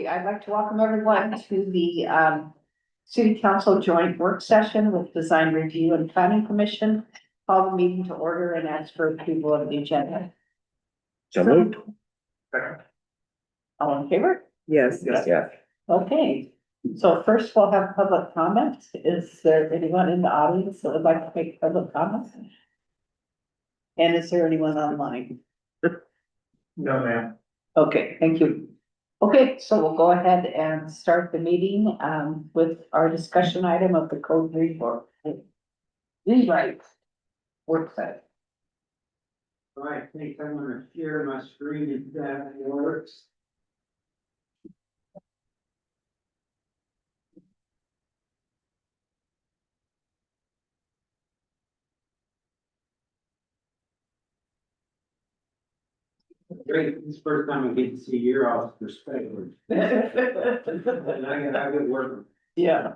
I'd like to welcome everyone to the City Council Joint Work Session with Design Review and Planning Commission. Call the meeting to order and ask for approval of the agenda. So moved. All in favor? Yes. Yeah. Okay, so first we'll have public comments. Is there anyone in the audience that would like to make public comments? And is there anyone online? No, ma'am. Okay, thank you. Okay, so we'll go ahead and start the meeting with our discussion item of the code rewrite. Rewrite. Work session. All right, I think I'm gonna share my screen if that works. Great, this is the first time I get to see your office perspective. And I get work. Yeah.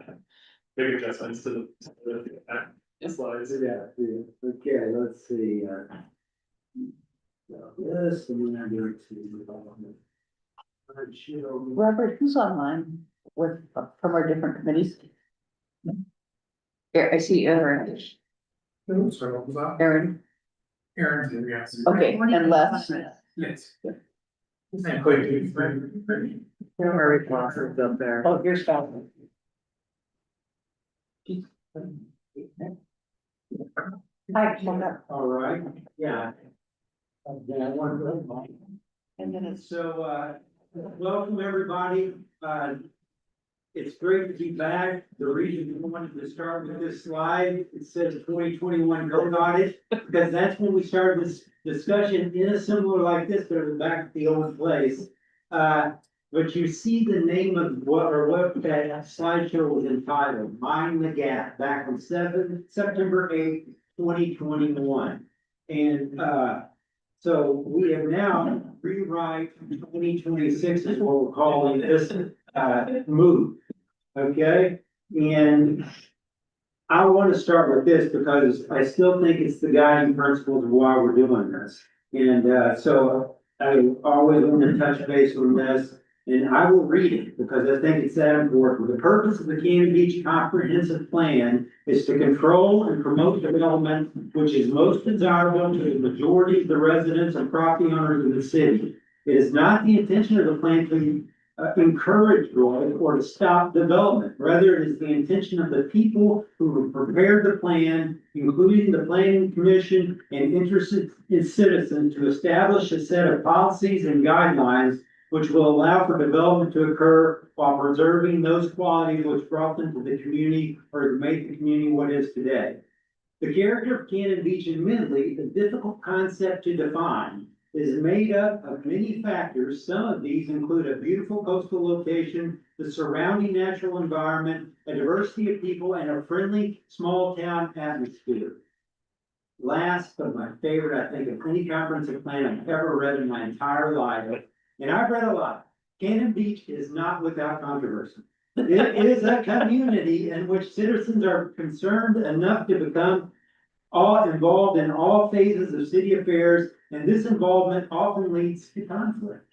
Big adjustments to the slides. Yeah, okay, let's see, this, and then I go to development. Robert, who's online with, from our different committees? Yeah, I see Aaron. Sorry, what was that? Aaron, Aaron's here, yes. okay, and Les. Yes. And quick. Murray Foster's up there. Oh, here's Scott. Hi, Scott. All right, yeah. Then I want to. And then it's, So, welcome, everybody. It's great to be back. The reason we wanted to start with this slide, it says 2021 code audit, because that's when we started this discussion in a similar like this, but it was back at the old place. But you see the name of what that slideshow was entitled, Mind the Gap, back on September 8th, 2021. And, so we have now rewrite 2026 is what we're calling this, move. Okay, and I want to start with this because I still think it's the guiding principles of why we're doing this. And, so I always want to touch base on this, and I will read it because I think it's that important. The purpose of the Cannon Beach Comprehensive Plan is to control and promote development which is most desirable to the majority of the residents and property owners of the city. It is not the intention of the plan to encourage growth or to stop development. Rather, it is the intention of the people who have prepared the plan, including the planning commission and interested citizens, to establish a set of policies and guidelines which will allow for development to occur while preserving those qualities which brought them to the community or made the community what it is today. The character of Cannon Beach, admittedly, a difficult concept to define, is made up of many factors. Some of these include a beautiful coastal location, the surrounding natural environment, a diversity of people, and a friendly small town atmosphere. Last, but my favorite, I think, of any comprehensive plan I've ever read in my entire life, and I've read a lot. Cannon Beach is not without controversy. It is a community in which citizens are concerned enough to become all involved in all phases of city affairs, and this involvement often leads to conflict.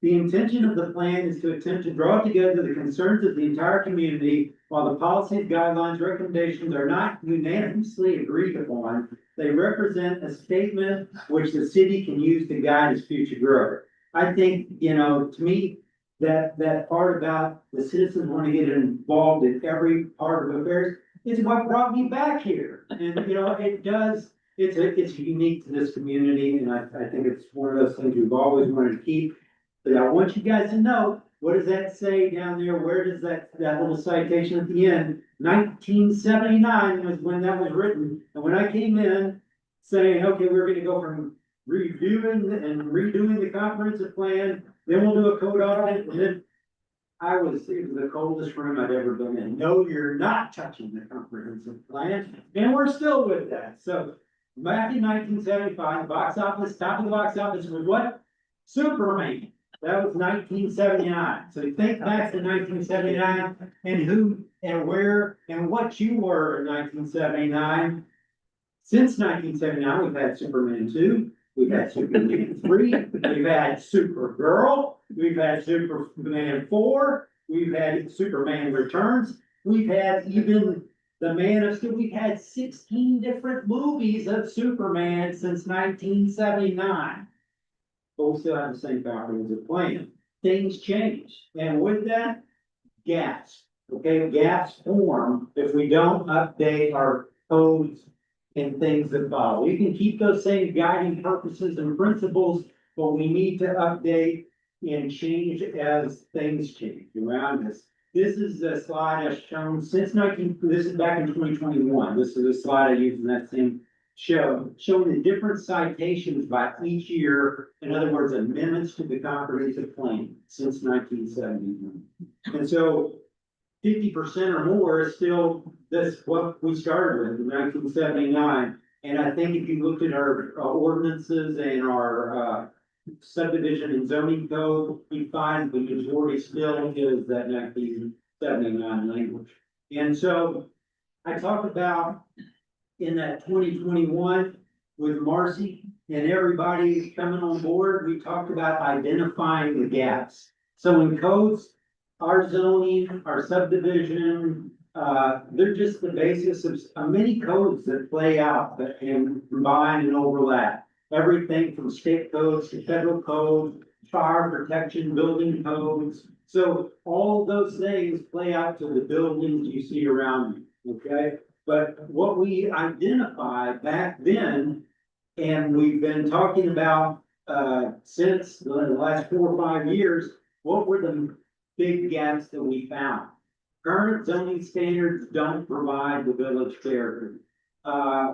The intention of the plan is to attempt to draw together the concerns of the entire community. While the policies, guidelines, recommendations are not unanimously agreed upon, they represent a statement which the city can use to guide its future growth. I think, to me, that part about the citizens want to get involved in every part of affairs is what brought me back here. And, it does, it's unique to this community, and I think it's one of those things we've always wanted to keep. But I want you guys to know, what does that say down there? Where does that little citation at the end? 1979 was when that was written. And when I came in saying, okay, we're gonna go from reviewing and redoing the comprehensive plan, then we'll do a code audit, and then it was the coldest room I'd ever been in. No, you're not touching the comprehensive plan, and we're still with that. So back in 1975, top of the box office was what? Superman. That was 1979. So you think back to 1979 and who and where and what you were in 1979. Since 1979, we've had Superman 2. we've had Superman 3, we've had Supergirl, we've had Superman 4, we've had Superman Returns, we've had even the Man of Steel, we've had 16 different movies of Superman since 1979. But we still have the same comprehensive plan. Things change, and with that, gaps. Okay, gaps form if we don't update our codes and things that follow. We can keep those same guiding purposes and principles, but we need to update and change as things change around us. This is a slide I've shown since this is back in 2021. This is a slide I used in that same show, showing the different citations by each year. In other words, amendments to the comprehensive plan since 1971. And so 50% or more is still, that's what we started with in 1979. And I think if you looked at our ordinances and our subdivision and zoning code, we find the majority still is that 1979 language. And so I talked about in that 2021 with Marcy and everybody coming on board, we talked about identifying the gaps. So in codes, our zoning, our subdivision, they're just the basis of many codes that play out that can combine and overlap. Everything from state codes to federal codes, fire protection, building codes. So all those things play out to the buildings you see around you, okay? But what we identified back then, and we've been talking about, since the last 4 or 5 years, what were the big gaps that we found? Current zoning standards don't provide the village character.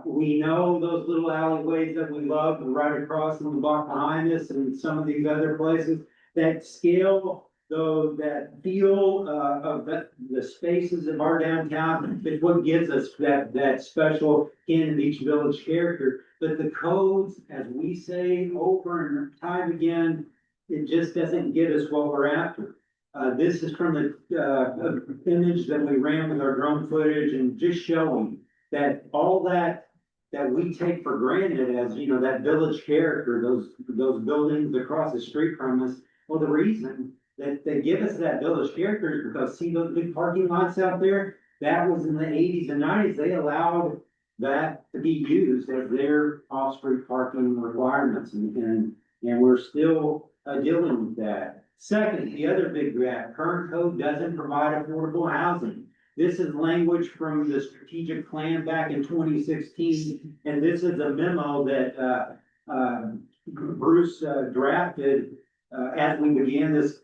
We know those little alleyways that we love right across from the block behind us and some of these other places, that scale, though, that feel, of the spaces of our downtown is what gives us that special Cannon Beach Village character. But the codes, as we say over and time again, it just doesn't get us what we're after. This is from the image that we ran with our drone footage and just showing that all that we take for granted as, you know, that village character, those buildings across the street from us. Well, the reason that they give us that village character is because, see those big parking lots out there? That was in the 80s and 90s. They allowed that to be used as their off-street parking requirements, and we're still dealing with that. Second, the other big gap, current code doesn't provide affordable housing. This is language from the strategic plan back in 2016, and this is a memo that Bruce drafted as we began this,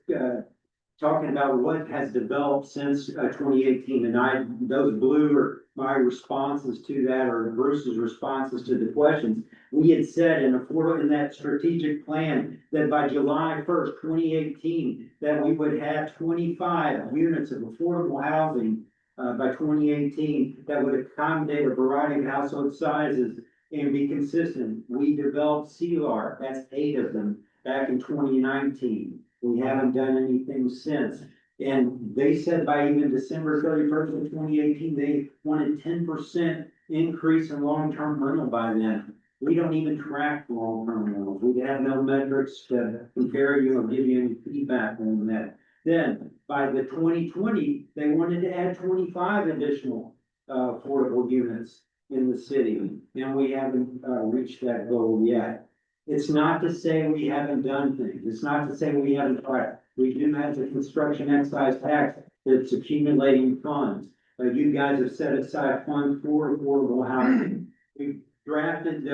talking about what has developed since 2018. And those blue are my responses to that, or Bruce's responses to the questions. We had said in that strategic plan that by July 1st, 2018, that we would have 25 units of affordable housing by 2018 that would accommodate a variety of household sizes and be consistent. We developed CLAR, that's 8 of them, back in 2019. We haven't done anything since. And they said by even December 31st of 2018, they wanted 10% increase in long-term rental by then. We don't even track long-term rentals. We have no metrics to compare you or give you any feedback on that. Then by the 2020, they wanted to add 25 additional affordable units in the city, and we haven't reached that goal yet. It's not to say we haven't done things. It's not to say we haven't tried. We do have the construction excise tax that's accumulating funds. You guys have set aside funds for affordable housing. We've drafted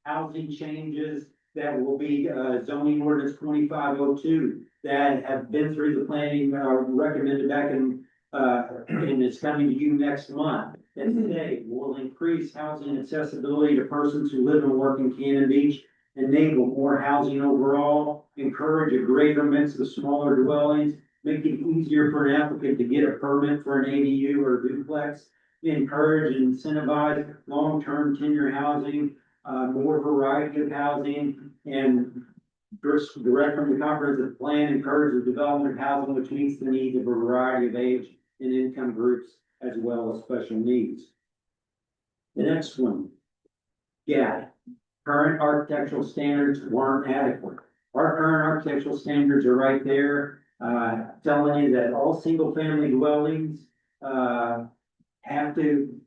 housing changes that will be zoning ordinance 2502 that have been through the planning, recommended back in, and it's coming to you next month. And today will increase housing accessibility to persons who live and work in Cannon Beach, enable more housing overall, encourage a greater mix of smaller dwellings, make it easier for an applicant to get a permit for an ADU or duplex, encourage and incentivize long-term tenure housing, more variety of housing, and direct from the comprehensive plan, encourage the development of housing which meets the needs of a variety of age and income groups as well as special needs. The next one, current architectural standards weren't adequate. Our current architectural standards are right there, telling you that all single-family dwellings, have to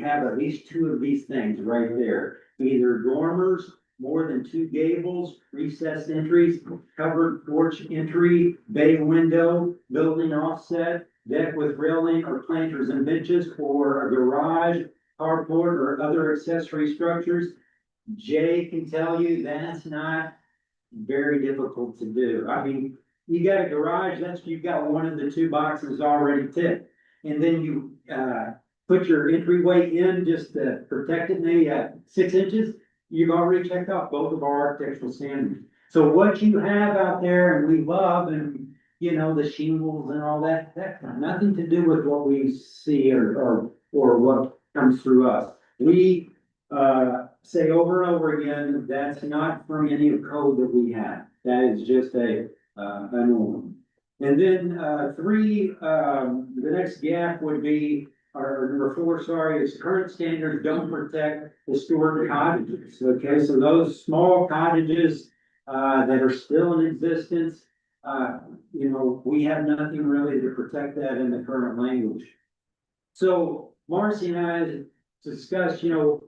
have at least two of these things right there. Either dormers, more than two gables, recessed entries, covered porch entry, bay window, building offset, deck with railing or planters and benches, or a garage, carport, or other accessory structures. Jay can tell you that's not very difficult to do. I mean, you got a garage, you've got one of the two boxes already ticked. And then you, put your entryway in, just to protect it, maybe at 6 inches. You've already checked off both of our architectural standards. So what you have out there and we love and, you know, the shingles and all that, that's nothing to do with what we see or what comes through us. We, say over and over again, that's not from any of code that we have. That is just a norm. And then, the next gap would be, or number 4, sorry, is current standards don't protect historic cottages. Okay, so those small cottages, that are still in existence, you know, we have nothing really to protect that in the current language. So Marcy and I discussed, you know,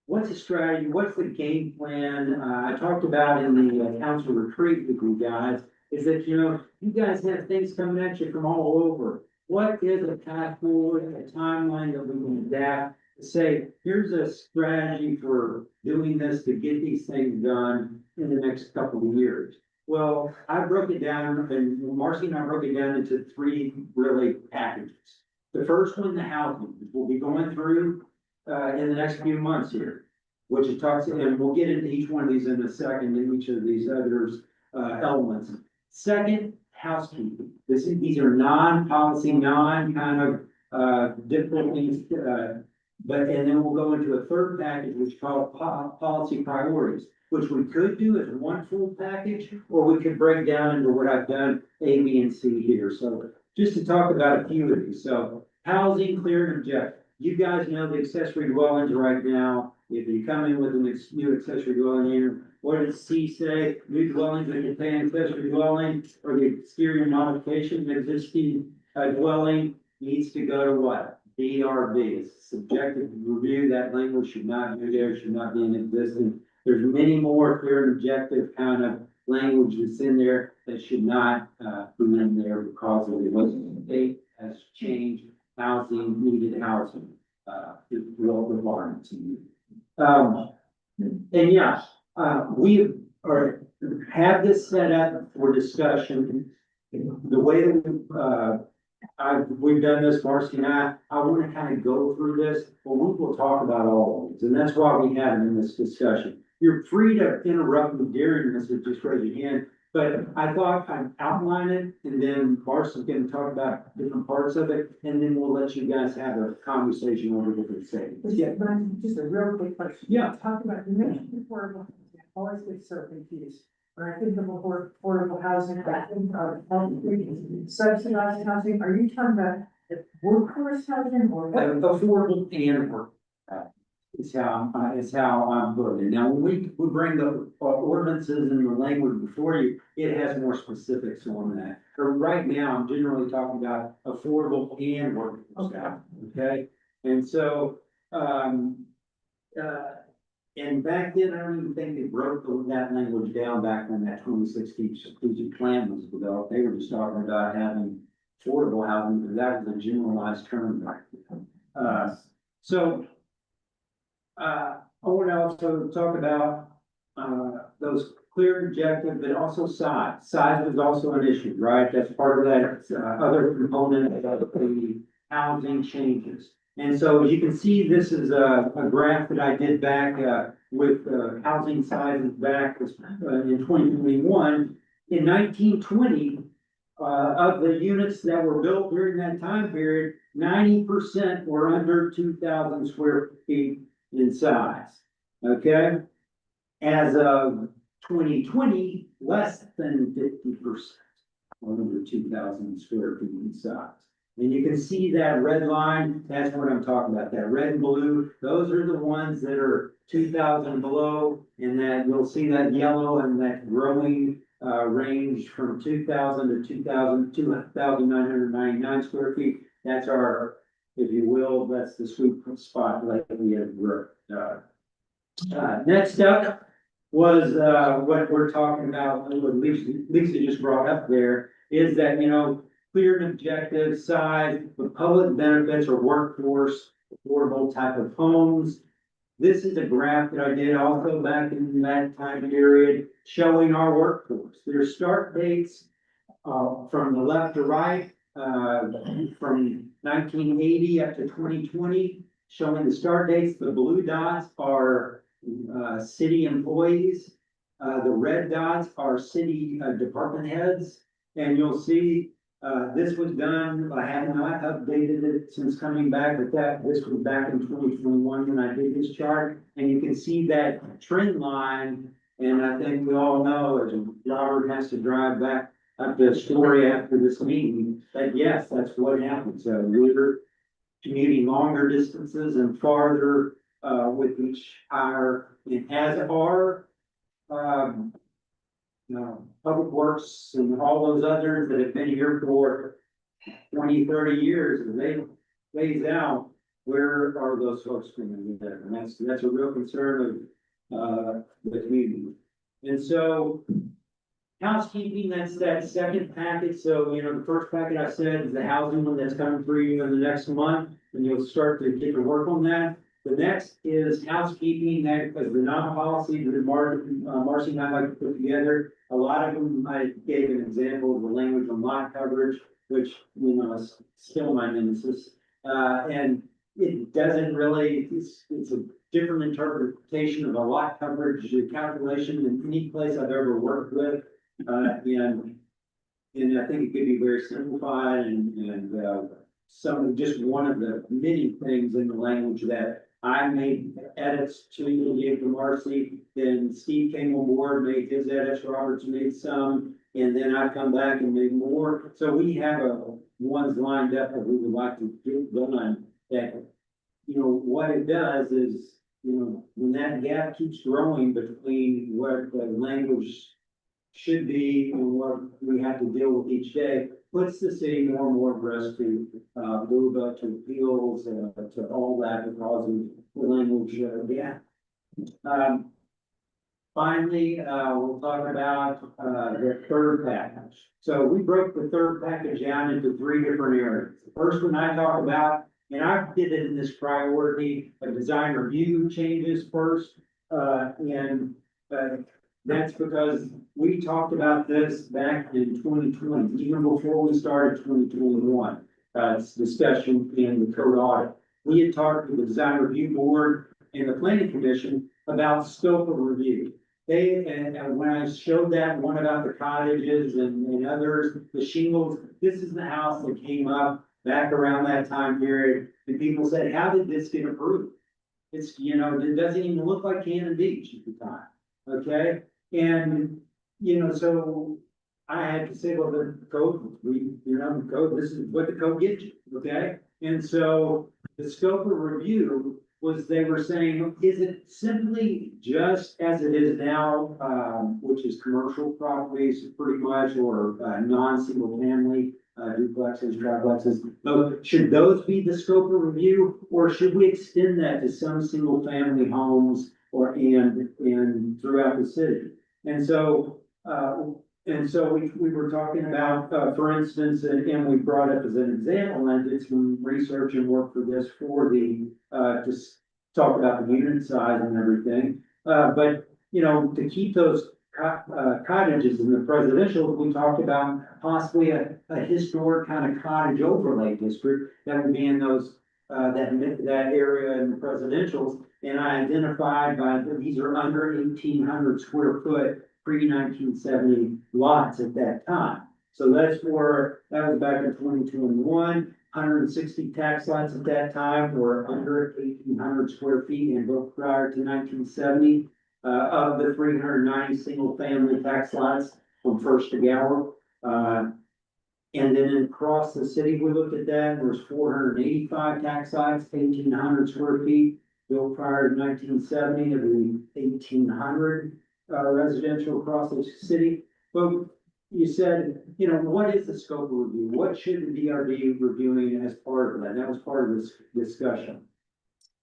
what's the strategy, what's the game plan? I talked about in the council retreat with you guys, is that, you know, you guys have things coming at you from all over. What is a path forward, a timeline that we can adapt to say, here's a strategy for doing this to get these things done in the next couple of years? Well, I broke it down, and Marcy and I broke it down into 3 really packages. The first one, the housing, which we'll be going through in the next few months here, which it talks, and we'll get into each one of these in a second, in each of these others, elements. Second, housekeeping. These are non-policy, difficult things, and then we'll go into a third package, which is called policy priorities, which we could do as one full package, or we could break down into what I've done, A, B, and C here. So just to talk about a few of these. So housing, clear and objective. You guys know the accessory dwellings right now. If you come in with a new accessory dwelling unit, what does C say? New dwellings that contain accessory dwelling or the exterior modification of existing dwelling needs to go to what? DRB. It's subjective review. That language should not be there, should not be in existence. There's many more clear and objective kind of language that's in there that should not be in there because of the state has changed housing, needed housing, real requirements. And yeah, we have this set up for discussion. The way that we've done this, Marcy and I want to kind of go through this, but we will talk about all of these, and that's why we have it in this discussion. You're free to interrupt me during this, or just raise your hand, but I thought I'd outline it, and then Marcy's going to talk about different parts of it, and then we'll let you guys have a conversation over different segments. Yeah, just a real quick question. Yeah. Talk about, you mentioned affordable, housing. I always get so confused. When I think of affordable housing, I think of subsidized housing. Are you talking about workforce housing or what? Affordable and work. Is how I'm putting it. Now, when we bring the ordinances and the language before you, it has more specifics on that. But right now, I'm generally talking about affordable and workforce housing, okay? And so, and back then, I don't even think they broke that language down back when that 2016 strategic plan was developed. They were just talking about having affordable housing, because that was a generalized term back then. I want to also talk about, those clear objectives, but also size. Size was also an issue, right? That's part of that, other component of the housing changes. And so as you can see, this is a graph that I did back, with, housing sizes back, in 2021. In 1920, of the units that were built during that time period, 90% were under 2,000 square feet in size, okay? As of 2020, less than 50% are under 2,000 square feet in size. And you can see that red line, that's what I'm talking about, that red and blue, those are the ones that are 2,000 below, and then you'll see that yellow and that growing range from 2,000 to 2,999 square feet. That's our, if you will, that's the sweet spot like we have next up was what we're talking about, what Lisa just brought up there, is that, you know, clear and objective size, with public benefits or workforce, affordable type of homes. This is a graph that I did also back in that time period, showing our workforce. Their start dates from the left to right, from 1980 up to 2020, showing the start dates. The blue dots are city employees. The red dots are city department heads. And you'll see this was done, I have not updated it since coming back, but this was back in 2021 when I did this chart. And you can see that trend line, and I think we all know, as Robert has to drive back up the story after this meeting, that yes, that's what happens. We're commuting longer distances and farther with each hire. And as our public works and all those others that have been here for 20, 30 years, and they phase out, where are those folks going to live? And that's a real concern of the community. And so housekeeping, that's that second packet. So, you know, the first packet I said is the housing one that's coming through you in the next month, and you'll start to get to work on that. The next is housekeeping, that is the non-policy that Marcy and I like to put together. A lot of them, I gave an example of the language on lot coverage, which, you know, is still my nemesis. And it doesn't really, it's a different interpretation of a lot coverage calculation than any place I've ever worked with. And I think it could be very simplified and just one of the many things in the language that I made edits to and gave to Marcy. Then Steve came on board, made his edits, Robert's made some, and then I come back and made more. So we have ones lined up that we would like to get done that, you know, what it does is, you know, when that gap keeps growing between what the language should be and what we have to deal with each day, puts the city more and more abreast to move up to appeals, to all that because of the language gap. Finally, we'll talk about the third package. So we broke the third package down into 3 different areas. The first one I talked about, and I did it in this priority of design review changes first, that's because we talked about this back in 2020, even before we started 2021, discussion in the code audit. We had talked to the design review board and the planning commission about scope of review. And when I showed that one about the cottages and others, the shingles, this is the house that came up back around that time period. And people said, how did this get approved? It's, you know, it doesn't even look like Cannon Beach at the time. Okay. And, you know, so I had to say, well, the code, the code, this is what the code gets you. Okay. And so the scope of review was, they were saying, is it simply just as it is now, which is commercial properties pretty much, or non-single family duplexes, triplexes? But should those be the scope of review, or should we extend that to some single family homes and throughout the city? And so we were talking about, for instance, and we brought up as an example, and I did some research and work for this to talk about the unit size and everything. But, you know, to keep those cottages in the presidential, we talked about possibly a historic kind of cottage overlay district that would be in those, that area in the presidentials. And I identified these are under 1,800 square foot pre-1970 lots at that time. So that was back in 2021, 160 tax lots at that time were under 1,800 square feet and built prior to 1970. Of the 390 single family tax lots from First to Gower. And then across the city, we looked at that, there was 485 tax lots, 1,800 square feet. built prior to 1970, of the 1800 residential across the city. But you said, you know, what is the scope of review? What should the DRB be reviewing as part of that? That was part of this discussion.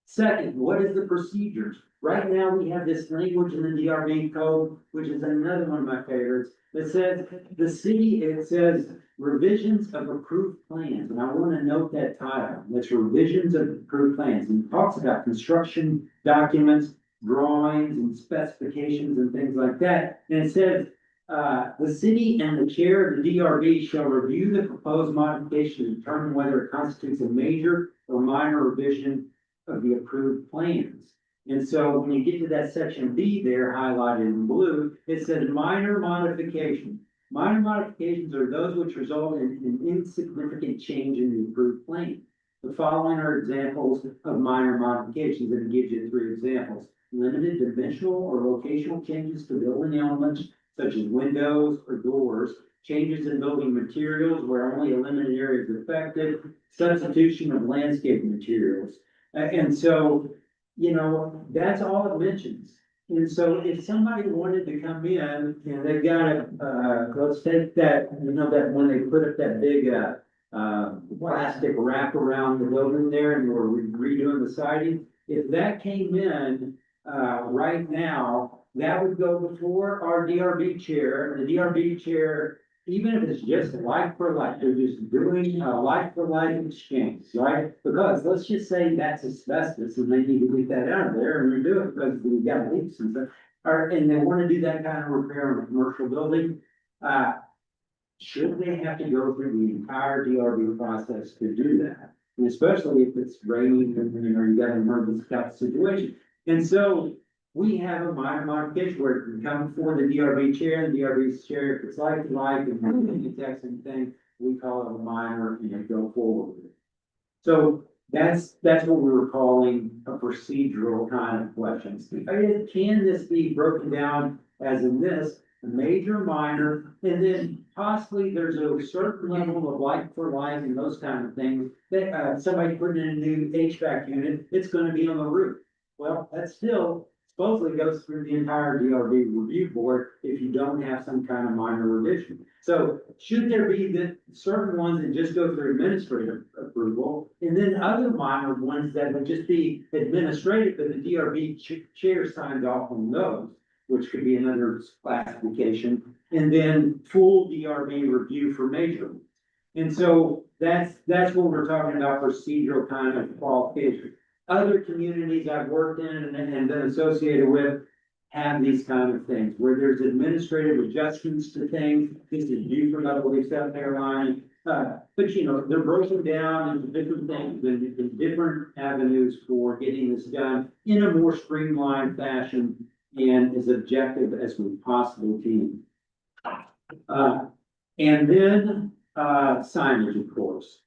Second, what is the procedures? Right now, we have this language in the DRB code, which is another one of my favorites, that says the city, it says revisions of approved plans, and I want to note that title, that's revisions of approved plans, and it talks about construction documents, drawings and specifications and things like that, and it says, the city and the chair of the DRB shall review the proposed modification to determine whether it constitutes a major or minor revision of the approved plans. And so when you get to that section B there highlighted in blue, it says minor modification. Minor modifications are those which result in an insignificant change in the approved plan. The following are examples of minor modifications, and it gives you 3 examples. Limited dimensional or locational changes to building elements such as windows or doors, changes in building materials where only a limited area is affected, substitution of landscape materials. And so, you know, that's all it mentions. And so if somebody wanted to come in and they've got a, let's take that, you know, that when they put up that big, plastic wrap around the building there and we're redoing the siding, if that came in, right now, that would go before our DRB chair. The DRB chair, even if it's just like for like, they're just doing a like for like exchange, right? Because let's just say that's asbestos and they need to get that out of there and redo it because we've got leaks and stuff. Or, and they want to do that kind of repair in a commercial building. Should they have to go through the entire DRB process to do that? And especially if it's raining and, you know, you got an emergency type of situation. And so we have a minor modification where it can come before the DRB chair, the DRB chair, if it's like, and it's that same thing, we call it a minor and go forward with it. So that's what we were calling a procedural kind of questions. Can this be broken down as in this, a major, minor, and then possibly there's a certain level of like for like and those kind of things that, somebody putting in a new HVAC unit, it's gonna be on the roof. Well, that still supposedly goes through the entire DRB review board if you don't have some kind of minor revision. So should there be the certain ones that just go through administrative approval, and then other minor ones that would just be administrative, but the DRB chair signed off on those, which could be another classification, and then full DRB review for major ones. And so that's what we're talking about, procedural kind of qualification. Other communities I've worked in and been associated with have these kind of things, where there's administrative adjustments to things. This is due from Upper South Carolina. But you know, they're broken down into different things and different avenues for getting this done in a more streamlined fashion and as objective as we possibly can. And then, signage, of course.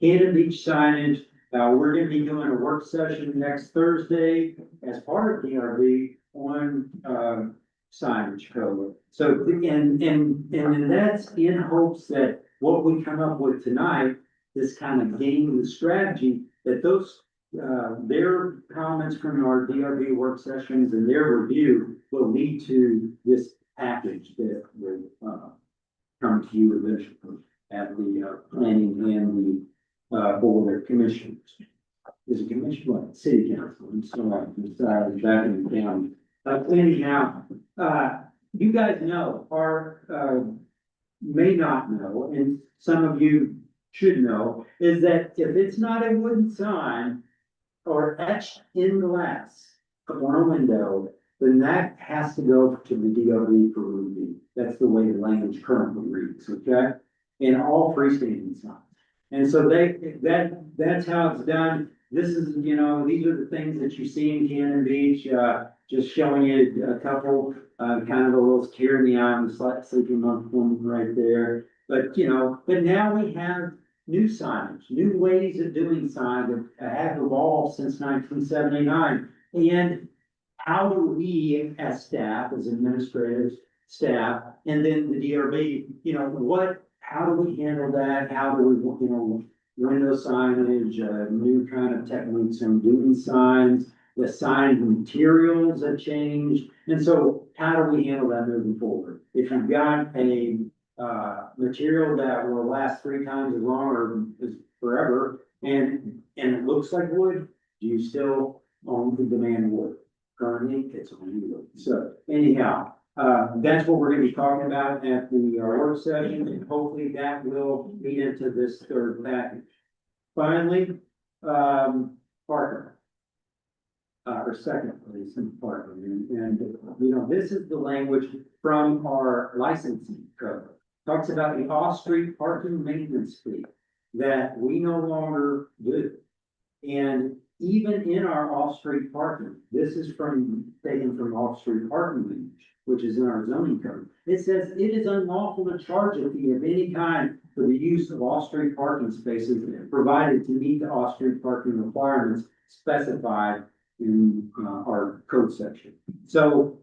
Cannon Beach signage. We're gonna be doing a work session next Thursday as part of DRB on, signage code. So, and that's in hopes that what we come up with tonight, this kind of game the strategy, that those, their comments from our DRB work sessions and their review will lead to this package that will, come to you eventually at the, planning and the board of commissioners. Is a commission, what, city council, and so on, decided back in the county. Anyhow, you guys know, or, may not know, and some of you should know, is that if it's not a wooden sign or etched in glass on a window, then that has to go to the DRB for review. That's the way the language currently reads, okay? In all freestanding signs. And so that's how it's done. This is, you know, these are the things that you see in Cannon Beach, just showing you a couple, kind of a little tear in the eye on the sleeping month woman right there. But, you know, but now we have new signage, new ways of doing signs that have evolved since 1979. And how do we as staff, as administrative staff, and then the DRB, you know, how do we handle that? How do we, you know, window signage, new kind of techniques on doing signs, the sign materials have changed. And so how do we handle that moving forward? If you've got a, material that will last 3 times as long or is forever, and it looks like wood, do you still own the demand wood? Currently, it's on you. So anyhow, that's what we're gonna be talking about at the work session, and hopefully that will lead into this third package. Finally, Parker. Or second, please, Parker, and, you know, this is the language from our licensing code. Talks about the off-street parking maintenance fee that we no longer do. And even in our off-street parking, this is taken from off-street parking language, which is in our zoning code. It says it is unlawful to charge a fee of any kind for the use of off-street parking spaces provided to meet the off-street parking requirements specified in our code section. So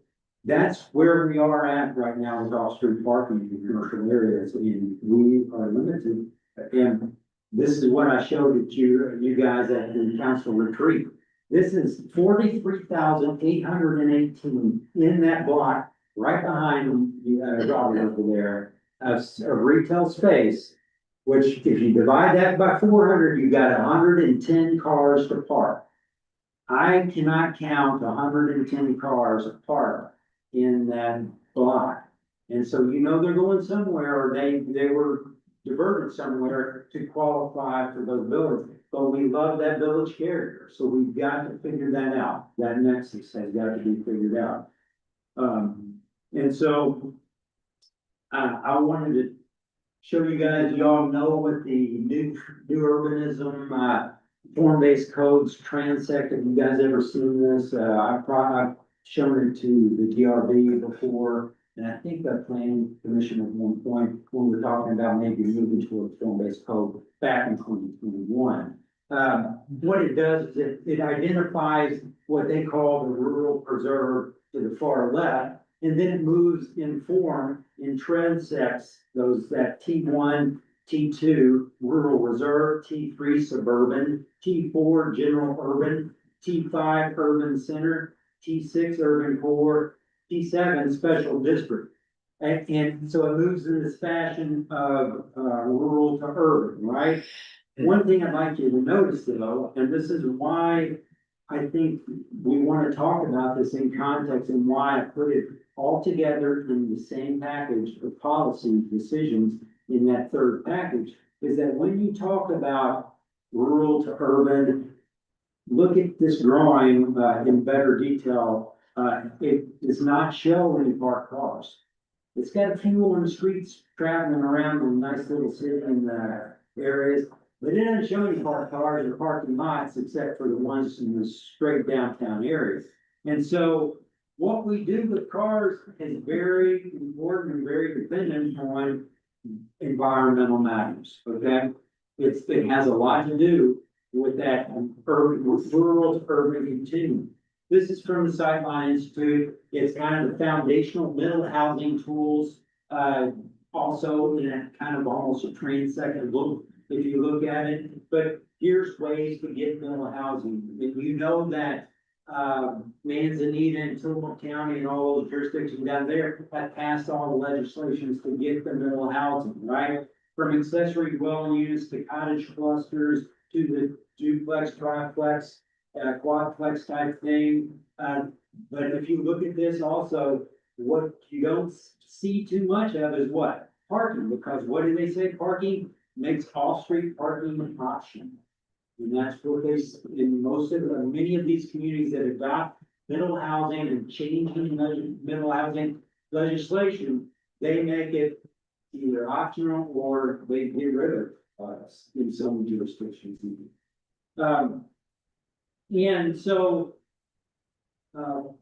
that's where we are at right now with off-street parking in commercial areas, and we are limited. And this is what I showed it to you guys at the council retreat. This is 43,818 in that block, right behind Robert over there, of retail space. Which if you divide that by 400, you got 110 cars to park. I cannot count 110 cars parked in that block. And so you know they're going somewhere, or they were diverted somewhere to qualify for those villages. But we love that village character, so we've got to figure that out. That nexus has got to be figured out. And so I wanted to show you guys, y'all know what the new urbanism, form-based codes transect. Have you guys ever seen this? I've shown it to the DRB before, and I think the planning commission at one point, when we were talking about maybe moving to a form-based code back in 2021. What it does is it identifies what they call the rural preserve to the far left, and then it moves in form in transects that T1, T2 rural reserve, T3 suburban, T4 general urban, T5 urban center, T6 urban core, T7 special district. And so it moves in this fashion of rural to urban, right? One thing I'd like you to notice though, and this is why I think we want to talk about this in context and why I put it all together in the same package of policy decisions in that third package, is that when you talk about rural to urban, look at this drawing in better detail. It does not show any parked cars. It's got people in the streets traveling around in nice little city areas, but it doesn't show any parked cars or parking lots except for the ones in the straight downtown areas. And so what we do with cars is very important and very dependent on environmental matters, okay? It has a lot to do with that rural to urban continuum. This is from the Sightline Institute. It's kind of the foundational middle housing tools, also in a kind of almost a transect look if you look at it. But here's ways to get middle housing. If you know that Manzanita and Tillamook County and all those jurisdictions down there have passed all the legislations to get the middle housing, right? From accessory dwelling units to cottage clusters to the duplex, triplex, quadplex type thing. But if you look at this also, what you don't see too much of is what? Parking, because what do they say? Parking makes off-street parking an option. And that's what they, in many of these communities that adopt middle housing and changing middle housing legislation, they make it either optional or they get rid of in some jurisdictions. And so,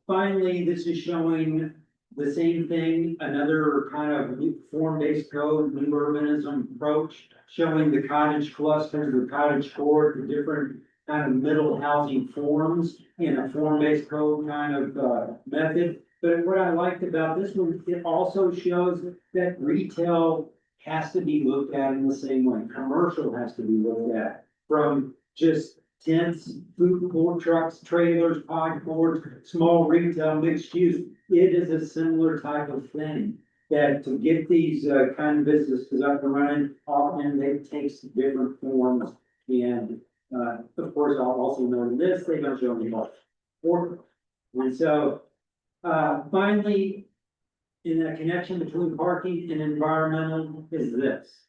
finally, this is showing the same thing, another kind of form-based code, new urbanism approach, showing the cottage clusters, the cottage core, the different kind of middle housing forms in a form-based code kind of method. But what I liked about this one, it also shows that retail has to be looked at in the same way. Commercial has to be looked at from just tents, food court trucks, trailers, pod courts, small retail, mixed use. It is a similar type of thing. That to get these kind of businesses up and running, often it takes different forms. And of course, I'll also note this, they don't show any more. And so finally, in the connection between parking and environmental is this.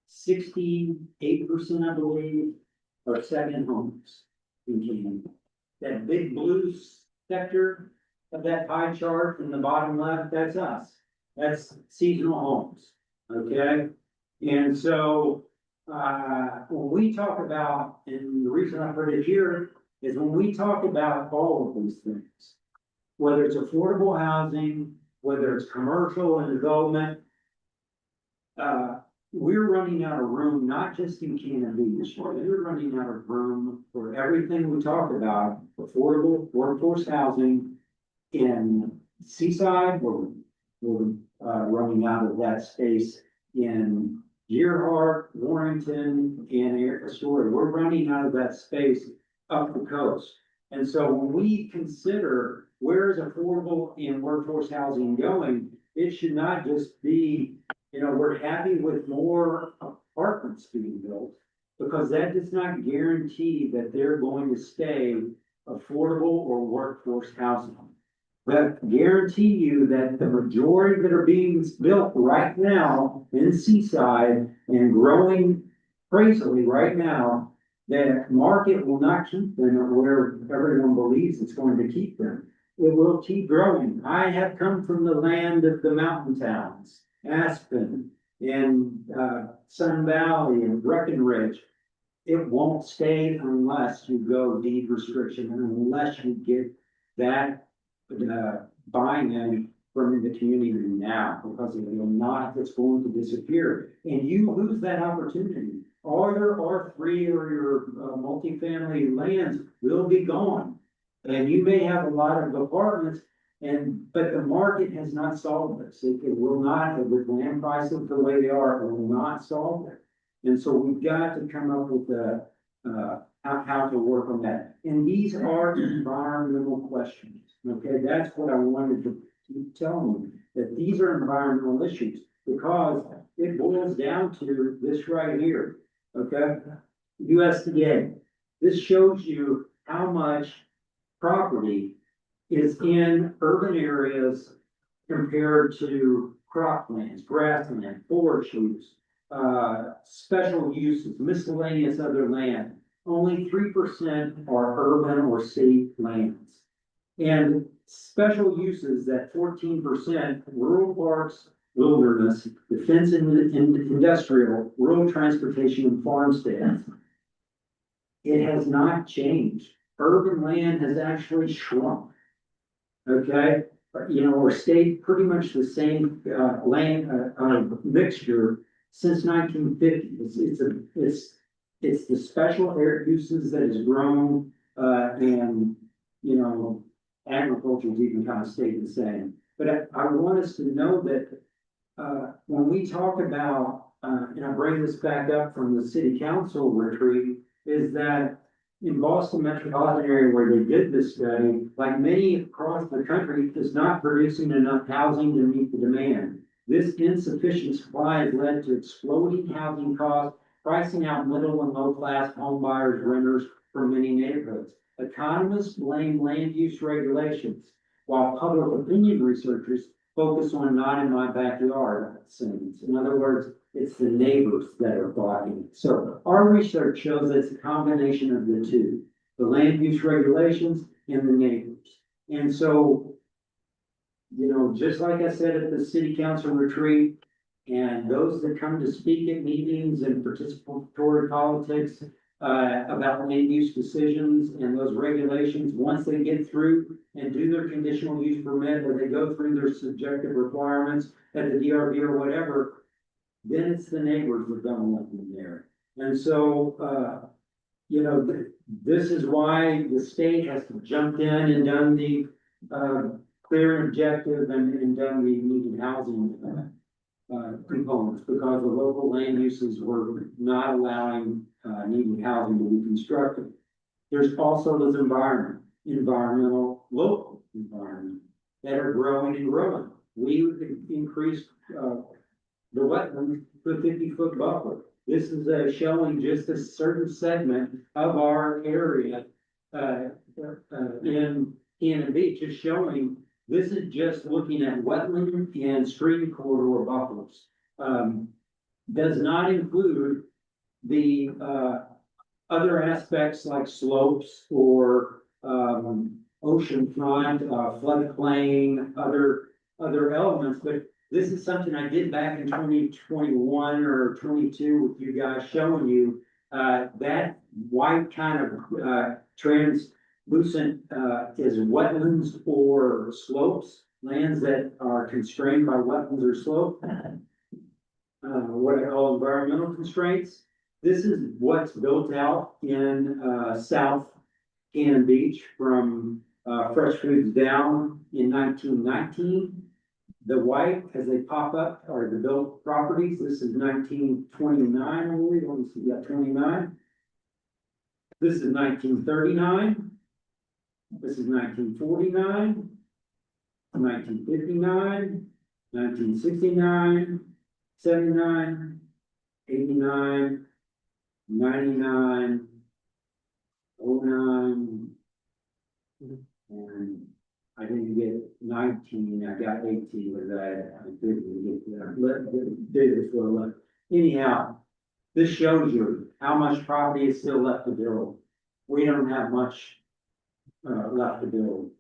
68%, I believe, are second homes in Canyon. That big blue sector of that pie chart in the bottom left, that's us. That's seasonal homes, okay? And so, when we talk about, and the reason I put it here is when we talk about all of these things, whether it's affordable housing, whether it's commercial and development, we're running out of room, not just in Cannon Beach, we're running out of room for everything we talk about, affordable workforce housing in Seaside, we're running out of that space in Gerhart, Warrington, and Astoria. We're running out of that space up the coast. And so when we consider where is affordable and workforce housing going, it should not just be, you know, we're happy with more apartments being built, because that does not guarantee that they're going to stay affordable or workforce housing. But guarantee you that the majority that are being built right now in Seaside and growing crazily right now, that market will not keep them where everyone believes it's going to keep them. It will keep growing. I have come from the land of the mountain towns, Aspen and Sun Valley and Breckenridge. It won't stay unless you go deed restriction and unless you get that buy-in from the community now, because if you're not, it's going to disappear. And you lose that opportunity. All your R3 or your multifamily lands will be gone. And you may have a lot of apartments, but the market has not solved this. It will not, with land prices the way they are, it will not solve it. And so we've got to come up with how to work on that. And these are environmental questions. Okay, that's what I wanted to tell you, that these are environmental issues, because it boils down to this right here. Okay, USDA. This shows you how much property is in urban areas compared to croplands, grassland, forest use, special uses, miscellaneous other land. Only 3% are urban or city lands. And special uses, that 14%, rural parks, wilderness, defense and industrial, rural transportation and farmsteads. It has not changed. Urban land has actually shrunk. Okay, you know, or stayed pretty much the same land mixture since 1950. It's the special air uses that has grown, and you know, agriculture's even kind of stayed the same. But I want us to know that when we talk about, and I bring this back up from the city council retreat, is that in Boston metropolitan area where they did this study, like many across the country, is not producing enough housing to meet the demand. This insufficient supply has led to exploding housing costs, pricing out middle and low class home buyers, renters from many neighborhoods. Economists blame land use regulations, while public opinion researchers focus on not in my backyard sentence. In other words, it's the neighbors that are blocking it. So our research shows it's a combination of the two, the land use regulations and the neighbors. And so, you know, just like I said at the city council retreat, and those that come to speak at meetings and participatory politics about land use decisions and those regulations, once they get through and do their conditional use permit, or they go through their subjective requirements at the DRB or whatever, then it's the neighbors that don't want them there. And so, you know, this is why the state has jumped in and done the clear and objective and done the needed housing components, because the local land uses were not allowing needed housing to be constructed. There's also those local environment that are growing and growing. We would increase, the wetland to a 50-foot buffer. This is showing just a certain segment of our area, in Cannon Beach, is showing, this is just looking at wetland and stream corridor buffers. Does not include the, other aspects like slopes or, oceanfront, floodplain, other elements, but this is something I did back in 2021 or 22 with you guys, showing you, that white kind of, translucent, is wetlands or slopes, lands that are constrained by wetlands or slope. What I call environmental constraints. This is what's built out in, South Cannon Beach from, Fresh Foods down in 1919. The white, as they pop up, are the built properties. This is 1929, I believe. Let me see, yeah, 29. This is 1939. This is 1949. 1959. 1969. 79. 89. 99. 09. And I didn't get 19, I got 18 with that, I didn't get that, did it for 11. Anyhow, this shows you how much property is still left to build. We don't have much, left to build.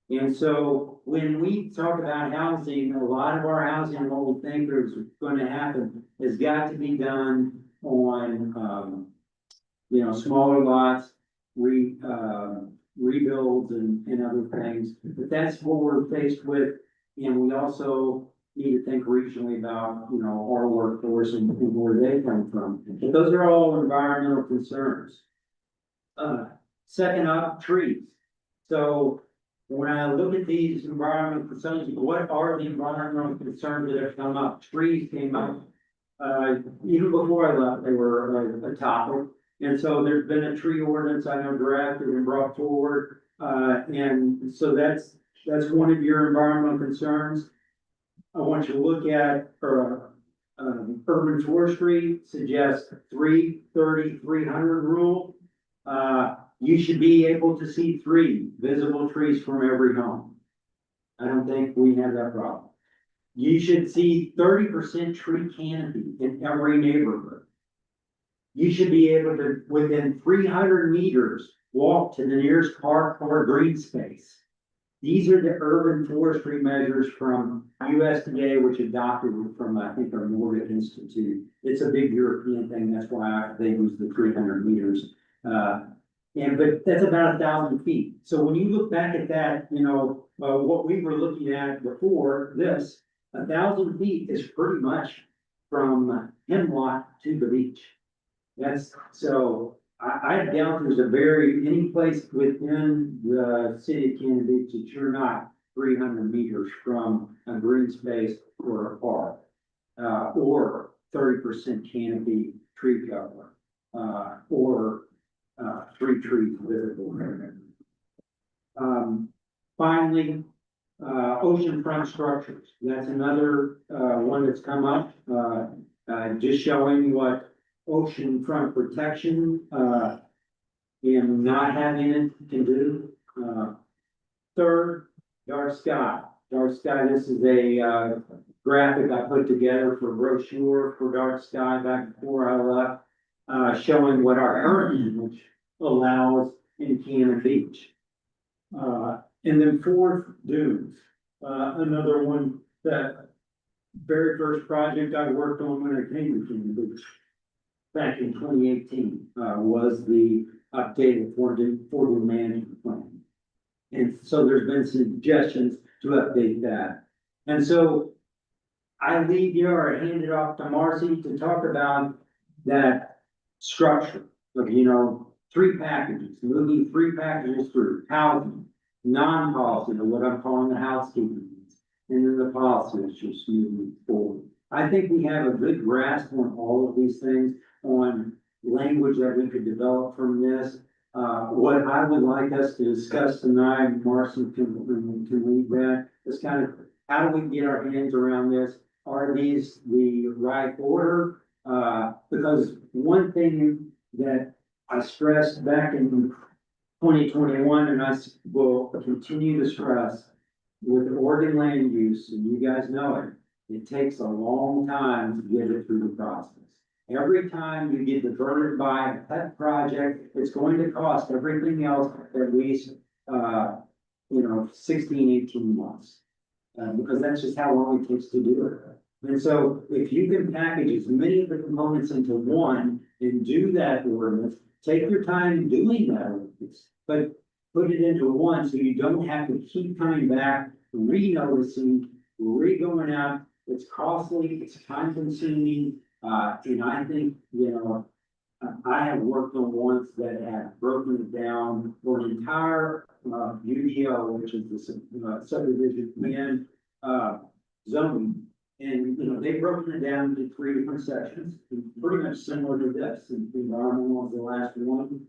And so when we talk about housing, a lot of our housing, what we think is gonna happen, has got to be done on, smaller lots, rebuilds and other things, but that's what we're faced with. And we also need to think regionally about, our workforce and where they come from. But those are all environmental concerns. Second up, trees. So when I look at these environmental concerns, what are the environmental concerns that have come up? Trees came up. Even before I left, they were a topic. And so there's been a tree ordinance I know drafted and brought forward, and so that's one of your environmental concerns. I want you to look at, urban forestry suggests 330-300 rule. You should be able to see 3 visible trees from every home. I don't think we have that problem. You should see 30% tree canopy in every neighborhood. You should be able to, within 300 meters, walk to the nearest park or green space. These are the urban forestry measures from USDA, which adopted it from, I think, our Nordic Institute. It's a big European thing, that's why they use the 300 meters. But that's about 1,000 feet. So when you look back at that, what we were looking at before this, 1,000 feet is pretty much from Hemlock to the beach. I doubt there's any place within the city of Cannon Beach that you're not 300 meters from a green space or a park, or 30% canopy tree cover, or 3 trees visible. Finally, oceanfront structures. That's another one that's come up, just showing what oceanfront protection, and not having it can do. Third, dark sky. Dark sky, this is a graphic I put together for a brochure for dark sky back before I left, showing what our current image allows in Cannon Beach. And then fourth, dunes. Another one, that very first project I worked on when I came to Cannon Beach back in 2018, was the updated Fort management plan. And so there's been suggestions to update that. And so I leave you or hand it off to Marcy to talk about that structure of, 3 packages, moving 3 packages through housing, non-policy, or what I'm calling the housekeeping, and then the policy is just moving forward. I think we have a good grasp on all of these things, on language that we could develop from this. What I would like us to discuss tonight, Marcy can lead that, is kind of, how do we get our hands around this? Are these the right order? Because one thing that I stressed back in 2021, and will continue to stress with Oregon land use, and you guys know it, it takes a long time to get it through the process. Every time you get diverted by a pet project, it's going to cost everything else at least, 16, 18 months. Because that's just how long it takes to do it. And so if you can package as many of the components into one and do that ordinance, take your time doing that ordinance, but put it into one so you don't have to keep coming back, re-noticing, re-going out. It's costly, it's time consuming, and I think, I have worked on ones that have broken it down for an entire, UDO, which is the subdivision and, zoning. And, they've broken it down into 3 different sections, pretty much similar to this. And environmental was the last one.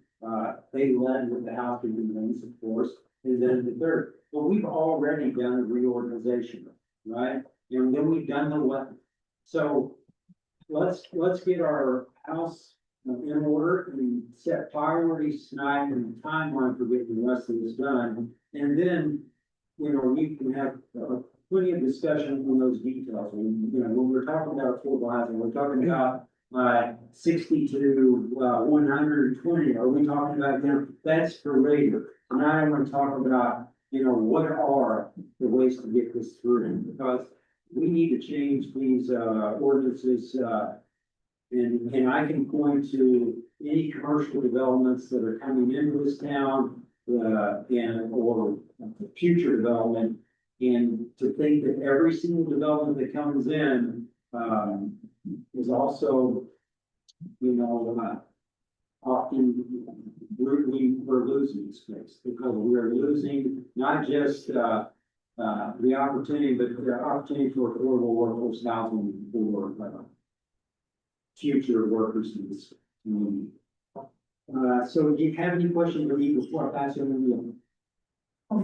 They led with the house things, of course, and then the third. But we've already done a reorganization, right? And then we've done the what? So let's get our house in order and set priorities tonight and the timeline for getting the rest of this done. And then, we can have plenty of discussion on those details. When we're talking about affordable housing, we're talking about 60 to 120. Are we talking about that's for later. Now I want to talk about, what are the ways to get this through? Because we need to change these ordinances, and I can point to any commercial developments that are coming into this town, or future development. And to think that every single development that comes in, is also, often we're losing space because we're losing not just, the opportunity, but the opportunity for affordable workforce housing for, future workers in this community. So do you have any questions for me before I pass it on? I'm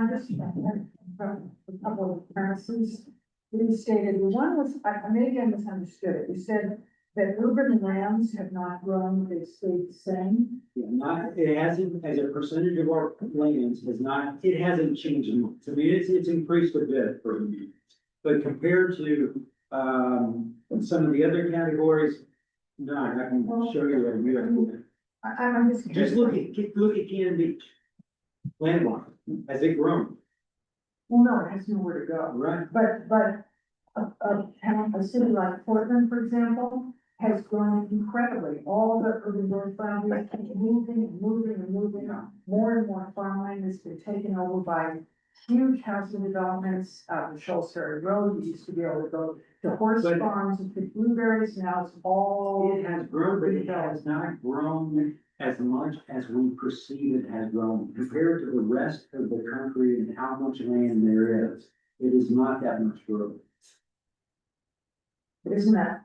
just, a couple of premises. You stated, one was, maybe I misunderstood it. You said that urban lands have not grown, they stayed the same. Yeah, it hasn't, as a percentage of our lands, it hasn't changed much. I mean, it's increased a bit for me. But compared to, some of the other categories, no, I can show you that. I'm just. Just look at Cannon Beach. Landmark, has it grown? Well, no, it has nowhere to go. Right. But a city like Portland, for example, has grown incredibly. All the urban growth boundaries keep moving and moving and moving. More and more farmland has been taken over by huge housing developments. The Shoalsbury Road, you used to be able to go to horse But- farms and pick blueberries. Now it's all. It has grown, but it has not grown as much as we perceive it has grown compared to the rest of the country and how much land there is. It is not that much growth. Isn't that?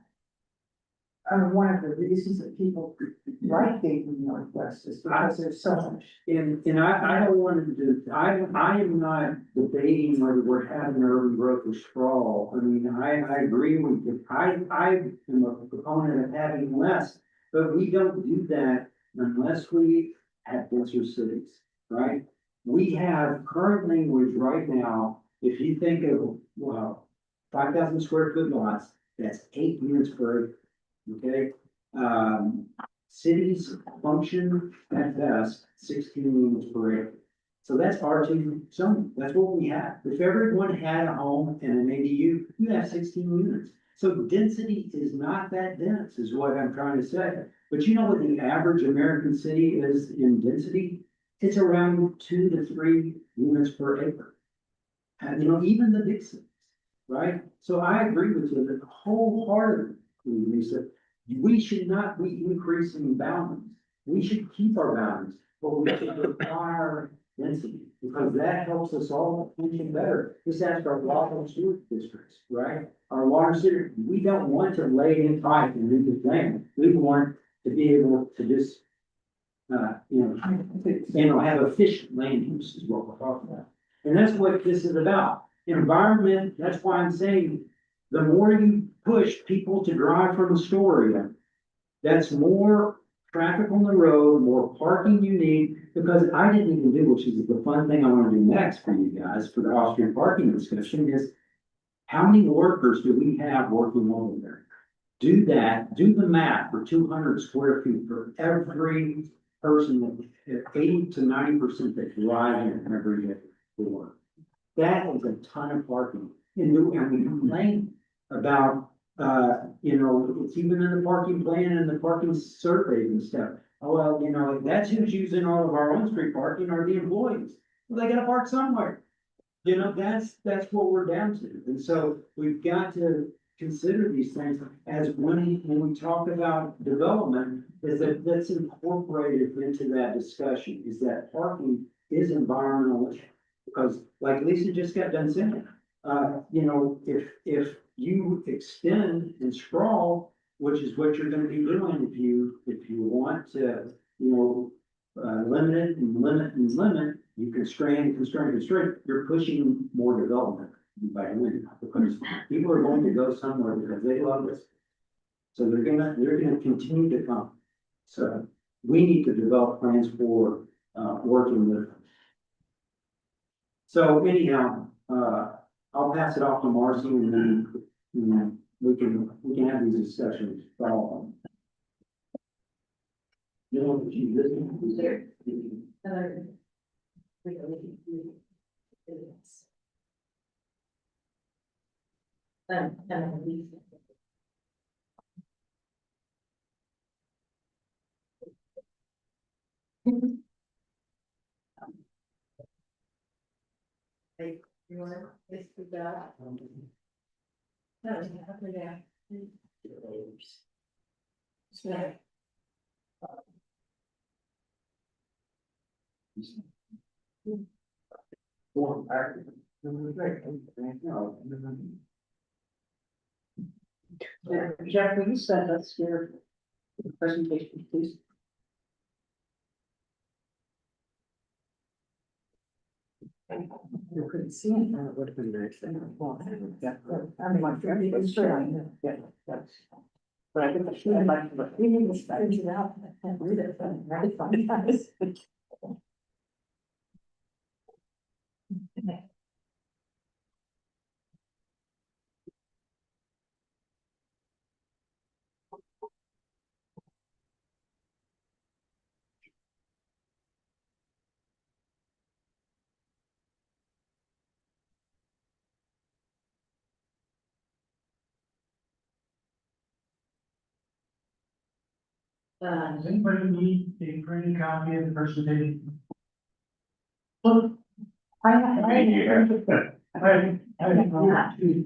One of the reasons that people like Dayton Northwest is because there's so much. And I don't want to I am not debating whether we're having urban growth or sprawl. I mean, I agree with you. I am a proponent of having less, but we don't do that unless we have denser cities, right? We have current language right now, if you think of, 5,000 square foot lots, that's 8 units per acre. Okay, cities function at best 16 units per acre. So that's R2 zoning. That's what we have. If everyone had a home and an ADU, you have 16 units. So density is not that dense, is what I'm trying to say. But you know what the average American city is in density? It's around 2 to 3 units per acre. And even the big cities, right? So I agree with you that wholeheartedly, Lisa, we should not be increasing boundaries. We should keep our boundaries, but we should require density because that helps us all function better. Just ask our water and sewer districts, right? Our water and sewer, we don't want to lay in pipe and do the thing. We want to be able to just have efficient land use is what we're talking about. And that's what this is about. Environment, that's why I'm saying, the more you push people to drive from Astoria, that's more traffic on the road, more parking you need, because I didn't even do, which is the fun thing I wanna do next for you guys, for the off-street parking discussion, is how many workers do we have working over there? Do that, do the math for 200 square feet for every person that, 80 to 90% that drive in every day for work. That is a ton of parking. And we complain about, it's even in the parking plan and the parking surveys and stuff. Oh, well, that's who's using all of our on-street parking are the employees. Well, they gotta park somewhere. That's what we're down to. And so we've got to consider these things as when we talk about development, is that's incorporated into that discussion, is that parking is environmental. Because like Lisa just got done saying, if you extend and sprawl, which is what you're gonna be doing if you want to, limit it and limit and limit, you constrain, you're pushing more development by doing that, because people are going to go somewhere because they love this. So they're gonna continue to come. So we need to develop plans for, working with them. So anyhow, I'll pass it off to Marcy and then, we can have these discussions. Follow on. You want this to that? No, yeah. Yeah. Jeff, will you send us your presentation, please? You couldn't see it, that would have been nice. I'm my friend, but sure. Yeah, that's. But I think I should have liked it. We need to stretch it out. I can't read it, but really fun guys. Does anybody need a printed copy of the presentation?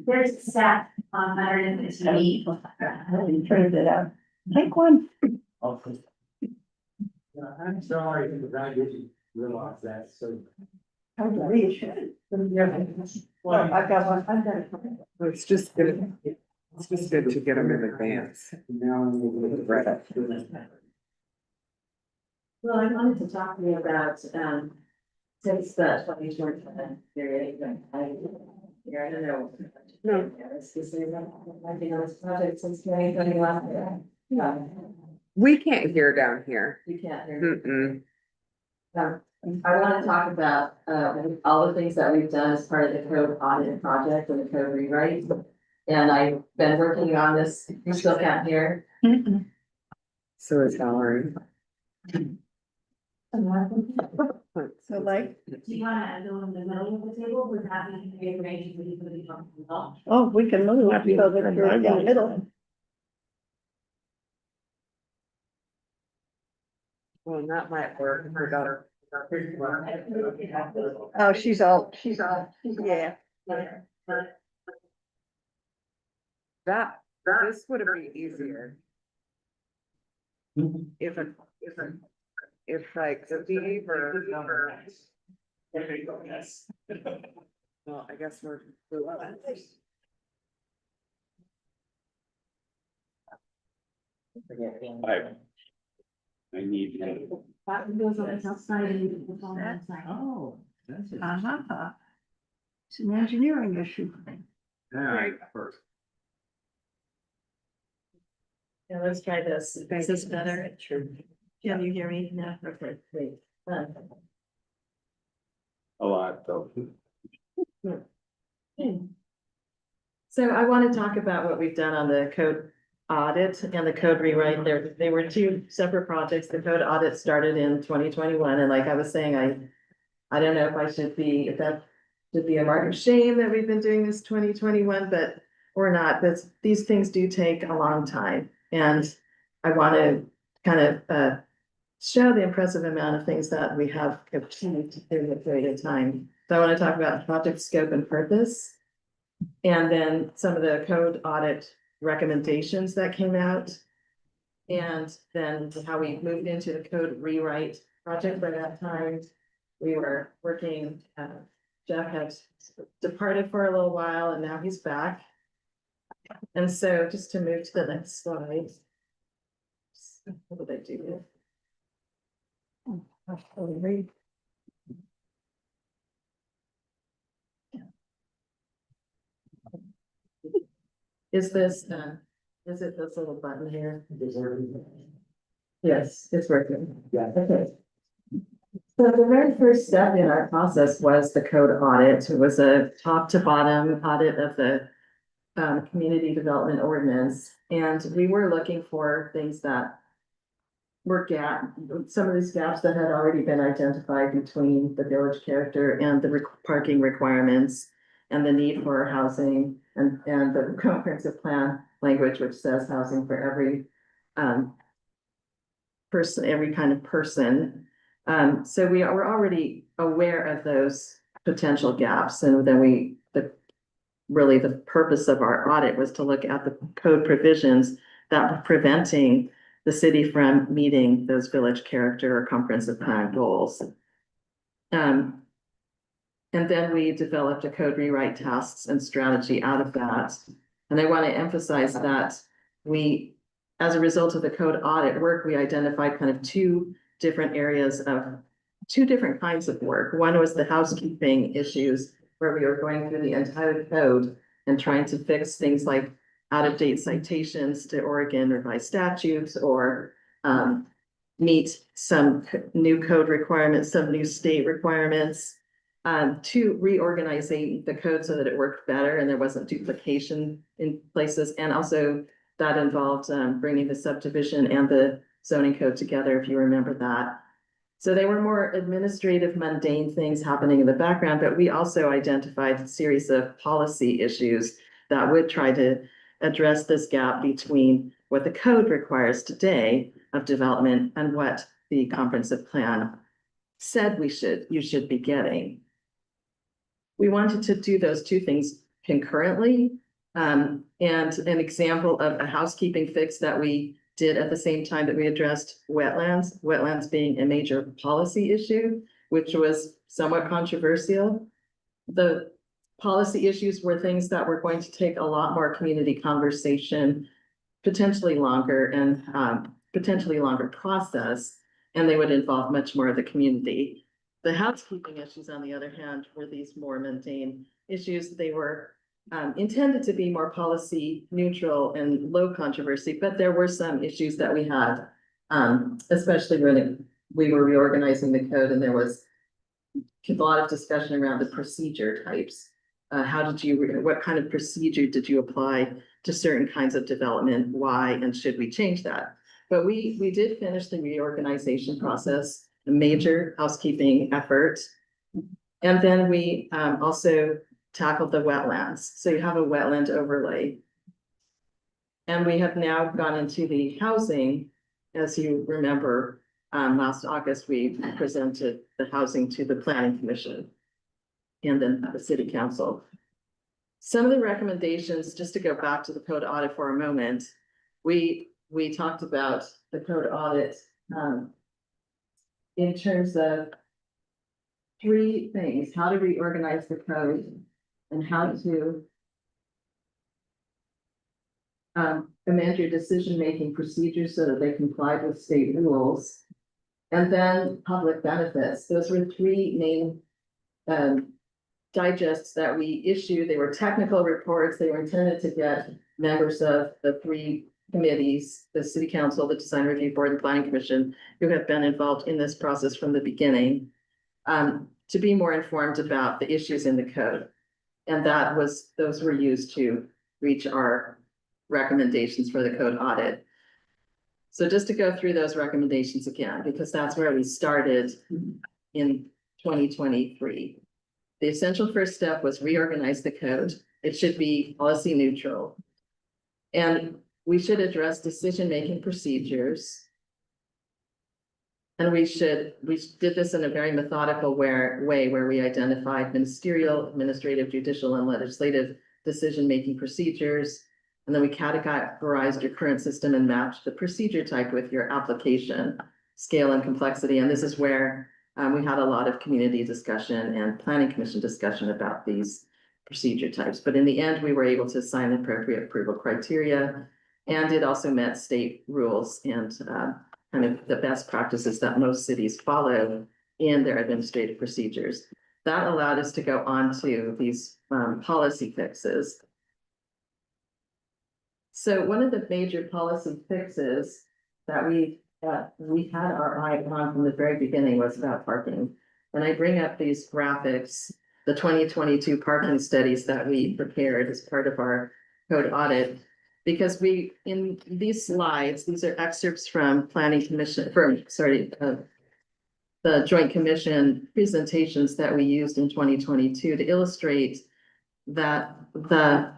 There's a stack underneath the TV. I printed it out. Take one. I'm sorry, because I didn't realize that, so. Hard to read. Well, I've got one. I've got it. It's just good to get them in advance. Now. Right. Well, I wanted to talk to you about, since the 2027 period, I don't know. No. It's the same, I've been on this project since 2021. Yeah, We can't hear down here. you can't hear me. Mm-mm. I want to talk about, all the things that we've done as part of the code audit project and the code rewrite. And I've been working on this, you still can't hear. So is Valerie. So like, Do you want to go in the middle of the table with having the information for you to be comfortable? oh, we can move so that you're in the middle. Well, that might work. Her daughter. Oh, she's all, yeah. This would have been easier. If like Steve or. Well, I guess we're. I need. That goes on the outside and you can go on the inside. Oh, that's it. Uh-huh. It's an engineering issue. All right, first. Yeah, let's try this. Is this better? Can you hear me? No, okay, great. A lot, though. So I want to talk about what we've done on the code audit and the code rewrite. They were two separate projects. The code audit started in 2021, and like I was saying, I don't know if I should be, if that should be a mark of shame that we've been doing this 2021, but or not, but these things do take a long time. And I want to kind of show the impressive amount of things that we have achieved in a period of time. So I want to talk about project scope and purpose. And then some of the code audit recommendations that came out. And then how we moved into the code rewrite project by that time. We were working, Jeff had departed for a little while and now he's back. And so just to move to the next slide. What did I do here? Is this, is it this little button here? Yes, it's working. Yeah. Okay. So the very first step in our process was the code audit. It was a top to bottom audit of the community development ordinance. And we were looking for things that were some of these gaps that had already been identified between the village character and the parking requirements and the need for housing and the comprehensive plan language, which says housing for every person, every kind of person. So we were already aware of those potential gaps, and then really the purpose of our audit was to look at the code provisions that were preventing the city from meeting those village character or comprehensive plan goals. And then we developed a code rewrite tasks and strategy out of that. And I want to emphasize that as a result of the code audit work, we identified kind of two different kinds of work. One was the housekeeping issues, where we were going through the entire code and trying to fix things like out-of-date citations to Oregon revised statutes, or meet some new code requirements, some new state requirements, to reorganizing the code so that it worked better and there wasn't duplication in places. And also that involved bringing the subdivision and the zoning code together, if you remember that. So they were more administrative, mundane things happening in the background, but we also identified a series of policy issues that would try to address this gap between what the code requires today of development and what the comprehensive plan said you should be getting. We wanted to do those two things concurrently. And an example of a housekeeping fix that we did at the same time that we addressed wetlands being a major policy issue, which was somewhat controversial. The policy issues were things that were going to take a lot more community conversation, potentially longer and potentially longer process, and they would involve much more of the community. The housekeeping issues, on the other hand, were these more mundane issues. They were intended to be more policy neutral and low controversy, but there were some issues that we had, especially when we were reorganizing the code and there was a lot of discussion around the procedure types. What kind of procedure did you apply to certain kinds of development? Why, and should we change that? But we did finish the reorganization process, a major housekeeping effort. And then we also tackled the wetlands. So you have a wetland overlay. And we have now gone into the housing. As you remember, last August, we presented the housing to the Planning Commission and then the City Council. Some of the recommendations, just to go back to the code audit for a moment, we talked about the code audit in terms of three things: how to reorganize the code, and how to amend your decision-making procedures so that they complied with state rules. And then public benefits. Those were three main digests that we issued. They were technical reports. They were intended to get members of the three committees, the city council, the design review board, and planning commission, who have been involved in this process from the beginning, to be more informed about the issues in the code. And those were used to reach our recommendations for the code audit. So just to go through those recommendations again, because that's where we started in 2023. The essential first step was reorganize the code. It should be policy neutral. And we should address decision-making procedures. And we did this in a very methodical way where we identified ministerial, administrative, judicial, and legislative decision-making procedures. And then we categorized your current system and matched the procedure type with your application, scale, and complexity. And this is where we had a lot of community discussion and planning commission discussion about these procedure types. But in the end, we were able to assign appropriate approval criteria. And it also met state rules and kind of the best practices that most cities follow in their administrative procedures. That allowed us to go on to these policy fixes. So one of the major policy fixes that we had our eye on from the very beginning was about parking. And I bring up these graphics, the 2022 parking studies that we prepared as part of our code audit. Because in these slides, these are excerpts from the Joint Commission presentations that we used in 2022 to illustrate that the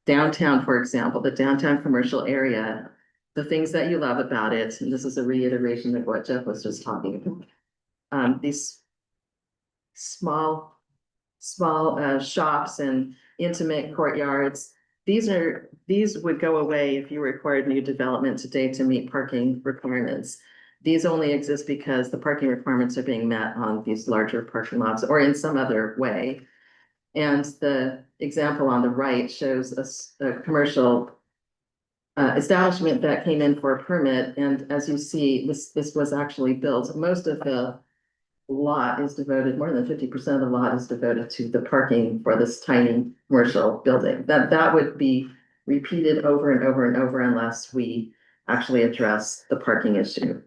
downtown, for example, the downtown commercial area, the things that you love about it, and this is a reiteration of what Jeff was just talking about. These small shops and intimate courtyards. These would go away if you required new development today to meet parking requirements. These only exist because the parking requirements are being met on these larger parking lots or in some other way. And the example on the right shows a commercial establishment that came in for a permit. And as you see, this was actually built. Most of the lot is devoted, more than 50% of the lot is devoted to the parking for this tiny commercial building. That would be repeated over and over and over unless we actually address the parking issue.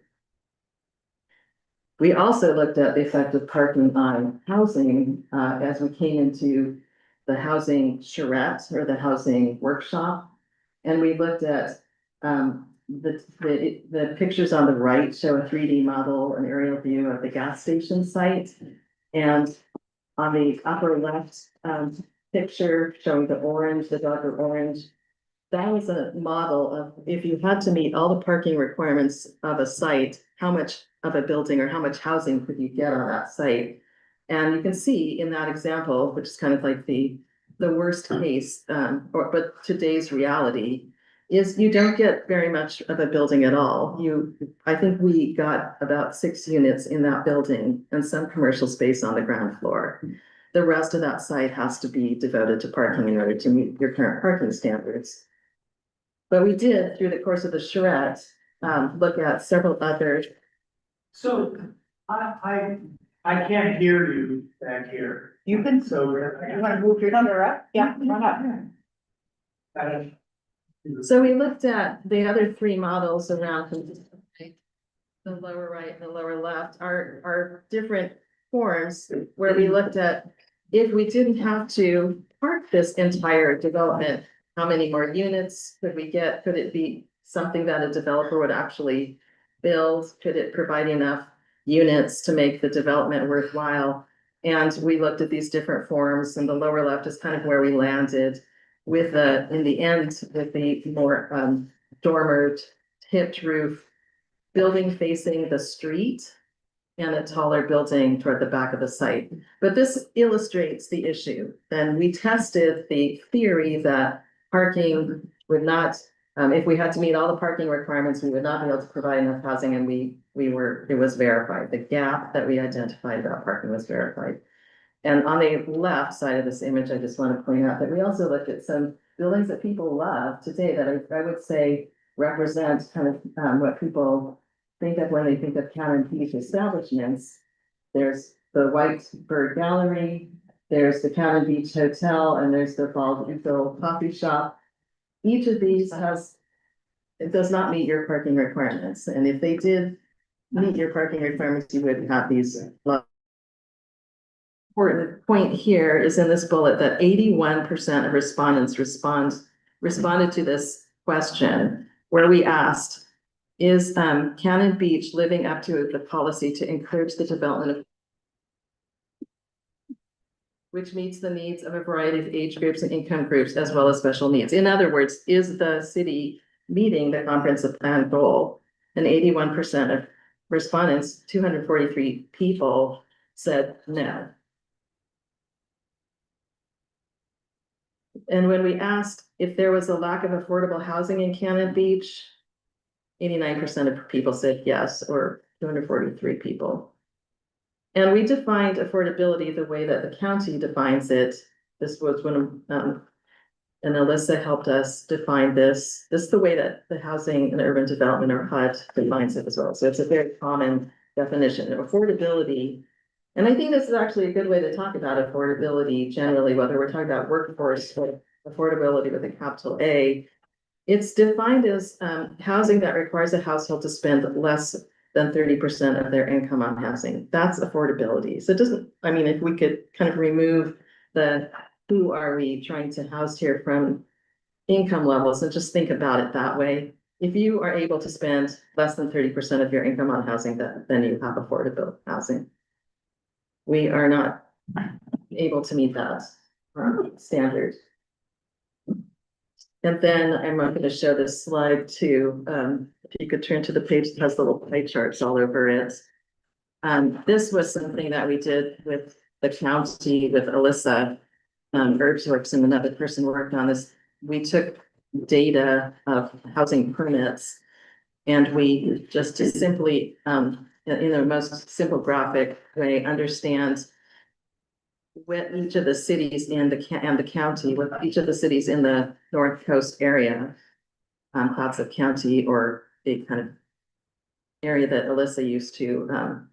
We also looked at the effect of parking on housing as we came into the housing charrette or the housing workshop. And we looked at the pictures on the right show a 3D model, an aerial view of the gas station site. And on the upper left picture showing the darker orange, that was a model of if you had to meet all the parking requirements of a site, how much of a building or how much housing could you get on that site? And you can see in that example, which is kind of like the worst case, but today's reality is you don't get very much of a building at all. I think we got about 6 units in that building and some commercial space on the ground floor. The rest of that site has to be devoted to parking in order to meet your current parking standards. But we did, through the course of the charrette, look at several other. So I can't hear you back here. You can, So you wanna move your chair up? Yeah, run up. So we looked at the other 3 models around the lower right and the lower left are different forms where we looked at if we didn't have to park this entire development, how many more units could we get? Could it be something that a developer would actually build? Could it provide enough units to make the development worthwhile? And we looked at these different forms, and the lower left is kind of where we landed with in the end, with the more dormered, tipped roof, building facing the street, and a taller building toward the back of the site. But this illustrates the issue. Then we tested the theory that parking would not, if we had to meet all the parking requirements, we would not be able to provide enough housing, and it was verified. The gap that we identified about parking was verified. And on the left side of this image, I just want to point out that we also looked at some buildings that people love today that I would say represent kind of, what people think of when they think of Cannon Beach establishments. There's the White Bird Gallery, there's the Cannon Beach Hotel, and there's the Bald Eagle Coffee Shop. Each of these it does not meet your parking requirements, and if they did meet your parking requirements, you would have these. Important point here is in this bullet that 81% of respondents responded to this question, where we asked, is Cannon Beach living up to the policy to encourage the development of which meets the needs of a variety of age groups and income groups as well as special needs? In other words, is the city meeting the comprehensive plan goal? And 81% of respondents, 243 people, said no. And when we asked if there was a lack of affordable housing in Cannon Beach, 89% of people said yes, or 243 people. And we defined affordability the way that the county defines it. This was when, and Alyssa helped us define this. This is the way that the Housing and Urban Development, or HUD, defines it as well. So it's a very common definition of affordability. And I think this is actually a good way to talk about affordability generally, whether we're talking about workforce or affordability with a capital A. It's defined as housing that requires a household to spend less than 30% of their income on housing. That's affordability. So it doesn't, I mean, if we could kind of remove the who are we trying to house here from income levels and just think about it that way. If you are able to spend less than 30% of your income on housing, then you have affordable housing. We are not able to meet that standard. And then I'm not going to show this slide too. If you could turn to the page that has little pie charts all over it. This was something that we did with the county, with Alyssa, Herbsworks, and another person worked on this. We took data of housing permits, and we just to simply, in the most simple graphic way, understand what each of the cities in the county, with each of the cities in the North Coast area, Clatsop County, or a kind of area that Alyssa used to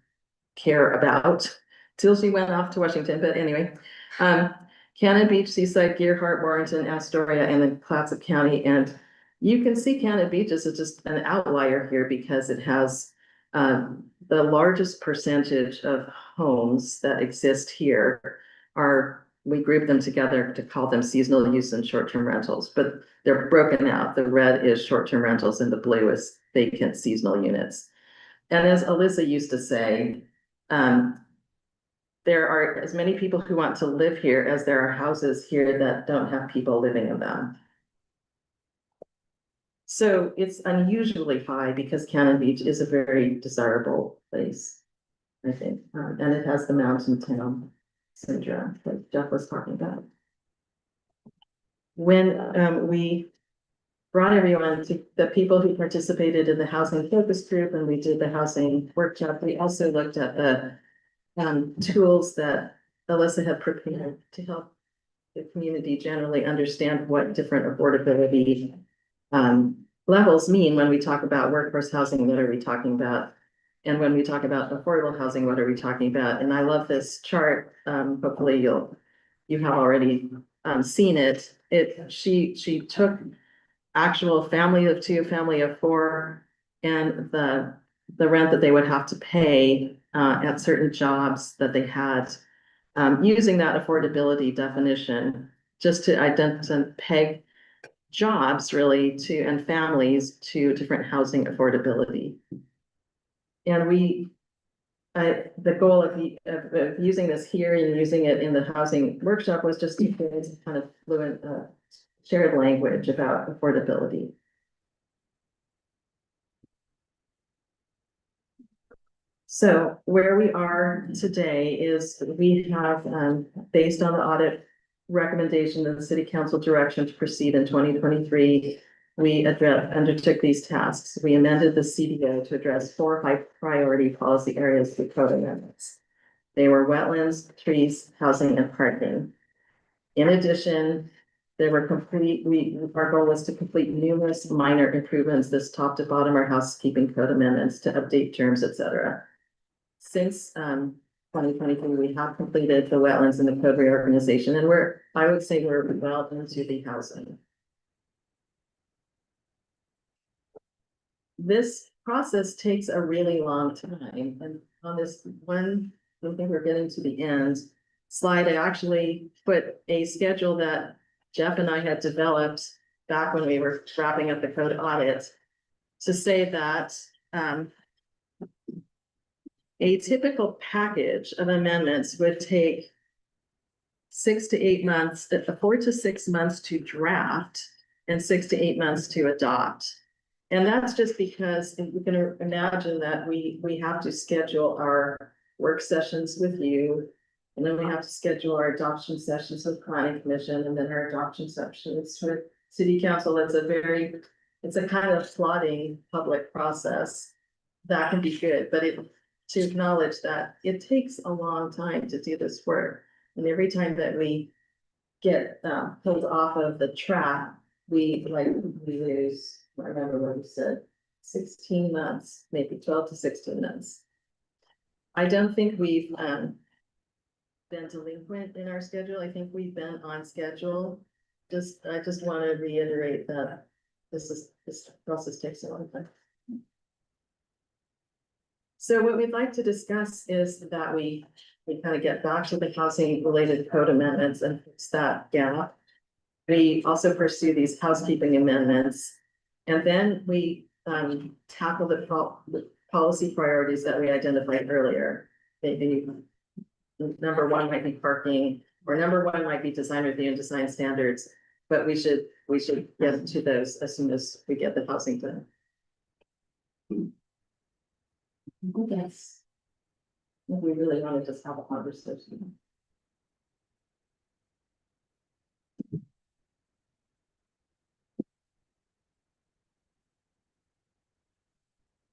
care about till she went off to Washington. But anyway, Cannon Beach, Seaside, Gearhart, Warrenton, Astoria, and then Clatsop County. And you can see Cannon Beach is just an outlier here because it has the largest percentage of homes that exist here we group them together to call them seasonal use and short-term rentals, but they're broken out. The red is short-term rentals and the blue is vacant seasonal units. And as Alyssa used to say, there are as many people who want to live here as there are houses here that don't have people living in them. So it's unusually high because Cannon Beach is a very desirable place, I think, and it has the mountain town syndrome that Jeff was talking about. When we brought everyone to the people who participated in the housing focus group and we did the housing workshop, we also looked at the tools that Alyssa had prepared to help the community generally understand what different affordability levels mean when we talk about workforce housing. What are we talking about? And when we talk about affordable housing, what are we talking about? And I love this chart. Hopefully you have already seen it. She took actual family of 2, family of 4, and the rent that they would have to pay at certain jobs that they had, using that affordability definition, just to identify, peg jobs really and families to different housing affordability. And the goal of using this here and using it in the housing workshop was just to create some kind of fluent shared language about affordability. So where we are today is we have, based on the audit recommendation of the City Council direction to proceed in 2023, we undertook these tasks. We amended the CDO to address 4 high priority policy areas through code amendments. They were wetlands, trees, housing, and parking. In addition, There were our goal was to complete numerous minor improvements, this top to bottom, our housekeeping code amendments to update terms, et cetera. Since, 2023, we have completed the wetlands and the code reorganization, and I would say we're well into the housing. This process takes a really long time, and on this one, I think we're getting to the end slide, I actually put a schedule that Jeff and I had developed back when we were wrapping up the code audit to say that, a typical package of amendments would take 6 to 8 months, 4 to 6 months to draft and 6 to 8 months to adopt. And that's just because you can imagine that we have to schedule our work sessions with you. And then we have to schedule our adoption sessions with planning commission and then our adoption sessions with city council. It's a kind of plodding public process that can be good, but to acknowledge that it takes a long time to do this work. And every time that we get pulled off of the track, we lose, I remember what we said, 16 months, maybe 12 to 16 months. I don't think we've been delinquent in our schedule. I think we've been on schedule. I just want to reiterate that this process takes a long time. So what we'd like to discuss is that we kind of get back to the housing related code amendments and fix that gap. We also pursue these housekeeping amendments, and then we tackle the policy priorities that we identified earlier. Maybe number one might be parking, or number one might be design review and design standards, but we should get to those as soon as we get the housing done. Yes. We really want to just have a conversation.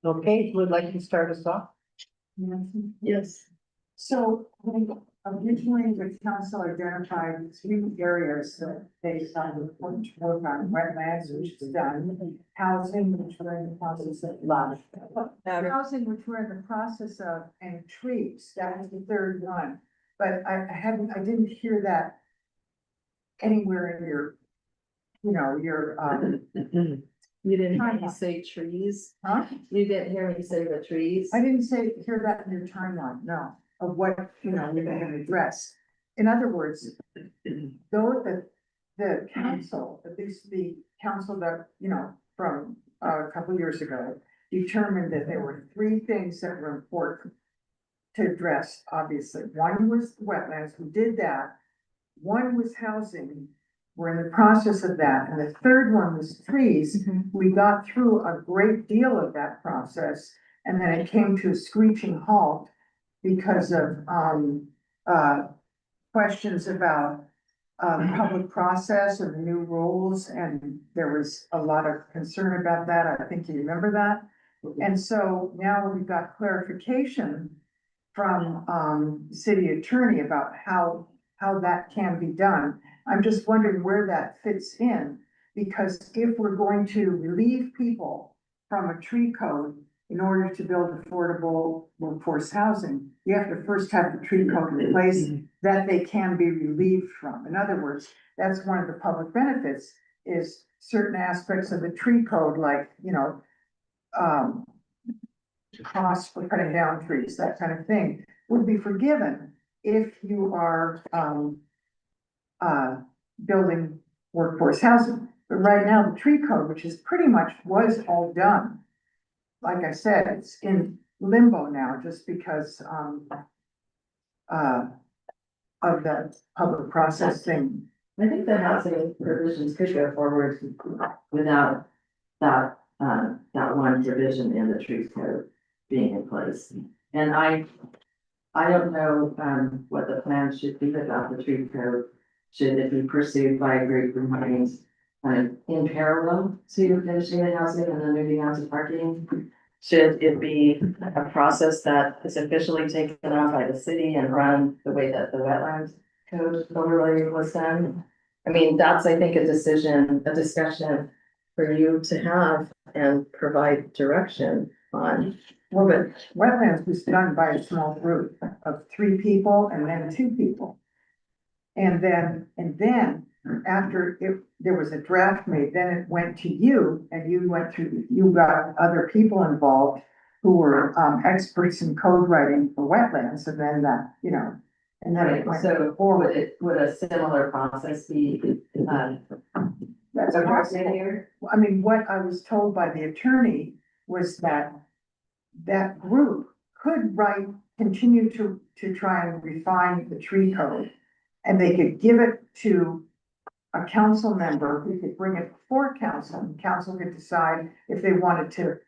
Okay, who would like to start us off? Yes. So, I think originally the council identified 3 areas that they decided to work on: wetlands, which is done, housing, which we're in the process of. Housing, which we're in the process of, and trees, that was the 3rd one, but I didn't hear that anywhere in your, You didn't hear me say trees? huh? You didn't hear me say the trees? I didn't hear that in your timeline, no, of what, we're gonna address. In other words, though the council, at least the council that, from a couple of years ago, determined that there were 3 things that were important to address, obviously. One was wetlands, we did that. One was housing, we're in the process of that. And the 3rd one was trees. We got through a great deal of that process, and then it came to a screeching halt because of questions about public process and the new rules, and there was a lot of concern about that. I think you remember that. And so now we've got clarification from city attorney about how that can be done. I'm just wondering where that fits in, because if we're going to relieve people from a tree code in order to build affordable workforce housing, you have to first have the tree code in place that they can be relieved from. In other words, that's one of the public benefits, is certain aspects of the tree code, like, costs for cutting down trees, that kind of thing, would be forgiven if you are building workforce housing. But right now, the tree code, which is pretty much was all done, like I said, it's in limbo now, just because of the public process thing. I think the housing provisions could go forward without that one provision in the tree code being in place. And I don't know, what the plan should be about the tree code. Should it be pursued by a group of minds, in parallel to finishing the housing and then moving on to parking? Should it be a process that is officially taken on by the city and run the way that the wetlands code overlay was done? I mean, that's, I think, a discussion for you to have and provide direction on. Well, but wetlands was done by a small group of 3 people and then 2 people. And then after there was a draft made, then it went to you and you got other people involved who were, experts in code writing for wetlands and then that, and then it went So forward. would a similar process be, That's possible. here? I mean, what I was told by the attorney was that that group could continue to try and refine the tree code. And they could give it to a council member who could bring it before council, and council could decide if they wanted to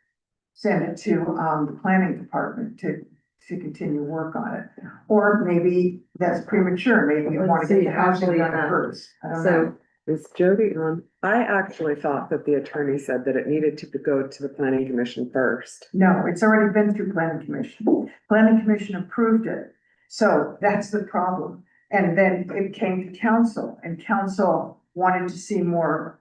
send it to, the planning department to continue work on it. Or maybe that's premature, maybe you want to get the housing done first. I don't know. So, Is Jody on? I actually thought that the attorney said that it needed to go to the planning commission first. No, it's already been through planning commission. Planning commission approved it. So that's the problem. And then it came to council and council wanted to see more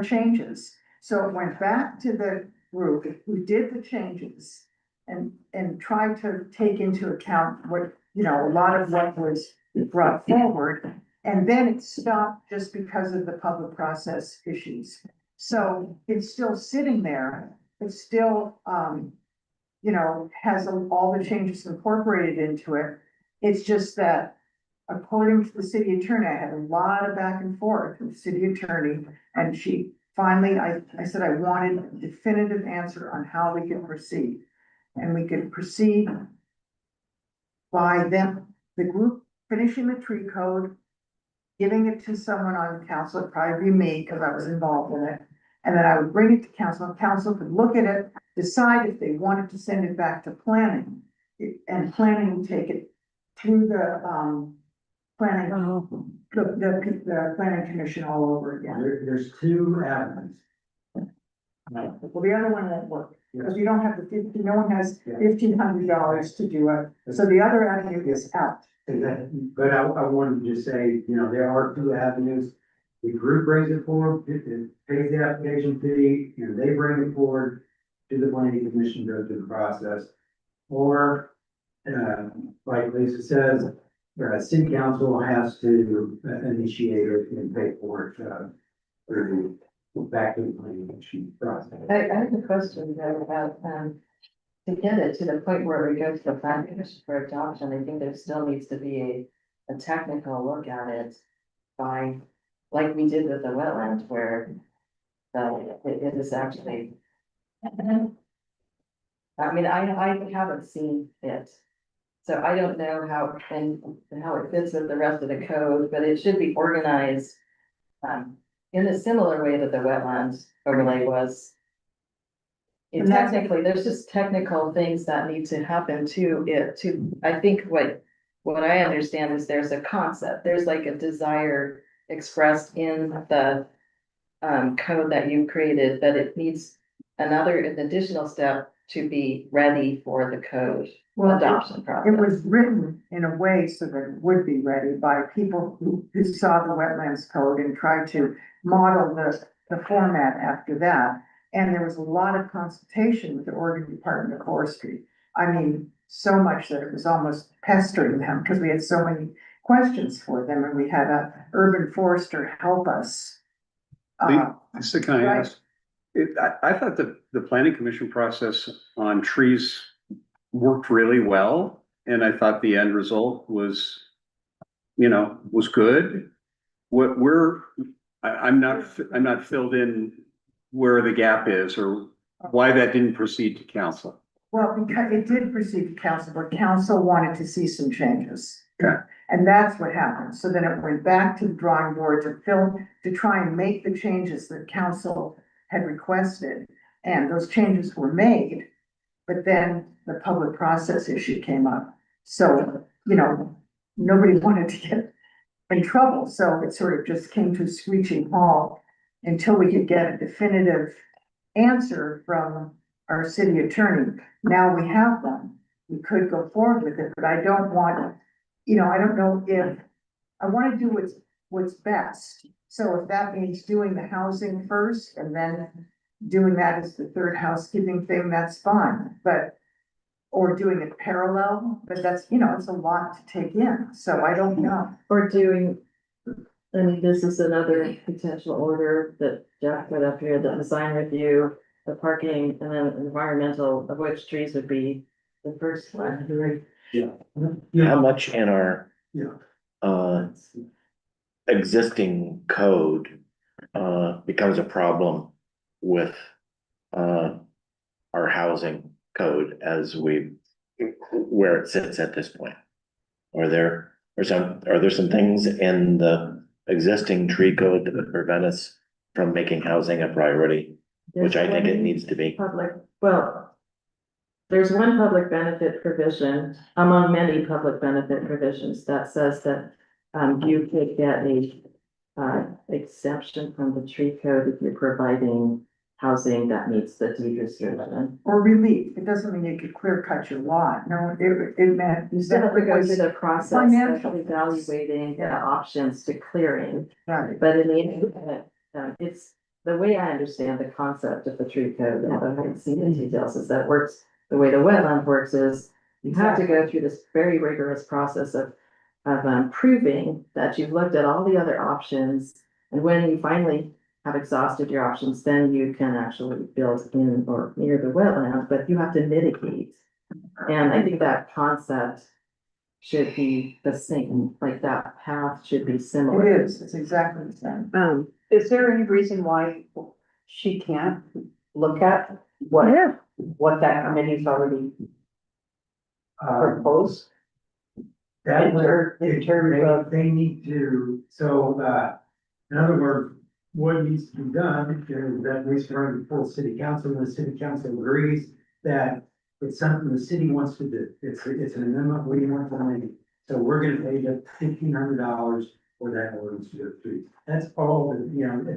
changes. So it went back to the group who did the changes and tried to take into account what, a lot of what was brought forward. And then it stopped just because of the public process issues. So it's still sitting there. It's still, has all the changes incorporated into it. It's just that according to the city attorney, I had a lot of back and forth with the city attorney. And she finally, I said, I wanted a definitive answer on how we could proceed. And we could proceed by the group finishing the tree code, giving it to someone on council, it'd probably be me, because I was involved in it. And then I would bring it to council, and council could look at it, decide if they wanted to send it back to planning. And planning would take it through the, planning, the planning commission all over again. There's 2 avenues. Well, the other one won't work, because you don't have no one has $1,500 to do it, so the other avenue is out. But I wanted to just say, there are 2 avenues. The group brings it forward, it pays the application fee, they bring it forward to the planning commission, go through the process. Or, like Lisa says, city council has to initiate it and pay for it, through back to the planning commission process. I have a question though about, to get it to the point where we go to the planning commission for adoption, I think there still needs to be a technical look at it by, like we did with the wetland, where it is actually. I mean, I haven't seen it, so I don't know how, and how it fits with the rest of the code, but it should be organized in a similar way that the wetlands overlay was. And technically, there's just technical things that need to happen to it, I think what I understand is there's a concept, there's like a desire expressed in the code that you created, that it needs an additional step to be ready for the code adoption process. It was written in a way so that it would be ready by people who saw the wetlands code and tried to model the format after that. And there was a lot of consultation with the Oregon Department of Forestry. I mean, so much that it was almost pestering them because we had so many questions for them, and we had a urban forester help us. So can I ask? I thought the planning commission process on trees worked really well, and I thought the end result was, was good. I'm not filled in where the gap is or why that didn't proceed to council. Well, because it did proceed to council, but council wanted to see some changes. Okay. And that's what happened. So then it went back to the drawing board to try and make the changes that council had requested. And those changes were made, but then the public process issue came up. So, nobody wanted to get in trouble. So it sort of just came to a screeching halt until we could get a definitive answer from our city attorney. Now we have them. We could go forward with it, but I don't want, I don't know if, I want to do what's best. So if that means doing the housing first and then doing that as the third housekeeping thing, that's fine, but. Or doing it parallel, but that's, it's a lot to take in, so I don't know. Or doing, I mean, this is another potential order that Jeff put up here, the design review, the parking, and then environmental, of which trees would be the first one. How much in our Yeah. existing code becomes a problem with our housing code as where it sits at this point? Are there some things in the existing tree code that would prevent us from making housing a priority, which I think it needs to be? Public, well, there's one public benefit provision among many public benefit provisions that says that you could get a exemption from the tree code if you're providing housing that meets the deed restriction. Or relief, it doesn't mean you could clear cut your lot, no, it meant. You still have to go through the process of Financial. evaluating the options to clearing. Right, But in the end, it's, the way I understand the concept of the tree code, although I haven't seen the details, is that it works, the way the wetland works is you have to go through this very rigorous process of proving that you've looked at all the other options. And when you finally have exhausted your options, then you can actually build in or near the wetland, but you have to mitigate. And I think that concept should be the same, like that path should be similar. it is, it's exactly the same. Is there any reason why she can't look at what that committee's already proposed? That In would, terms of- they need to, so, in other words, what needs to be done is that we run before city council, and the city council agrees that it's something the city wants to do. It's an amendment we want to make. So we're gonna pay the $1,500 for that ordinance to go through. That's all,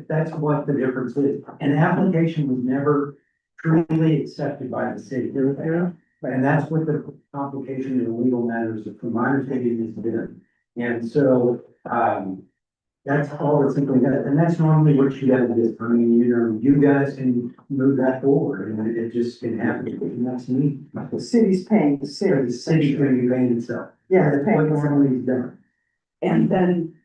that's what the difference is. An application was never truly accepted by the city. And that's what the complication in the legal matters, from my understanding, has been. And so, that's all it's simply that, and that's normally what you gotta do. I mean, you guys can move that forward, and it just can happen, and that's neat. The city's paying the The city. city's gonna be paying itself. Yeah, That's they're what paying. normally is done. And then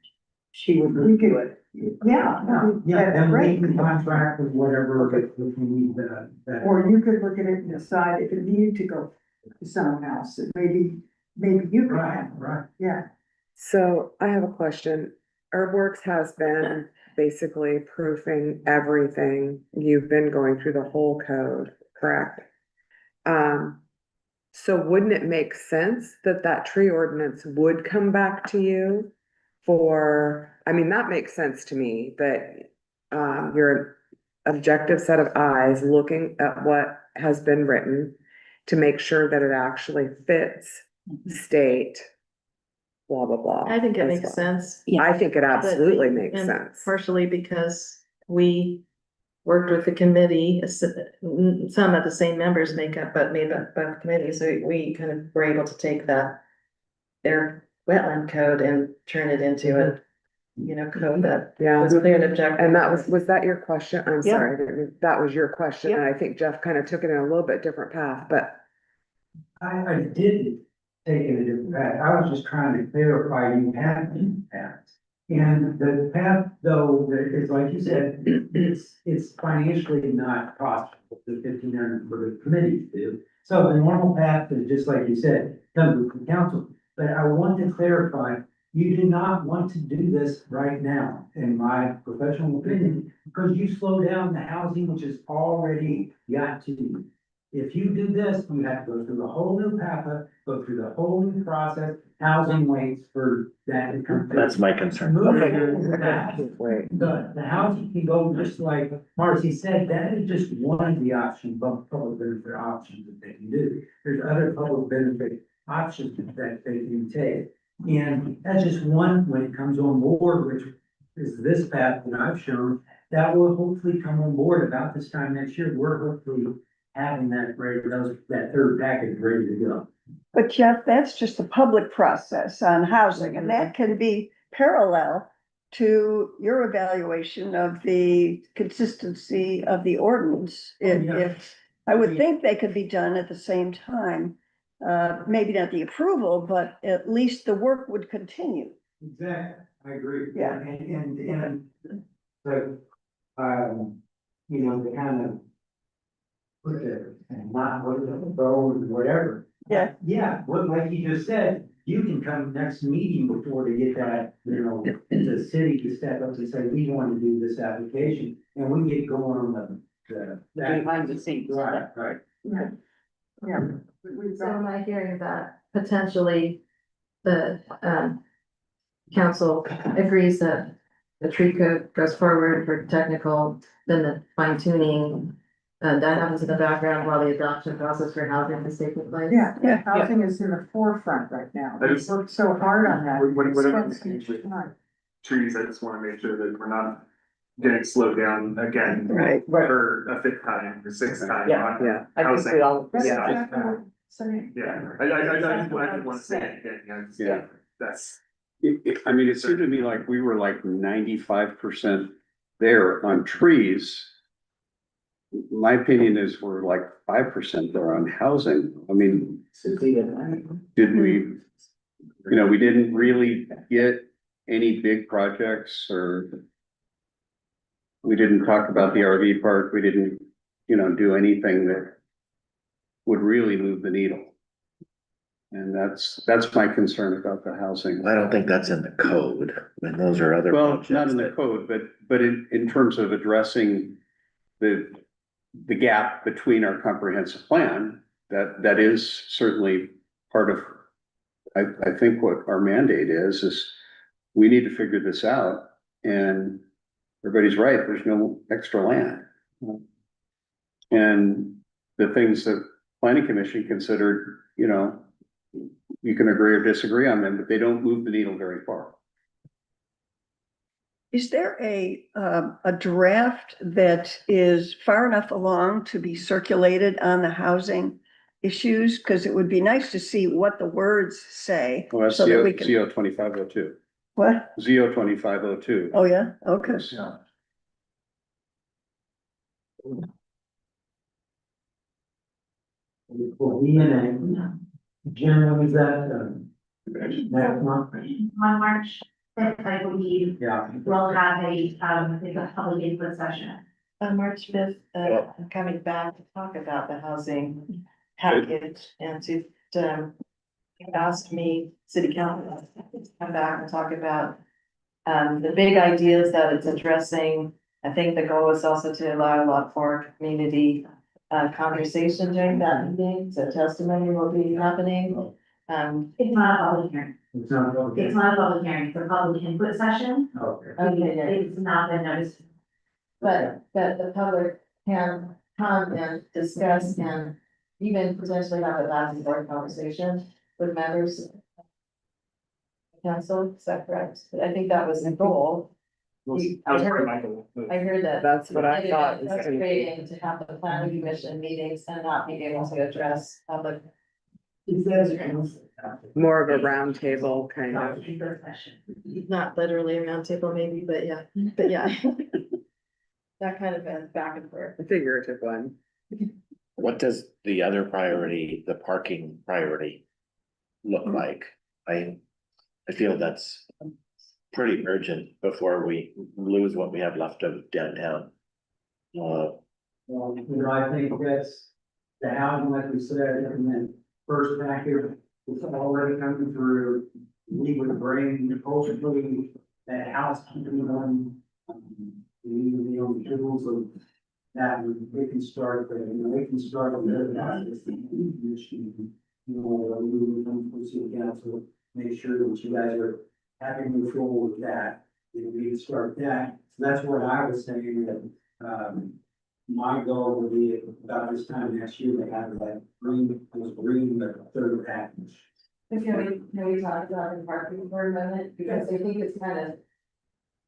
she would review it. Yeah, Yeah, that's and we great. can contract with whatever, if we need that. Or you could look at it and decide if it needed to go to someone else, maybe you could Right, have, right. yeah. So I have a question. Earthworks has been basically proofing everything. You've been going through the whole code, correct? So wouldn't it make sense that that tree ordinance would come back to you I mean, that makes sense to me, that your objective set of eyes looking at what has been written to make sure that it actually fits state, blah, blah, blah. I think it as makes well. sense. I think it absolutely makes And sense. partially because we worked with the committee, some of the same members make up, but made up both committees, so we kind of were able to take their wetland code and turn it into a, code that Yeah, was clear and objective. and that was that your question? I'm Yeah. sorry, that was your question, Yeah. and I think Jeff kind of took it in a little bit different path, but I did take it a different path. I was just trying to clarify you have two paths. And the path, though, that is like you said, it's financially not possible, the 1,500 for the committee to do. So the normal path is just like you said, come to the council. But I want to clarify, you do not want to do this right now, in my professional opinion, because you slow down the housing, which is already got to you. If you do this, you have to go through the whole new PAPA, go through the whole new process, housing waits for that to come. through. That's my concern. wait. The housing can go just like Marcy said, that is just one of the options, public benefit options that they can do. There's other public benefit options that they can take. And that's just one when it comes on board, which is this path that I've shown, that will hopefully come on board about this time next year. We're hopefully having that that third package ready to go. But Jeff, that's just a public process on housing, and that can be parallel to your evaluation of the consistency of the ordinance. If, I would think they could be done at the same time. Maybe not the approval, but at least the work would continue. Exactly, I agree. Yeah. And, the, you know, the kind of. Put it, and not what the road, whatever. Yeah. Yeah, what, like you just said, you can come next meeting before to get that, you know, the city to step up and say, we want to do this application, and we get going on the. Behind the scenes. Right, right. Yeah. So am I hearing that potentially the, council agrees that the tree code goes forward for technical, then the fine tuning, that happens in the background while the adoption process for housing is taking place? Yeah, housing is in the forefront right now. I We just- worked so hard on that. Whatever Spent so much time. trees, I just wanna make sure that we're not getting slowed down again. Right. For a fifth time or sixth time. Yeah. on Yeah. I think housing. we all, That's yeah, exactly what I'm saying. Yeah, I just wanna say it again, you know, just- Yeah. that's. I mean, it seemed to me like we were like 95% there on trees. My opinion is we're like 5% there on housing. I mean, did we, you know, we didn't really get any big projects or we didn't talk about the RV park. We didn't, you know, do anything that would really move the needle. And that's my concern about the housing. I don't think that's in the code, and those are other. Well, not projects in the that- code, but in terms of addressing the gap between our comprehensive plan, that is certainly part of, I think what our mandate is we need to figure this out, and everybody's right, there's no extra land. And the things that planning commission considered, you know, you can agree or disagree on them, but they don't move the needle very far. Is there a draft that is far enough along to be circulated on the housing issues? Because it would be nice to see what the words say. Well, that's so that we can. ZO 2502, What? ZO 2502. Oh, yeah, okay. Yeah. Well, we in a, Jim, was that, next month? On March fifth, I believe, Yeah. we'll have a public input session. On March fifth, I'm coming back to talk about the housing package and to, asked me, city council, to come back and talk about the big ideas that it's addressing. I think the goal is also to allow a lot more community conversation during that meeting, so testimony will be happening. It's not a public hearing. It's not, okay. It's not a public hearing, it's a public input session. Okay. It's not been noticed. But the public can come and discuss and even potentially have a back and forth conversation with members. of Council, is that correct? I think that was the goal. I heard that. That's what I thought was It's gonna be. frustrating to have the planning commission meetings and not be able to address public. More of a round table kind of. Not literally a round table maybe, but yeah, but yeah. That kind of a back and forth. A figurative one. What does the other priority, the parking priority, look like? I feel that's pretty urgent before we lose what we have left of downtown. Well, you know, I think that's the housing, like we said, and then first back here, it's already coming through. We would bring hopefully that house keeping on. The only tools of that, we can start, they can start on their house. You know, we come from city council, make sure that you guys are happy to move forward with that. Then we can start that. So that's what I was saying that, my goal would be about this time next year to have that green, the third package. Can we talk about the parking for a minute? Because I think it's kind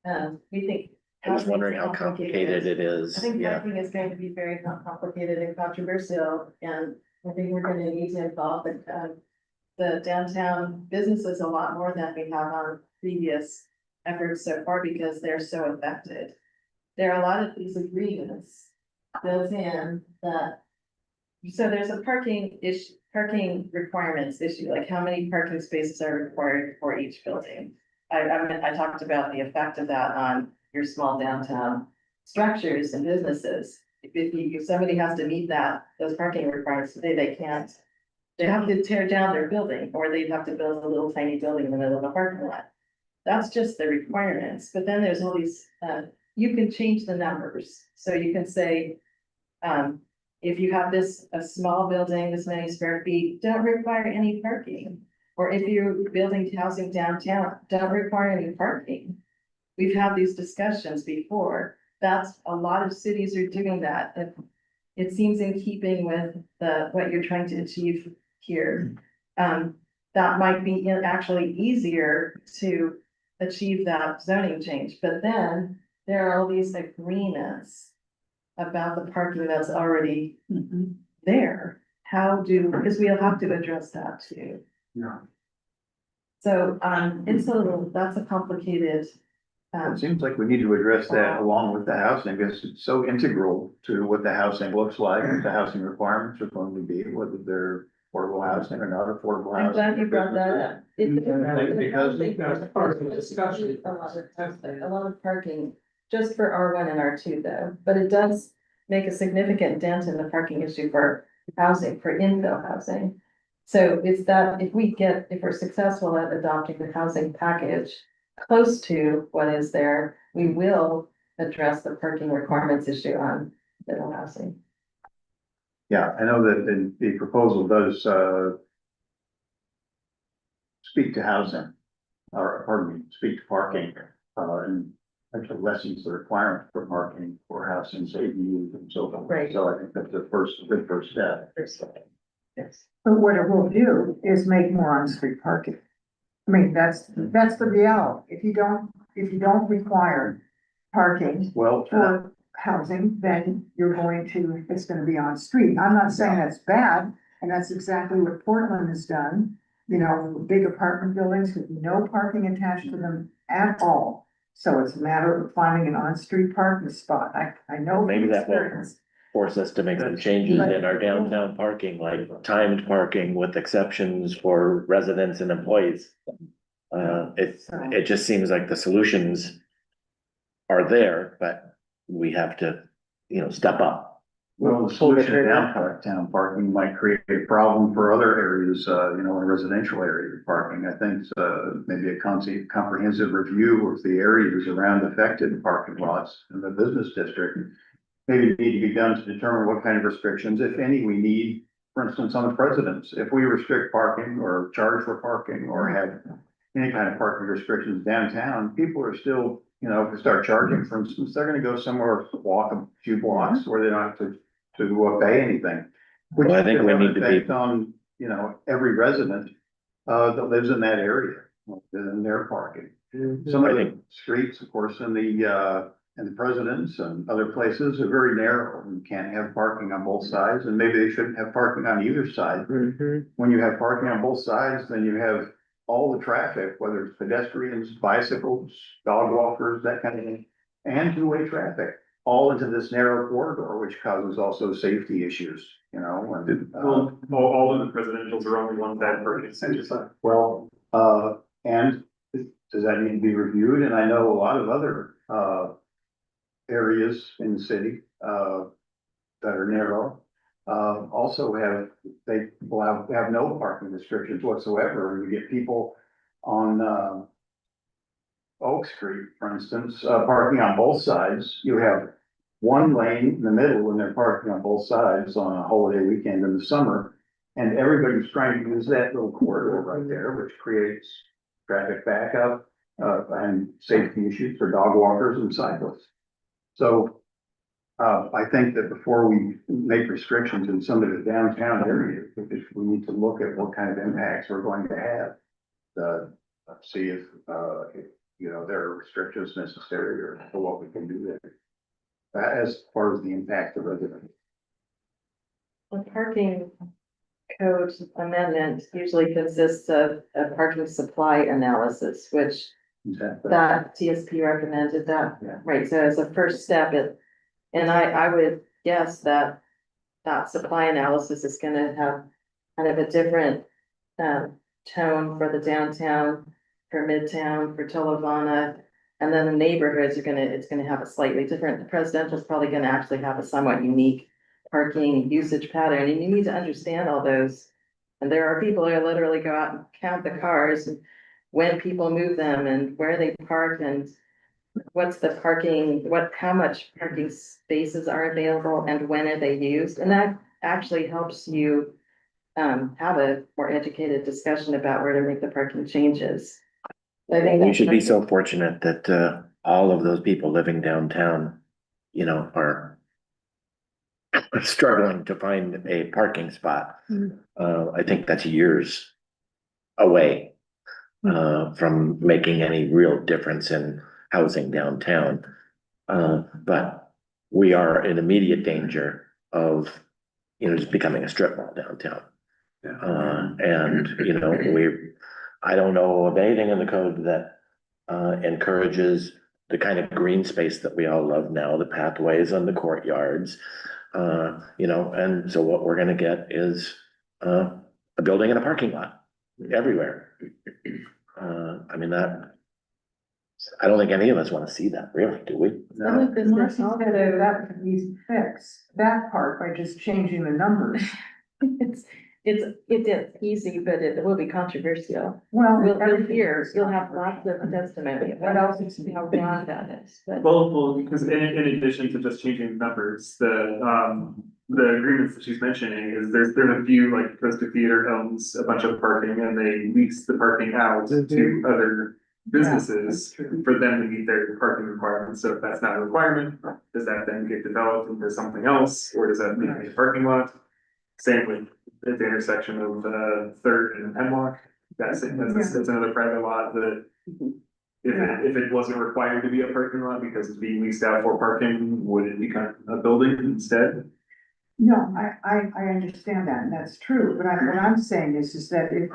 of, we think. I was wondering how complicated it is, I think yeah. parking is going to be very complicated and controversial, and I think we're gonna need to involve the downtown businesses a lot more than we have on previous efforts so far because they're so affected. There are a lot of these agreements built in that. So there's a parking issue, parking requirements issue, like how many parking spaces are required for each building. I talked about the effect of that on your small downtown structures and businesses. If somebody has to meet those parking requirements today, they can't. They have to tear down their building, or they'd have to build a little tiny building in the middle of a parking lot. That's just the requirements, but then there's all these, you can change the numbers, so you can say. If you have a small building, this many square feet, don't require any parking. Or if you're building housing downtown, don't require any parking. We've had these discussions before. That's, a lot of cities are doing that. It seems in keeping with what you're trying to achieve here. That might be actually easier to achieve that zoning change, but then there are all these agreements about the parking that's already there. Because we'll have to address that too. Yeah. So, that's a complicated, It seems like we need to address that along with the housing, because it's so integral to what the housing looks like, what the housing requirements are going to be, whether they're affordable housing or not affordable housing. I'm glad you brought that up. Because part of the discussion. A lot of parking, just for R1 and R2 though, but it does make a significant dent in the parking issue for housing, for infill housing. So it's that if we're successful at adopting the housing package close to what is there, we will address the parking requirements issue on middle housing. yeah, I know that the proposal does, speak to housing, or pardon me, speak to parking, and actually lessens the requirement for parking for housing, safety and so forth. Right. So I think that's the good first step. Yes. But what it will do is make more on-street parking. I mean, that's the reality. If you don't require parking Well, for housing, then it's gonna be on street. I'm not saying that's bad, and that's exactly what Portland has done. You know, big apartment buildings with no parking attached to them at all. So it's a matter of finding an on-street parking spot. I know. from Maybe that will experience. force us to make some changes in our downtown parking, like timed parking with exceptions for residents and employees. It just seems like the solutions are there, but we have to, step up. well, the solution to downtown parking might create a problem for other areas, in residential area parking. I think, maybe a comprehensive review of the areas around affected parking lots in the business district. Maybe need to be done to determine what kind of restrictions, if any, we need, for instance, on the presidents. If we restrict parking or charge for parking or have any kind of parking restrictions downtown, people are still, if we start charging, for instance, they're gonna go somewhere, walk a few blocks where they don't have to pay anything. Which Well, I think could we have an need to effect on, every resident, that lives in that area, in their parking. Some of the streets, of course, in the Presidents and other places are very narrow and can't have parking on both sides, and maybe they shouldn't have parking on either side. When you have parking on both sides, then you have all the traffic, whether it's pedestrians, bicycles, dog walkers, that kind of thing, and two-way traffic, all into this narrow corridor, which causes also safety issues, and, Well, all of the presidentials are only one bad person. well, and does that need to be reviewed? And I know a lot of other, areas in the city, that are narrow, also will have no parking restrictions whatsoever. You get people on, Oak Street, for instance, parking on both sides. You have one lane in the middle when they're parking on both sides on a holiday weekend in the summer. And everybody's trying to use that little corridor right there, which creates traffic backup, and safety issues for dog walkers and cyclists. So, I think that before we make restrictions in some of the downtown areas, we need to look at what kind of impacts we're going to have. See if, there are restrictions necessary or what we can do there. As far as the impact of residents. The parking code amendment usually consists of a parking supply analysis, which Exactly. that TSP recommended that, Yeah. right, so as a first step, and I would guess that that supply analysis is gonna have kind of a different tone for the downtown, for Midtown, for Televana. And then the neighborhoods it's gonna have a slightly different, the presidential is probably gonna actually have a somewhat unique parking usage pattern, and you need to understand all those. And there are people who literally go out and count the cars and when people move them and where they park and what's the parking, how much parking spaces are available and when are they used? And that actually helps you have a more educated discussion about where to make the parking changes. I think You should be so fortunate that, all of those people living downtown, you know, are struggling to find a parking spot. I think that's years away, from making any real difference in housing downtown. But we are in immediate danger of, you know, just becoming a strip mall downtown. And, you know, I don't know of anything in the code that encourages the kind of green space that we all love now, the pathways and the courtyards. You know, and so what we're gonna get is a building and a parking lot everywhere. I mean, I don't think any of us wanna see that, really, do we? Some of this Marcy is said also, that could be fixed, that part by just changing the numbers. it's easy, but it will be controversial. Well. You'll hear, you'll have lots of testimony. What else is? How wrong that is, but. Well, because in addition to just changing the numbers, the agreements that she's mentioning is there's a few, like Costa Theater owns a bunch of parking and they lease the parking out to other businesses for them to meet their parking requirements. So if that's not a requirement, does that then get developed into something else, or does that mean a parking lot? Same with at the intersection of Third and Hemlock. That's another private lot that if it wasn't required to be a parking lot because it's being leased out for parking, would it become a building instead? No, I understand that, and that's true, but what I'm saying is that if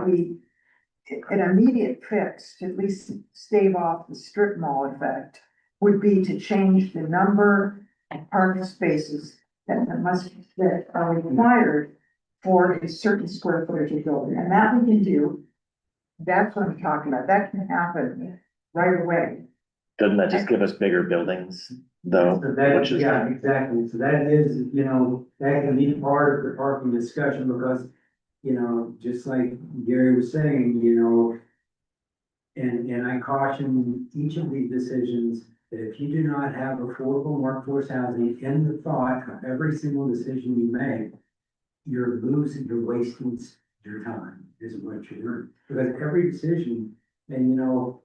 an immediate fix to at least stave off the strip mall effect would be to change the number of parking spaces that are required for a certain square footage of building, and that we can do. That's what I'm talking about, that can happen right away. Doesn't that just give us bigger buildings, though? So that, Which is- yeah, exactly, so that is, you know, that can be part of the parking discussion, because, you know, just like Gary was saying, you know. And I caution each of these decisions, that if you do not have affordable workforce housing in the thought of every single decision you make, you're wasting your time, is what you're doing, because every decision, and you know.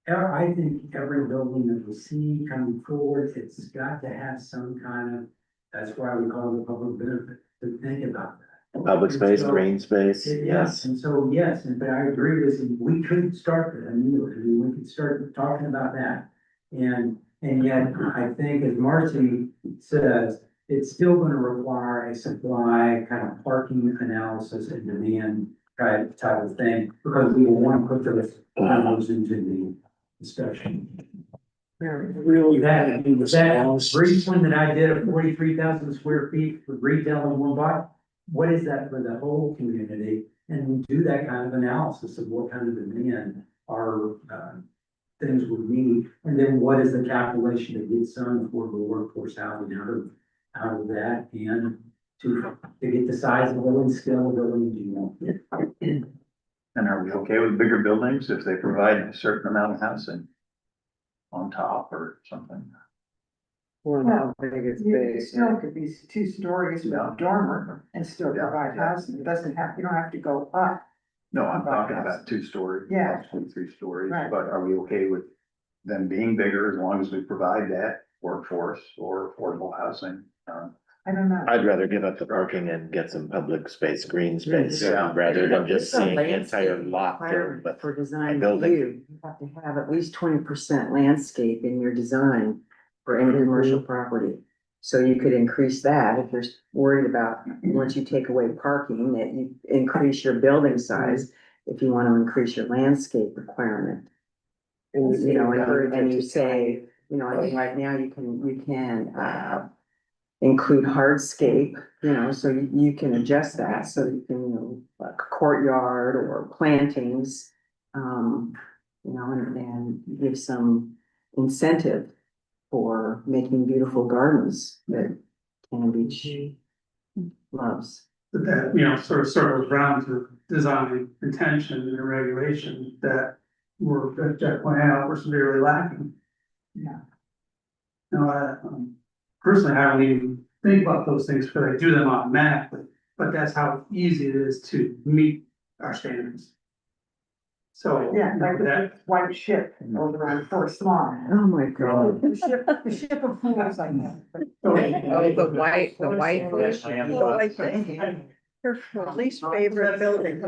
I think every building that we see coming forward, it's got to have some kind of, that's why we call it a public benefit, to think about that. Public space, And so- green space, yes. And so, yes, but I agree with you, we could start that, I mean, we could start talking about that. And yet, I think as Marcy says, it's still gonna require a supply kind of parking analysis and demand type of thing, because we want to put those numbers into the discussion. Really, that brief one that I did of 43,000 square feet for retail in one block, what is that for the whole community? And we do that kind of analysis of what kind of demand our things would need, and then what is the calculation that gets done for the workforce housing out of that, and to get the size of the building, scale of the building, you know. And are we okay with bigger buildings if they provide a certain amount of housing on top or something? Well, how big is You big? still could be 2 stories with Yeah. a dormer and still Yeah. provide housing, you don't have to go up. No, I'm talking about 2 stories, Yeah. possibly 3 stories, Right. but are we okay with them being bigger as long as we provide that workforce or affordable housing? I don't know. I'd rather give up the parking and get some public space, green space, Yeah. rather than just It's a seeing the entire landscape lot filled requirement with. For design building. review, you have to have at least 20% landscape in your design for any commercial property. So you could increase that if you're worried about, once you take away parking, that you increase your building size if you want to increase your landscape requirement. And, you know, Encourage it and you to say, you know, I think right now you can, include hardscape, you know, so you can adjust that, so you can, you know, like courtyard or plantings. You know, and give some incentive for making beautiful gardens that Cannon Beach loves. But that, you know, sort of circles around to design intention and regulation that were, that Jack pointed out, were severely lacking. Yeah. Now, personally, I don't even think about those things because I do them automatically, but that's how easy it is to meet our standards. So, Yeah, you know, like the that, white ship over on First Lawn. Oh, my God. The ship of fools, I know. Oh, the white thing. Her least favorite building.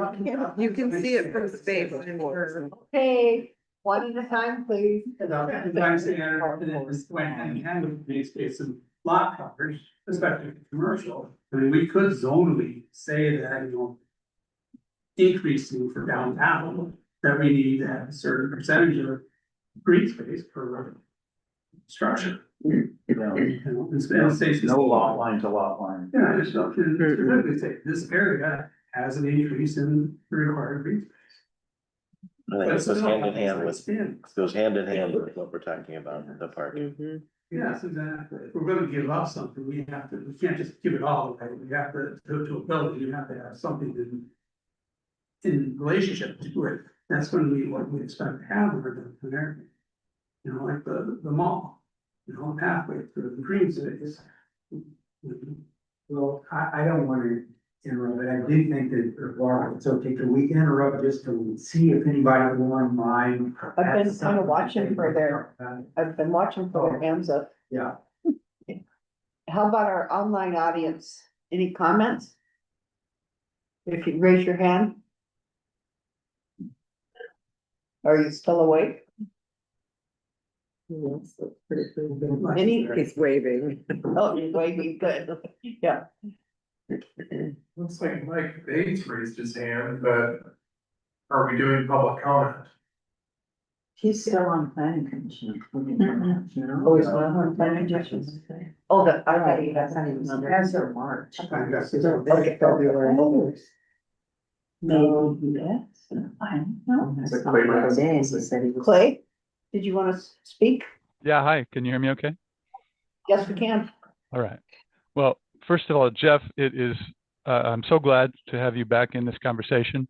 You can see it from space. Okay, one at a time, please. the design standard, and then this went hand in hand with these space and lot coverage, especially for commercial. I mean, we could zonally say that, you know, increasing for downtown, that we need to have a certain percentage of green space per structure. You know, and say. No lot line to lot line. Yeah, I just don't, specifically say this area has an increase in the required green space. I think it goes hand in hand with, Yeah. goes hand in hand with what we're talking about, the park. Yes, exactly. If we're gonna give up something, we can't just give it all away. We have to a building, you have to have something in relationship to it. That's gonna be what we expect to have over the area. You know, like the mall, you know, pathway through the green space. Well, I don't wanna interrupt, but I do think that, Laura, it's okay, can we interrupt just to see if anybody online? I've been kind of watching for I've been watching for their hands up. Yeah. How about our online audience? Any comments? If you raise your hand. Are you still awake? Any? He's waving. Oh, you're waving, good. Yeah. Looks like Mike Bates raised his hand, but are we doing public comment? He's still on planning commission. Oh, he's not on planning commission. Oh, I thought he had something. As of March. Okay, February. Maybe, yes, I don't know. That's the other day, he said he was. Clay, did you want to speak? Yeah, hi, can you hear me okay? Yes, we can. All right. Well, first of all, Jeff, I'm so glad to have you back in this conversation.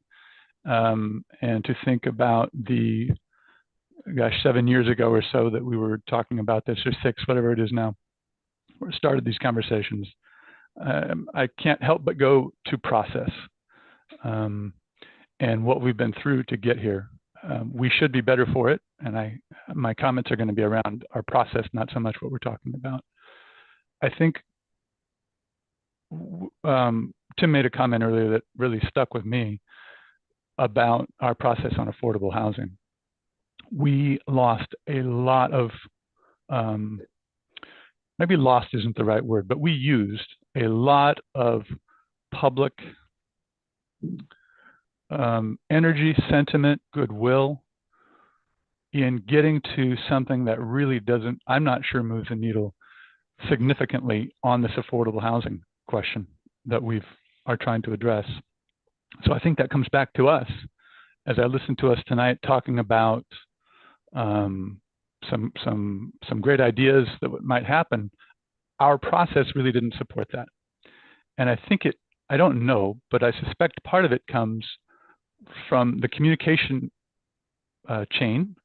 And to think about 7 years ago or so that we were talking about this, or 6, whatever it is now, we started these conversations. I can't help but go to process and what we've been through to get here. We should be better for it. And my comments are going to be around our process, not so much what we're talking about. I think Tim made a comment earlier that really stuck with me about our process on affordable housing. We lost a lot of, maybe lost isn't the right word, but we used a lot of public energy, sentiment, goodwill in getting to something that really doesn't, I'm not sure moves the needle significantly on this affordable housing question that we are trying to address. So I think that comes back to us as I listen to us tonight talking about some great ideas that might happen. Our process really didn't support that. And I think I don't know, but I suspect part of it comes from the communication chain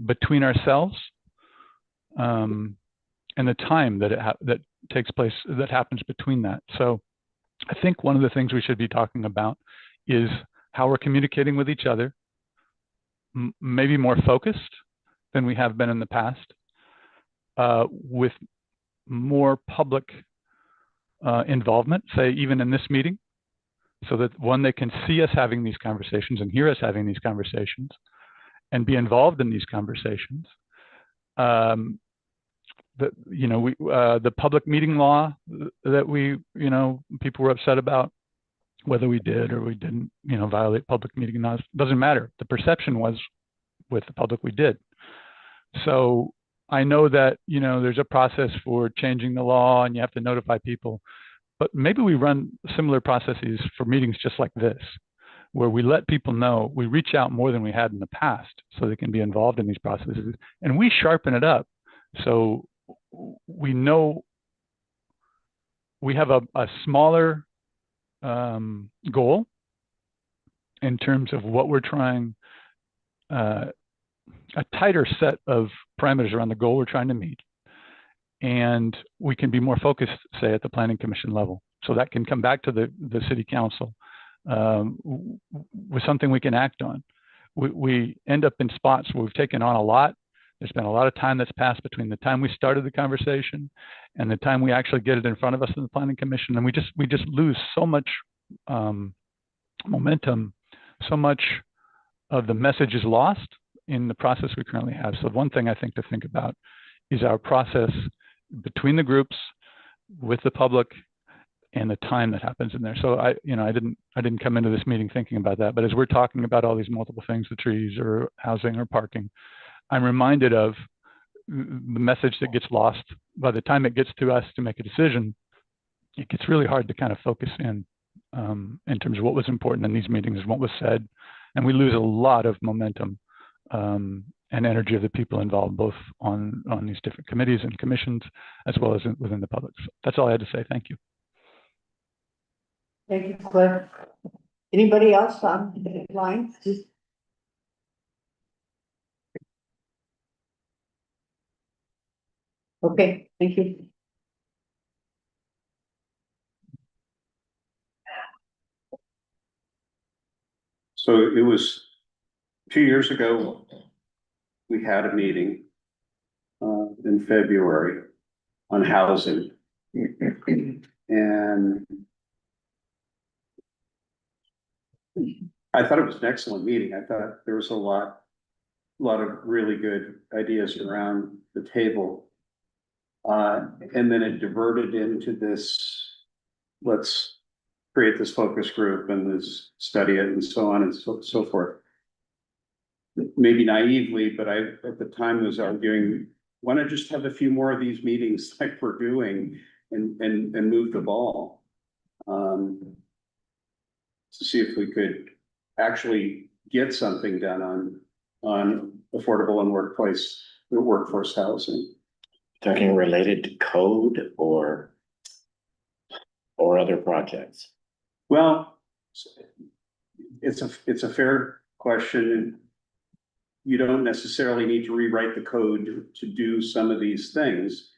between ourselves and the time that takes place, that happens between that. So I think one of the things we should be talking about is how we're communicating with each other, maybe more focused than we have been in the past, with more public involvement, say even in this meeting, so that they can see us having these conversations and hear us having these conversations and be involved in these conversations. The public meeting law that people were upset about, whether we did or we didn't, violate public meeting laws, doesn't matter. The perception was with the public, we did. So I know that, you know, there's a process for changing the law and you have to notify people, but maybe we run similar processes for meetings just like this, where we let people know, we reach out more than we had in the past so they can be involved in these processes, and we sharpen it up. So we know we have a smaller goal in terms of what we're trying, a tighter set of parameters around the goal we're trying to meet. And we can be more focused, say, at the planning commission level. So that can come back to the city council with something we can act on. We end up in spots where we've taken on a lot. There's been a lot of time that's passed between the time we started the conversation and the time we actually get it in front of us in the planning commission. And we just lose so much momentum, so much of the message is lost in the process we currently have. So one thing I think to think about is our process between the groups, with the public, and the time that happens in there. So I didn't come into this meeting thinking about that, but as we're talking about all these multiple things, the trees or housing or parking, I'm reminded of the message that gets lost by the time it gets to us to make a decision. It gets really hard to kind of focus in terms of what was important in these meetings and what was said, and we lose a lot of momentum and energy of the people involved, both on these different committees and commissions, as well as within the public. So that's all I had to say. Thank you. Thank you, Cliff. Anybody else on the line? Okay, thank you. So it was 2 years ago, we had a meeting in February on housing. And I thought it was an excellent meeting. I thought there was a lot of really good ideas around the table. And then it diverted into this, let's create this focus group and this study it and so on and so forth. Maybe naively, but I, at the time, was arguing, why not just have a few more of these meetings like we're doing and move the ball? To see if we could actually get something done on affordable and workforce housing. Talking related to code or other projects? Well, it's a fair question. You don't necessarily need to rewrite the code to do some of these things.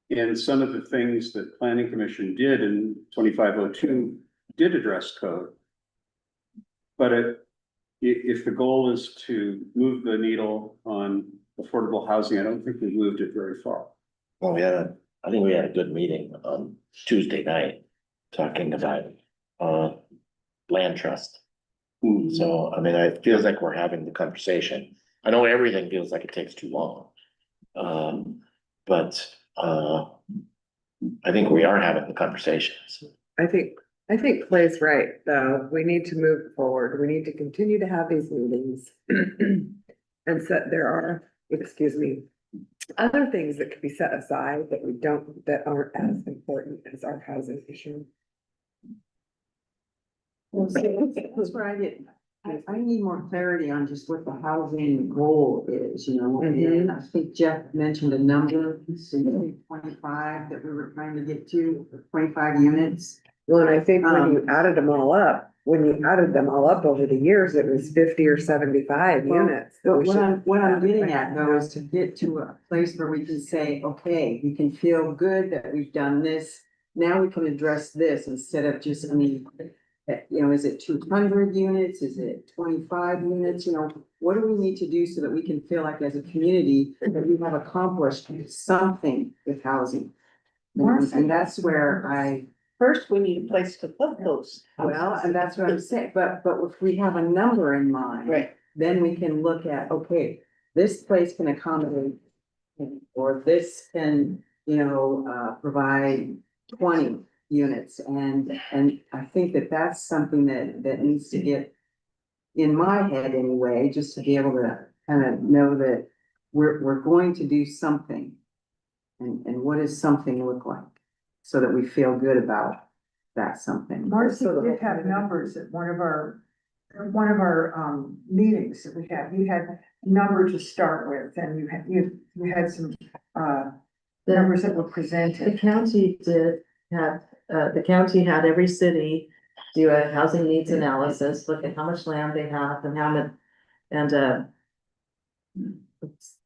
And some of the things that Planning Commission did in 2502 did address code. But if the goal is to move the needle on affordable housing, I don't think we moved it very far. Well, I think we had a good meeting on Tuesday night talking about land trust. So, I mean, it feels like we're having the conversation. I know everything feels like it takes too long. But I think we are having the conversations. I think Clay's right, though. We need to move forward. We need to continue to have these meetings. And there are, other things that could be set aside that aren't as important as our housing issue. Well, so that's where I need more clarity on just what the housing goal is, you know, and I think Jeff mentioned a number, 25 that we were trying to get to, 25 units. Well, and I think when you added them all up over the years, it was 50 or 75 units. But what I'm getting at though is to get to a place where we can say, okay, we can feel good that we've done this. Now we can address this instead of just, I mean, you know, is it 200 units? Is it 25 units? You know, what do we need to do so that we can feel like as a community that we have accomplished something with housing? And that's where First, we need a place to put those. well, and that's what I'm saying, but if we have a number in mind. Right. Then we can look at, okay, this place can accommodate, or this can, you know, provide 20 units, and I think that's something that needs to get in my head anyway, just to be able to kind of know that we're going to do something. And what does something look like? So that we feel good about that something. Marcy did have numbers at one of our meetings that we had. You had numbers to start with, and you had some numbers that were The presented. county did have, the county had every city do a housing needs analysis, look at how much land they have and how much, and,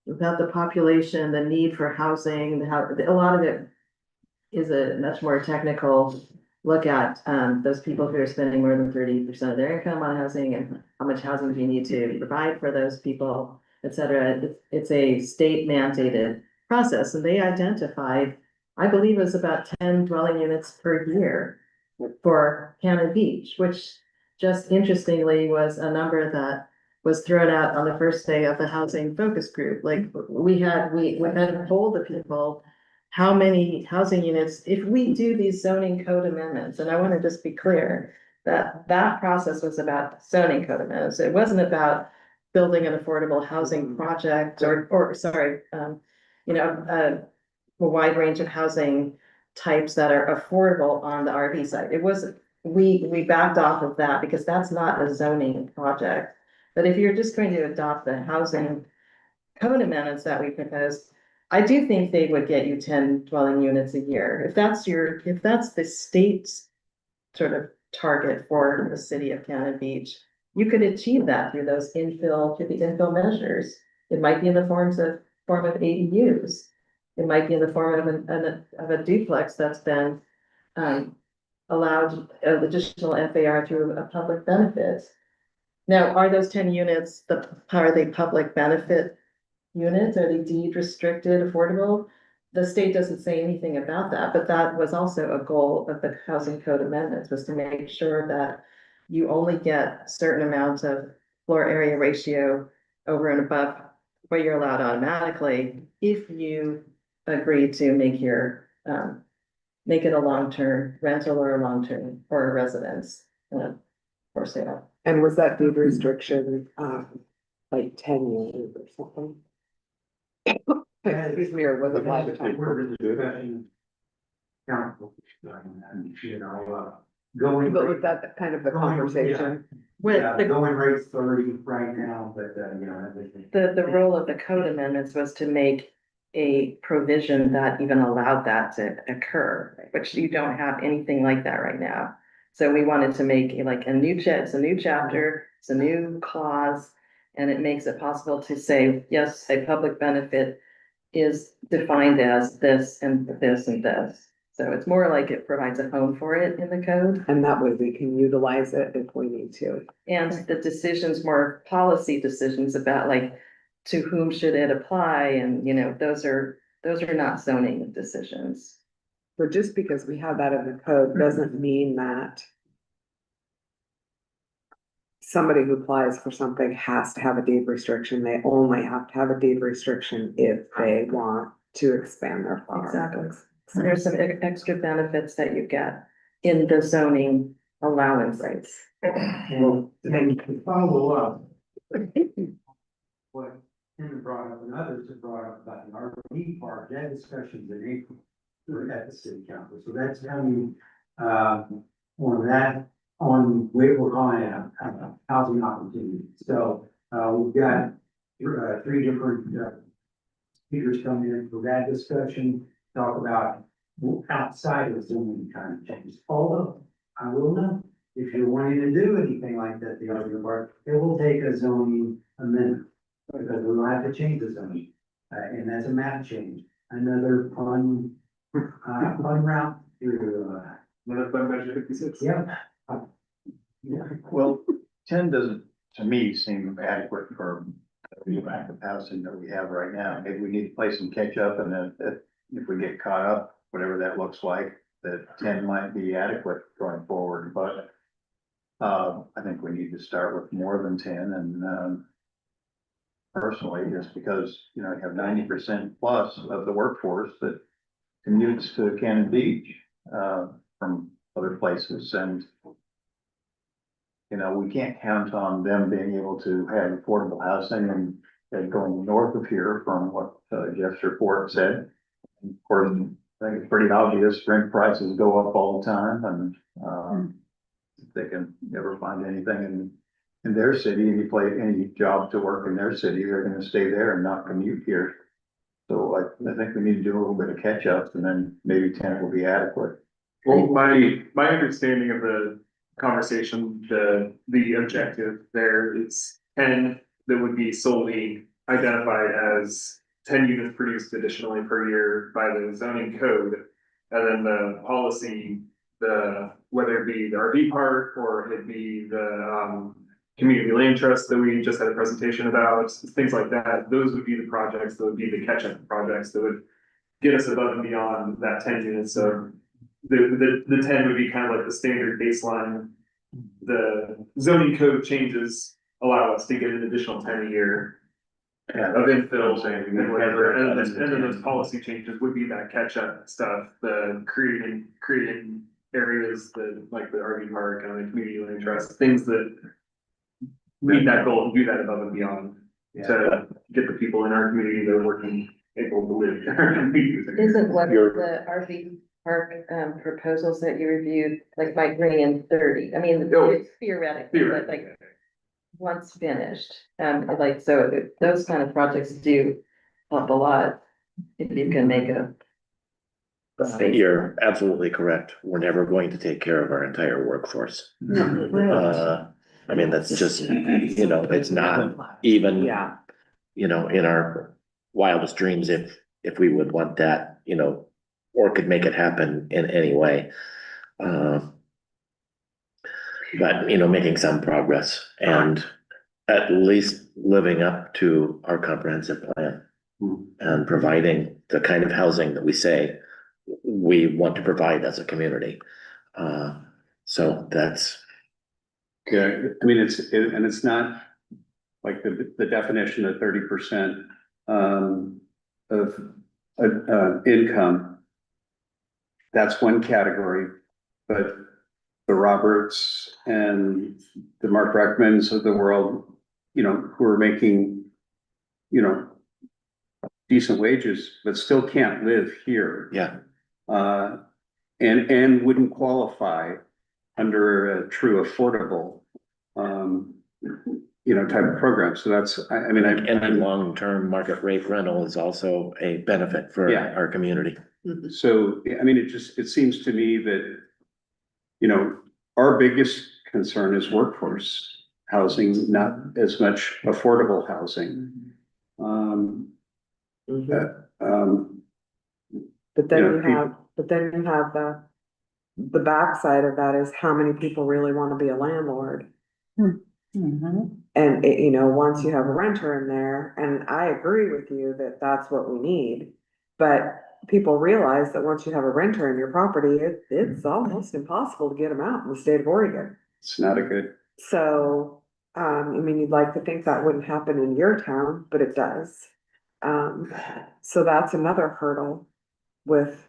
about the population, the need for housing, a lot of it is a much more technical look at, those people who are spending more than 30% of their income on housing and how much housing do you need to provide for those people, et cetera. It's a state mandated process, and they identified, I believe it was about 10 dwelling units per year for Cannon Beach, which just interestingly was a number that was thrown out on the first day of the housing focus group. Like we had told the people how many housing units, if we do these zoning code amendments, and I want to just be clear that that process was about zoning code amendments. It wasn't about building an affordable housing project or sorry, a wide range of housing types that are affordable on the RV side. It was, we backed off of that because that's not a zoning project. But if you're just going to adopt the housing code amendments that we proposed, I do think they would get you 10 dwelling units a year. If that's the state's sort of target for the city of Cannon Beach, you could achieve that through those infill measures. It might be in the form of ADUs. It might be in the form of a duplex that's been allowed additional FAR through a public benefit. Now, are those 10 units, are they public benefit units? Are they deed restricted affordable? The state doesn't say anything about that, but that was also a goal of the housing code amendments, was to make sure that you only get a certain amount of floor area ratio over and above what you're allowed automatically if you agree to make your make it a long-term rental or a long-term or a residence for sale. And was that deed restriction, like 10 years or something? Excuse me, or was it lifetime? Going. But was that kind of the conversation? Yeah, going rate's 30 right now, but, everything. The role of the code amendments was to make a provision that even allowed that to occur, which you don't have anything like that right now. So we wanted to make it's a new chapter, it's a new clause, and it makes it possible to say, yes, a public benefit is defined as this and this and this. So it's more like it provides a home for it in the code. And that way we can utilize it if we need to. And the decisions, more policy decisions about to whom should it apply, and those are not zoning decisions. But just because we have that in the code doesn't mean that somebody who applies for something has to have a deed restriction. They only have to have a deed restriction if they want to expand their farm. Exactly. So there's some extra benefits that you get in the zoning allowance rights. Well, then to follow up. What Tim brought up and others have brought up about the RV park, that discussion's in April. We're at the city council, so that's coming, on where we're calling it, housing opportunity. So, we've got, three different, speakers coming in for that discussion, talk about outside of zoning kind of changes. Although, I will know, if you're wanting to do anything like that, the RV park, it will take a zoning amendment. Because we will have to change the zoning, and that's a map change, another fun route through, Another fund measure 56. yeah. Well, 10 doesn't, to me, seem adequate for the amount of housing that we have right now. Maybe we need to play some catch up, and then if we get caught up, whatever that looks like, that 10 might be adequate going forward, but I think we need to start with more than 10, and personally, just because, you have 90% plus of the workforce that commutes to Cannon Beach, from other places, and we can't count on them being able to have affordable housing and going north of here from what, Jeff's report said. Of course, I think it's pretty obvious, rent prices go up all the time and, if they can never find anything in their city, any job to work in their city, they're gonna stay there and not commute here. So I think we need to do a little bit of catch up and then maybe 10 will be adequate. Well, my understanding of the conversation, the objective there is 10 that would be solely identified as 10 units produced additionally per year by the zoning code. And then the policy, whether it be the RV park or it be the, community land trust that we just had a presentation about, things like that, those would be the projects that would be the catch-up projects that would get us above and beyond that 10 units. So the 10 would be kind of like the standard baseline. The zoning code changes allow us to get an additional 10 a year of infill and whatever, and then those policy changes would be that catch-up stuff, the creating areas that, like the RV park and the community land trust, things that meet that goal and do that above and beyond to get the people in our community that are working, able to live. Isn't one of the RV park proposals that you reviewed, like might bring in 30? I mean, it's theoretically, but like once finished, like, so those kind of projects do help a lot if you can make a space. You're absolutely correct. We're never going to take care of our entire workforce. I mean, that's just, it's not even, Yeah. in our wildest dreams, if we would want that, or could make it happen in any way. But, making some progress and at least living up to our comprehensive plan and providing the kind of housing that we say we want to provide as a community. So that's. Yeah, I mean, it's not like the definition of 30% of income. That's one category, but the Roberts and the Mark Breckmans of the world, who are making, decent wages, but still can't live here. Yeah. And wouldn't qualify under a true affordable, type of program. So that's, And then long-term market rate rental is also a benefit for our community. So, I mean, it seems to me that, our biggest concern is workforce housing, not as much affordable housing. But then you have the backside of that is how many people really want to be a landlord. And once you have a renter in there, and I agree with you that that's what we need. But people realize that once you have a renter in your property, it's almost impossible to get them out in the state of Oregon. It's not a good. So, you'd like to think that wouldn't happen in your town, but it does. So that's another hurdle with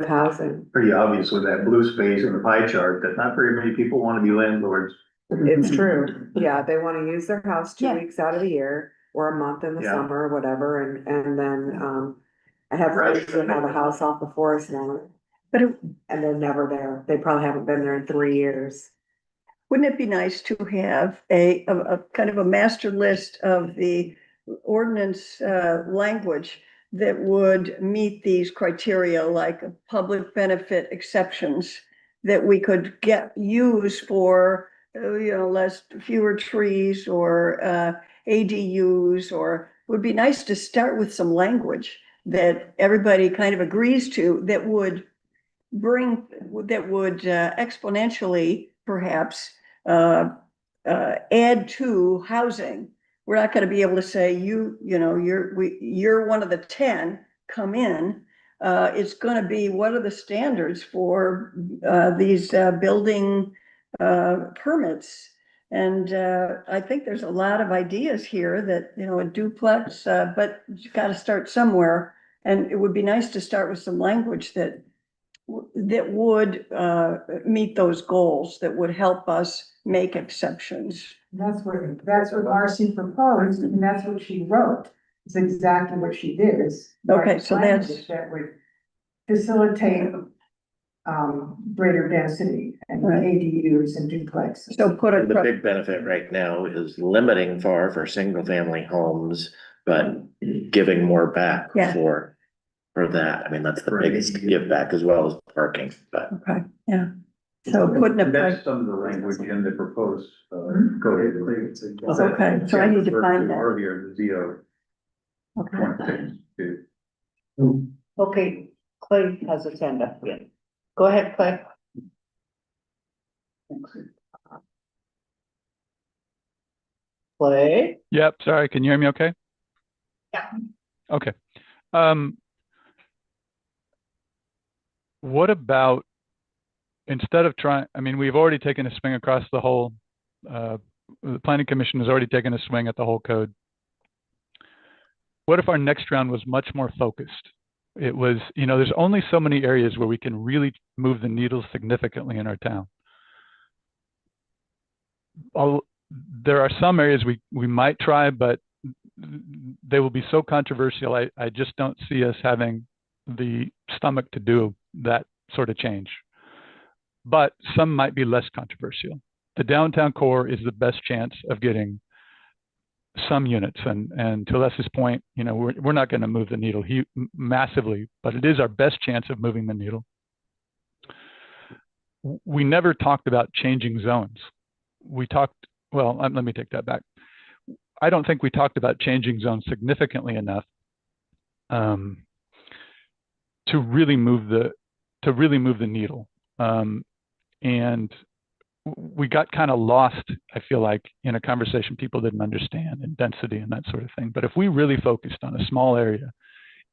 housing. Pretty obvious with that blue space in the pie chart that not very many people want to be landlords. It's true. Yeah, they want to use their house 2 weeks out of the year or a month in the summer or whatever. And then, I have friends who have a house off the Forest Lawn, and they're never there. They probably haven't been there in 3 years. Wouldn't it be nice to have a kind of a master list of the ordinance, language that would meet these criteria, like public benefit exceptions that we could use for, fewer trees or, ADUs, or would be nice to start with some language that everybody kind of agrees to that would exponentially perhaps add to housing. We're not going to be able to say you're one of the 10, come in. It's going to be, what are the standards for these building permits? And I think there's a lot of ideas here that, a duplex, but you got to start somewhere. And it would be nice to start with some language that that would, meet those goals, that would help us make exceptions. That's what Marcy proposed, and that's what she wrote. It's exactly what she did, is. Okay, so that's- language that would facilitate, greater density and Right. ADUs and duplexes. So put The a, big benefit right now is limiting for single family homes, but giving more back Yeah. for that. I mean, that's the biggest give back as well as parking, but. okay, yeah. So putting a, That's some of the language in the proposed, code. okay, so I need to find that. Earlier, the ZO. Okay. Okay, Clay has his hand up again. Go ahead, Clay. Clay? Yep, sorry, can you hear me okay? Yeah. Okay. What about, instead of trying, I mean, we've already taken a swing across the whole, the planning commission has already taken a swing at the whole code. What if our next round was much more focused? It was, you know, there's only so many areas where we can really move the needle significantly in our town. There are some areas we might try, but they will be so controversial. I just don't see us having the stomach to do that sort of change. But some might be less controversial. The downtown core is the best chance of getting some units, and to Les's point, you know, we're not going to move the needle massively, but it is our best chance of moving the needle. We never talked about changing zones. We talked, well, let me take that back. I don't think we talked about changing zones significantly enough to really move the needle. And we got kind of lost, I feel like, in a conversation people didn't understand, and density and that sort of thing. But if we really focused on a small area,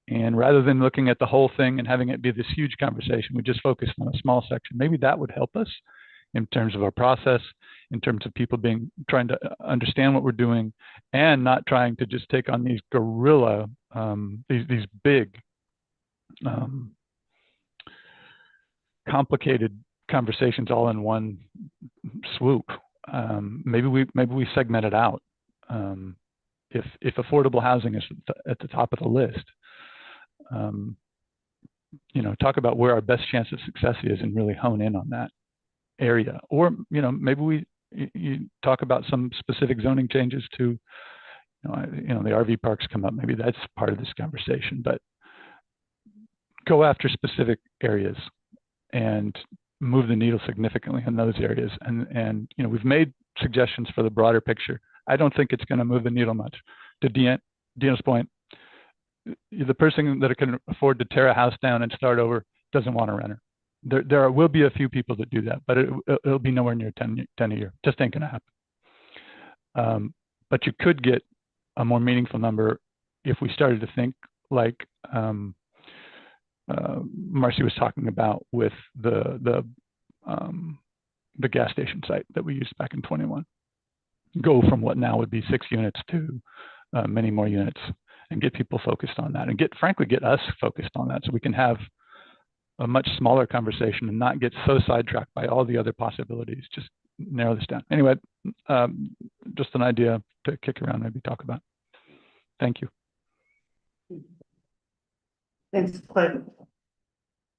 and rather than looking at the whole thing and having it be this huge conversation, we just focused on a small section, maybe that would help us in terms of our process, in terms of people trying to understand what we're doing, and not trying to just take on these guerrilla, these big, complicated conversations all in one swoop. Maybe we segment it out. If affordable housing is at the top of the list, you know, talk about where our best chance of success is and really hone in on that area. Or, you know, maybe you talk about some specific zoning changes to, you know, the RV parks come up. Maybe that's part of this conversation, but go after specific areas and move the needle significantly in those areas. And you know, we've made suggestions for the broader picture. I don't think it's going to move the needle much. To Dina's point, the person that can afford to tear a house down and start over doesn't want a renter. There will be a few people that do that, but it'll be nowhere near 10 a year. Just ain't going to happen. But you could get a more meaningful number if we started to think like Marcy was talking about with the gas station site that we used back in 21. Go from what now would be 6 units to many more units, and get people focused on that, and frankly get us focused on that, so we can have a much smaller conversation and not get so sidetracked by all the other possibilities. Just narrow this down. Anyway, just an idea to kick around, maybe talk about. Thank you. Thanks, Clay.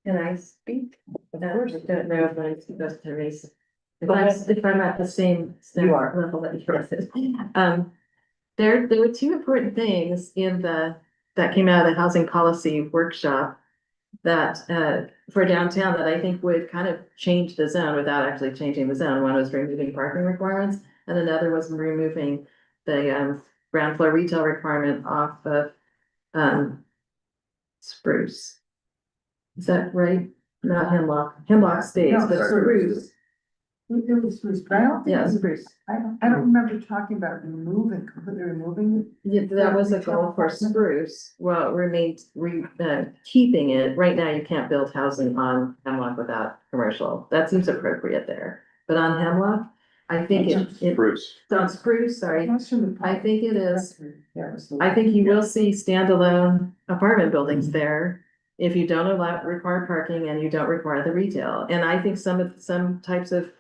Can I speak? I don't know if I'm supposed to raise. Go ahead. If I'm at the same You are. level that you're at. There were 2 important things that came out of the housing policy workshop that for downtown that I think would kind of change the zone without actually changing the zone. One was removing parking requirements, and another was removing the ground floor retail requirement off of Spruce. Is that right? Not Hemlock. Hemlock stays, No, but Spruce. It was Spruce, but I don't think. Yeah, Spruce. I don't remember talking about completely removing it. Yeah, that was a goal for Spruce. Well, it remained keeping it. Right now, you can't build housing on Hemlock without commercial. That seems appropriate there. But on Hemlock, I think it's on Spruce, sorry. I think it is. I think you will see standalone apartment buildings there if you don't allow, require parking and you don't require the retail. And I think some types of,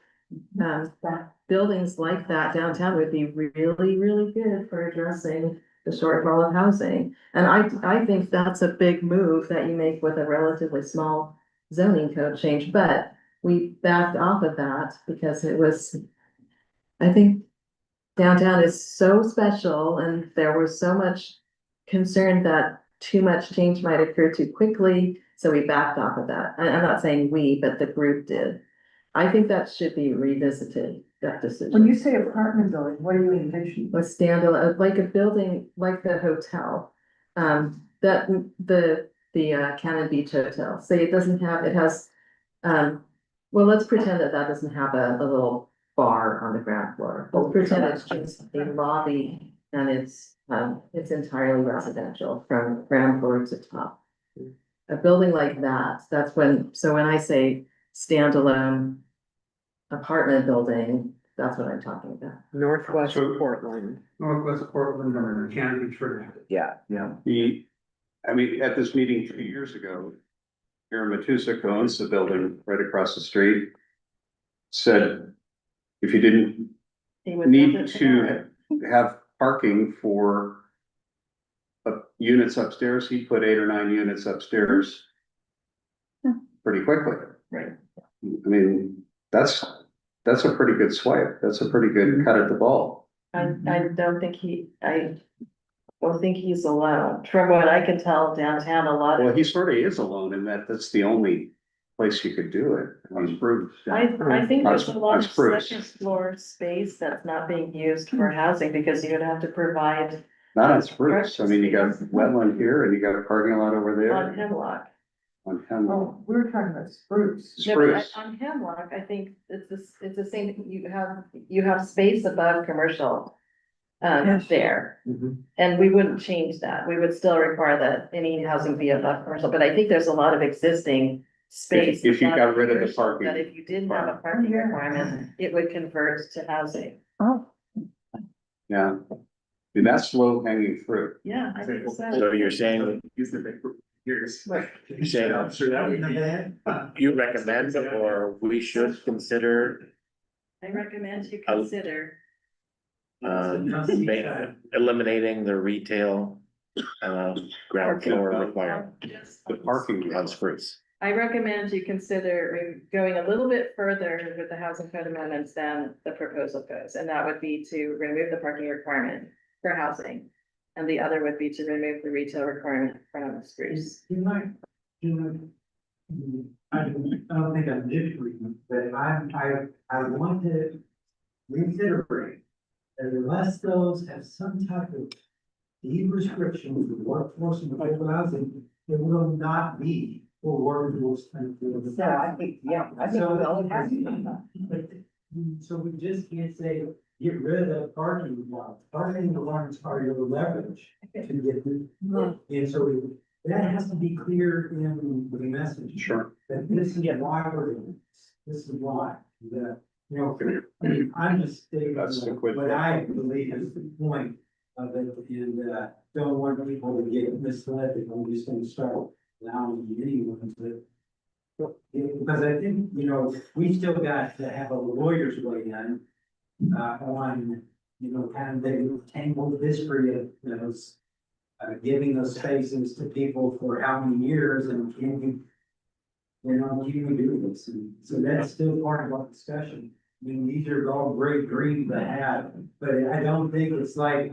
buildings like that downtown would be really, really good for addressing the shortfall of housing. And I think that's a big move that you make with a relatively small zoning code change, but we backed off of that because it was, I think downtown is so special and there was so much concern that too much change might occur too quickly, so we backed off of that. I'm not saying we, but the group did. I think that should be revisited, that decision. When you say apartment building, what do you envision? A standalone, like a building, like the hotel, that the Cannon Beach Hotel, say it doesn't have, it has, well, let's pretend that doesn't have a little bar on the ground floor. Let's pretend it's just a lobby and it's entirely residential from ground floor to top. A building like that, that's when, so when I say standalone apartment building, that's what I'm talking about. Northwest So- Portland. Northwest Portland or Canada Trigger. Yeah. Yeah. I mean, at this meeting 2 years ago, Aaron Matusik, who owns the building right across the street, said if you didn't He would build need it to have parking for units upstairs, he put 8 or 9 units upstairs pretty quickly. Right. I mean, that's a pretty good swipe. That's a pretty good cut at the ball. I don't think I don't think he's alone. From what I can tell downtown, a lot Well, of, he sort of is alone in that that's the only place you could do it. I mean, I think there's a lot On of Spruce. second floor space that's not being used for housing because you would have to provide not on Spruce. I mean, you got wetland here and you got a parking lot over there on Hemlock. on Hemlock. Oh, we were talking about spruce. No, but Spruce. on Hemlock, I think it's the same, you have space above commercial. Yes. There, and we wouldn't change that, we would still require that any housing be above commercial, but I think there's a lot of existing space. If you above got rid of the commercial, parking That if you didn't have a parking requirement, it would convert to housing. Oh, Yeah. I mean, that's low hanging fruit. Yeah, I think so. So you're saying, Use the big years. you're saying I'm sure that would be. you recommend or we should consider I recommend you I'll- consider. eliminating the retail ground floor requirement The parking. on Spruce. I recommend you consider going a little bit further with the housing code amendments than the proposal goes, and that would be to remove the parking requirement for housing. And the other would be to remove the retail requirement from Spruce. I don't think I'm disagreeing, but I want to reiterate that unless those have some type of deed restrictions with workforce and affordable housing, it will not be for workforce and affordable. So I think, yeah, I think we all have to. So we just can't say, get rid of parking lots. Parking lots are your leverage to get through. And so that has to be clear in the message. Sure. That this is why we're doing this. This is why, that, you know, I mean, I'm just stating That's the quid what pro I quo. believe is the point of it, and, don't want people to get misled, if I'm just gonna start allowing anyone to. Because I think, you know, we still got to have a lawyer's way in, on, you know, kind of the tangled history of those. Giving those spaces to people for how many years and can you. You know, can we do this? And so that's still part of our discussion. I mean, these are all great dreams to have, but I don't think it's like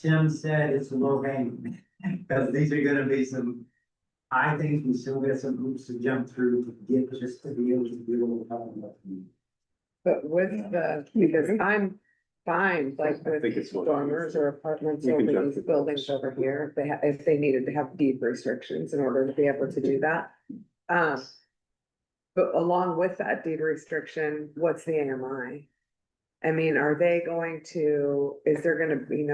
Tim said, it's low hanging. Because these are gonna be some, I think we still got some hoops to jump through to get just to be able to do what we're talking But with because I'm fine, like I think with it's what- dormers or apartments You can over jump these through buildings those. over here, if they needed to have deed restrictions in order to be able to do that. But along with that deed restriction, what's the AMI? I mean, are they going to, is there gonna be,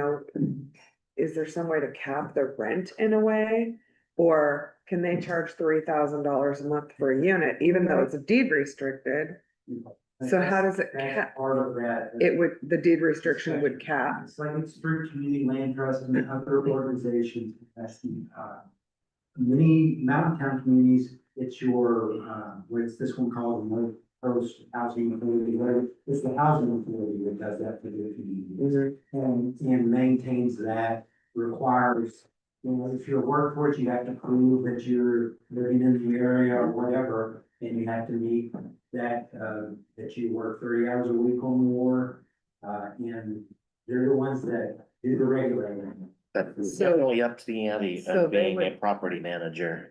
is there some way to cap the rent in a way? Or can they charge $3,000 a month for a unit, even though it's deed restricted? about. So how does it That's cap? part of that. It would, the deed restriction would cap. It's like it's through community land trust and other organizations, that's the, many mountain town communities, it's your, what's this one called, the North Coast Housing Authority, whatever, it's the housing authority that does that for the community. And maintains that, requires, you know, if you're a workforce, you have to prove that you're living in the area or whatever, and you have to meet that, that you work 30 hours a week or more. And they're the ones that do the regulating. That's So- definitely up to the ante so of they being a would- property manager.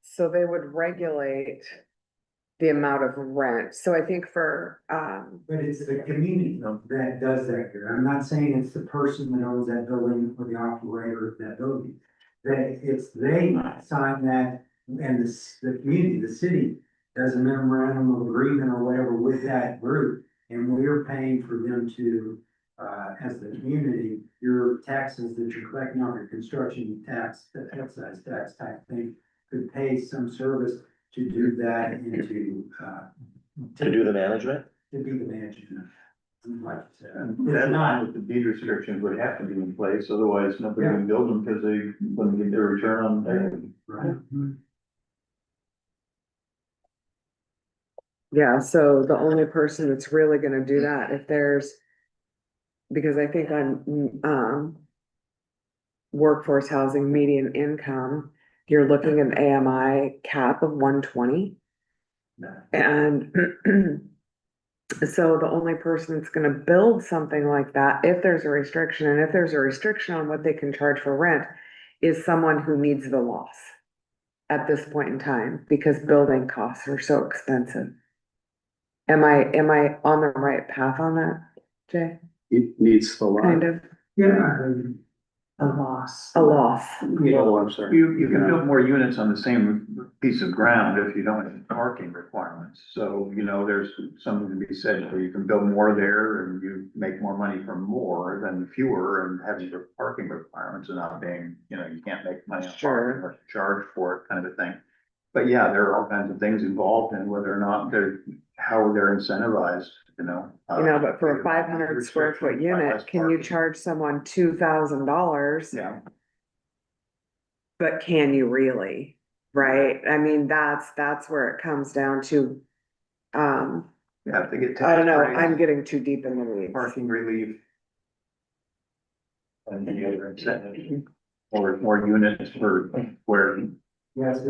So they would regulate the amount of rent. So I think for, But it's the community that does that here. I'm not saying it's the person that owns that building or the operator of that building. That it's, they sign that, and the community, the city does a memorandum of agreement or whatever with that group. And we're paying for them to, as the community, your taxes that you're collecting on your construction tax, the excise tax type thing, could pay some service to do that and To do the management? to be the management. Like I said, And it's that not, line with the deed restrictions would have to be in place, otherwise nobody can build them because they wouldn't get their return on their. right? yeah, so the only person that's really gonna do that, if there's, because I think on, workforce housing median income, you're looking at an AMI cap of 120. And so the only person that's gonna build something like that, if there's a restriction, and if there's a restriction on what they can charge for rent, is someone who needs the loss at this point in time, because building costs are so expensive. Am I on the right path on that, Jay? It needs the Kind lot. of Yeah. A loss. a loss. Oh, I'm sorry. You can build more units on the same piece of ground if you don't have parking requirements. So, you know, there's something to be said where you can build more there and you make more money from more than fewer and having your parking requirements and not being, you know, you can't make money on Sure. parking or charge for it kind of a thing. But yeah, there are all kinds of things involved in whether or not how they're incentivized, you know. You know, but for a 500 square foot unit, can you charge someone $2,000? Yeah. But can you really? Right? I mean, that's where it comes down to, Yeah, if they get. I don't know, tax I'm breaks, getting too deep in the weeds. parking relief. And the other incentive, or more units for where. Yes,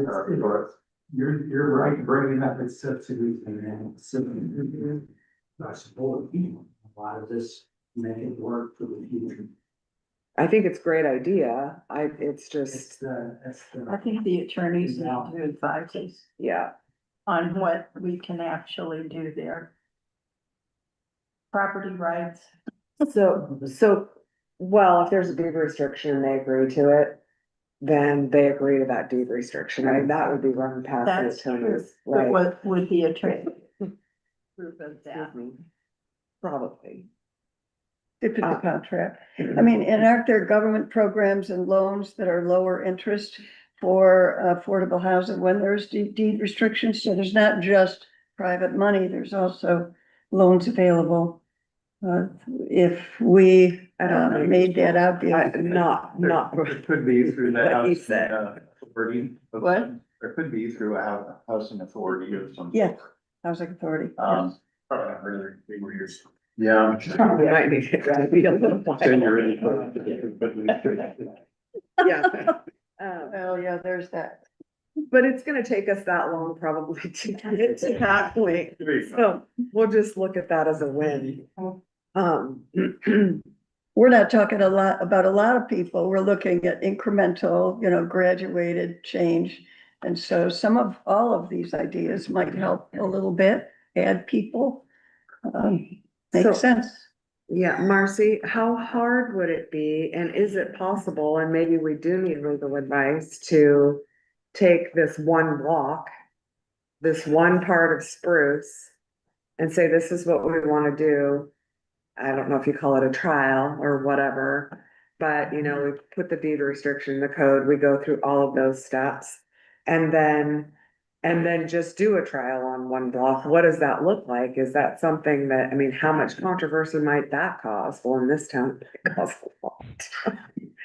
you're right, bringing up its subsidies and then subsidies. I support a lot of this, make it work for the future. I think it's a great idea. It's just, That's the. I think the attorneys need to advise us yeah. on what we can actually do there. Property rights. So, well, if there's a deed restriction and they agree to it, then they agree to that deed restriction. I mean, that would be run past That's the true. attorneys, But right? what would the attorney? Prove of that. Excuse me. Probably. If it's a contract. I mean, and aren't there government programs and loans that are lower interest for affordable housing when there's deed restrictions? So there's not just private money, there's also loans available. If we I don't know. made that obvious. Not. It could be through the What he housing, said. authority. of What? some- There could be through a housing authority of some. Yeah. Housing authority. Um, Probably not really big years. yeah. We might need to be a little. Then you're in. Yeah. Well, yeah, there's that. But it's gonna take us that long probably to get to that point. So we'll just look at that as a win. We're not talking about a lot of people. We're looking at incremental, graduated change. And so all of these ideas might help a little bit, add people. So- Makes sense. Yeah, Marcy, how hard would it be, and is it possible, and maybe we do need legal advice, to take this one block, this one part of Spruce, and say, this is what we wanna do? I don't know if you call it a trial or whatever, but we put the deed restriction in the code, we go through all of those steps. And then just do a trial on one block. What does that look like? Is that something that, how much controversy might that cause? Well, in this town, it causes a lot.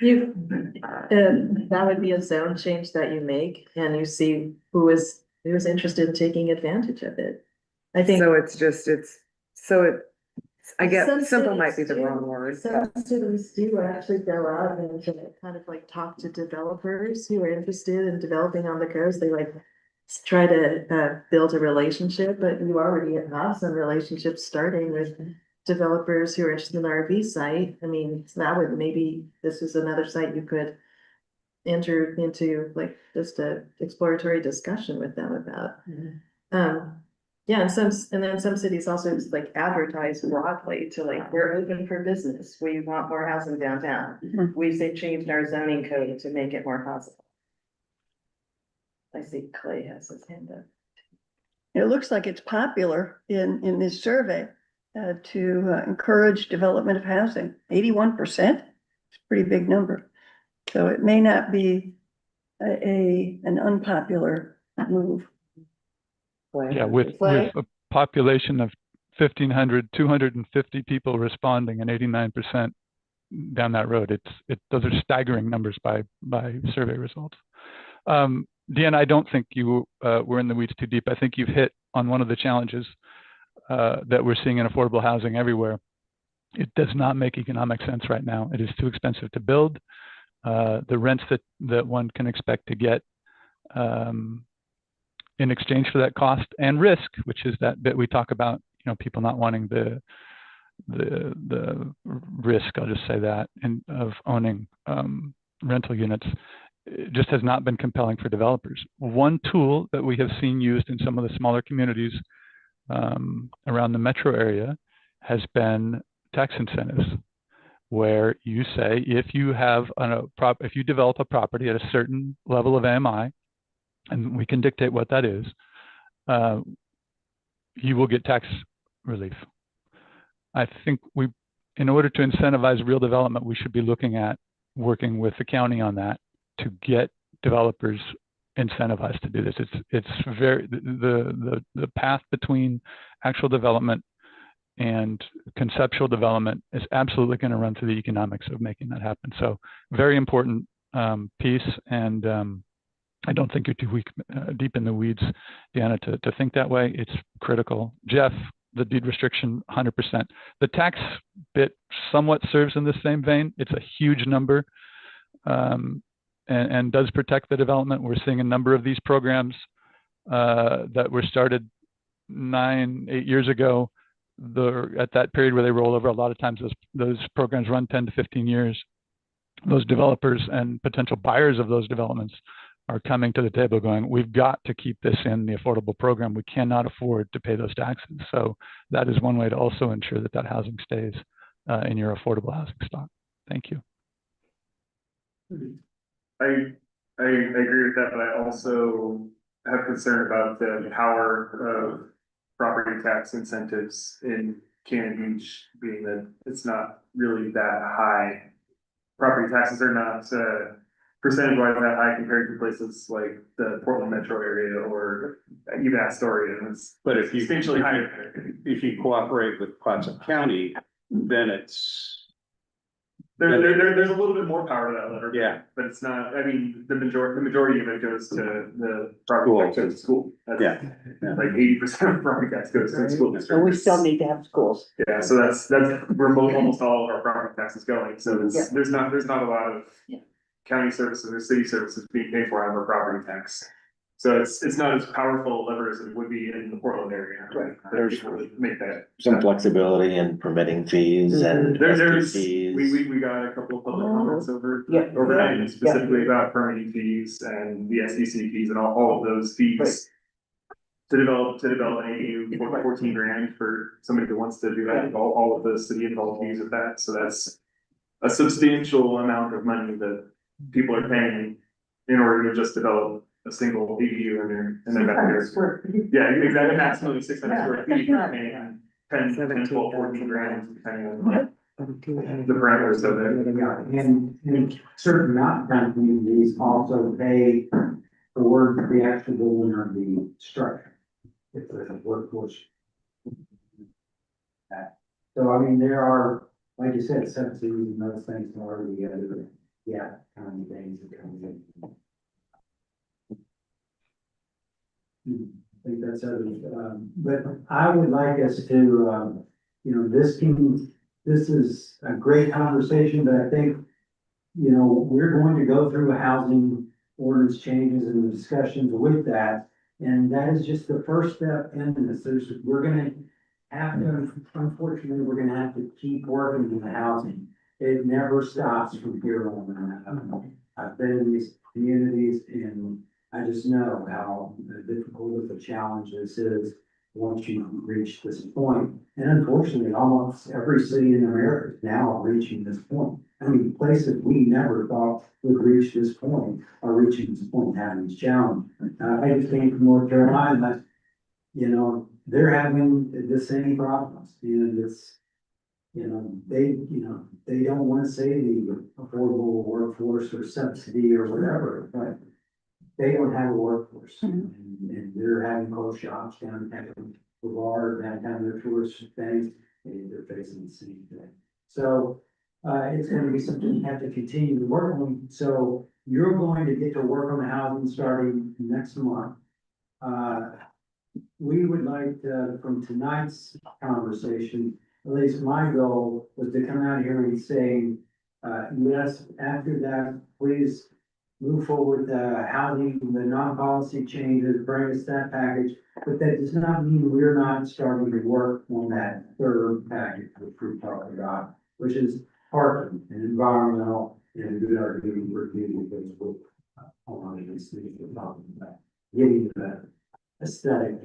You, that would be a zone change that you make and you see who is interested in taking advantage of it. I think. So it's just, I Some get, simple might be cities the do. wrong word. Some cities do actually go out and to kind of like talk to developers who are interested in developing on the coast. They like try to build a relationship, but you already have some relationships starting with developers who are interested in the RV site. I mean, so that would maybe, this is another site you could enter into like just a exploratory discussion with them about. Yeah, and then some cities also just like advertise broadly to like, we're open for business, we want more housing downtown. We've changed our zoning code to make it more possible. I see Clay has his hand up. It looks like it's popular in this survey to encourage development of housing. 81%, it's a pretty big number. So it may not be an unpopular move. Yeah, with a population of 250 people responding and 89% down that road, those are staggering numbers by survey results. Deanna, I don't think you were in the weeds too deep. I think you've hit on one of the challenges that we're seeing in affordable housing everywhere. It does not make economic sense right now. It is too expensive to build. The rents that one can expect to get in exchange for that cost and risk, which is that bit we talk about, people not wanting the risk, I'll just say that, and of owning rental units, it just has not been compelling for developers. One tool that we have seen used in some of the smaller communities around the metro area has been tax incentives, where you say if you have if you develop a property at a certain level of AMI, and we can dictate what that is, you will get tax relief. I think in order to incentivize real development, we should be looking at working with the county on that to get developers incentivized to do this. It's very, the path between actual development and conceptual development is absolutely going to run through the economics of making that happen. So very important piece, and I don't think you're too deep in the weeds, Deanna, to think that way. It's critical. Jeff, the deed restriction, 100%. The tax bit somewhat serves in the same vein. It's a huge number and does protect the development. We're seeing a number of these programs that were started 8 years ago. At that period where they roll over, a lot of times those programs run 10 to 15 years. Those developers and potential buyers of those developments are coming to the table going, we've got to keep this in the affordable program. We cannot afford to pay those taxes. So that is one way to also ensure that housing stays in your affordable housing stock. Thank you. I agree with that, but I also have concern about the power of property tax incentives in Cannon Beach, being that it's not really that high. Property taxes are not percentage-wise that high compared to places like the Portland metro area or even Astoria. But if you substantially higher. If you cooperate with Clatsop County, then it's. There's a little bit more power to that lever. Yeah. But it's not, I mean, the majority of it goes to the property tax goes to school. That's like 80% of property tax goes to the school district. And we still need to have schools. Yeah, so that's where almost all of our property tax is going. So there's not a lot of county services or city services being paid for out of our property tax. So it's not as powerful a lever as it would be in the Portland area. Right. There's make that. Some flexibility in permitting fees and There's, SDPs. we got a couple of public comments overnight specifically about permitting fees and the SDC fees and all of those fees. To develop an AU, 14 grand for somebody that wants to do that, all of the city involved fees of that. So that's a substantial amount of money that people are paying in order to just develop a single ADU in their backyard. Yeah, exactly, maximally 600 square feet, and 10, 12, 14 grand, depending on the parameters of it. And certain mountain communities also pay for the actual building of the structure. If there's a workforce. So I mean, there are, like you said, subsidies and those things in order to get yeah, kind of things that come in. I think that's but I would like us to, this is a great conversation, but I think, we're going to go through housing ordinance changes and discussions with that. And that is just the first step in this. We're gonna have to, unfortunately, we're gonna have to keep working in the housing. It never stops from here on. I've been in these communities and I just know how difficult of a challenge this is once you reach this point. And unfortunately, almost every city in America is now reaching this point. I mean, places we never thought would reach this point are reaching this point, having this challenge. I just came from North Carolina, they're having the same problems, and it's, they don't want to say the affordable workforce or subsidy or whatever, but they don't have a workforce, and they're having closed shops down at the bar, downtown, their tourist things, and they're facing the same thing. So, it's gonna be something you have to continue to work on. So you're going to get to work on the housing starting next month. We would like, from tonight's conversation, at least my goal was to come out here and say, yes, after that, please move forward with the housing, the non-policy changes, bring us that package. But that does not mean we're not starting to work on that third package which we talked about, which is parking and environmental and good review because we're on these things we're talking about, getting the aesthetic.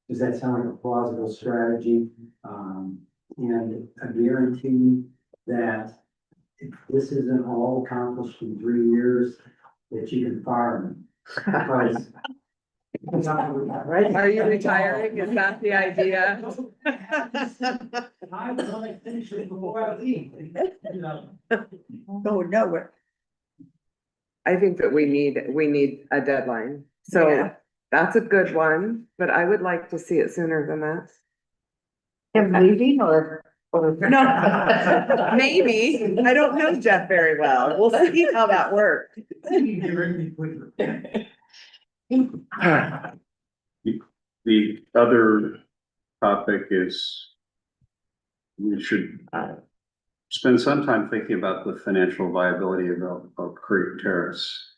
Does that sound like a plausible strategy? And I guarantee that if this isn't all accomplished in 3 years, that you can fire them. Because Are you retiring? Is that the idea? I want to finish it before I leave. Go nowhere. I think that we need a deadline. So Yeah. that's a good one, but I would like to see it sooner than that. Him leaving or? No, maybe. I don't know Jeff very well. We'll see how that works. The other topic is we should spend some time thinking about the financial viability of Elk Creek Terrace.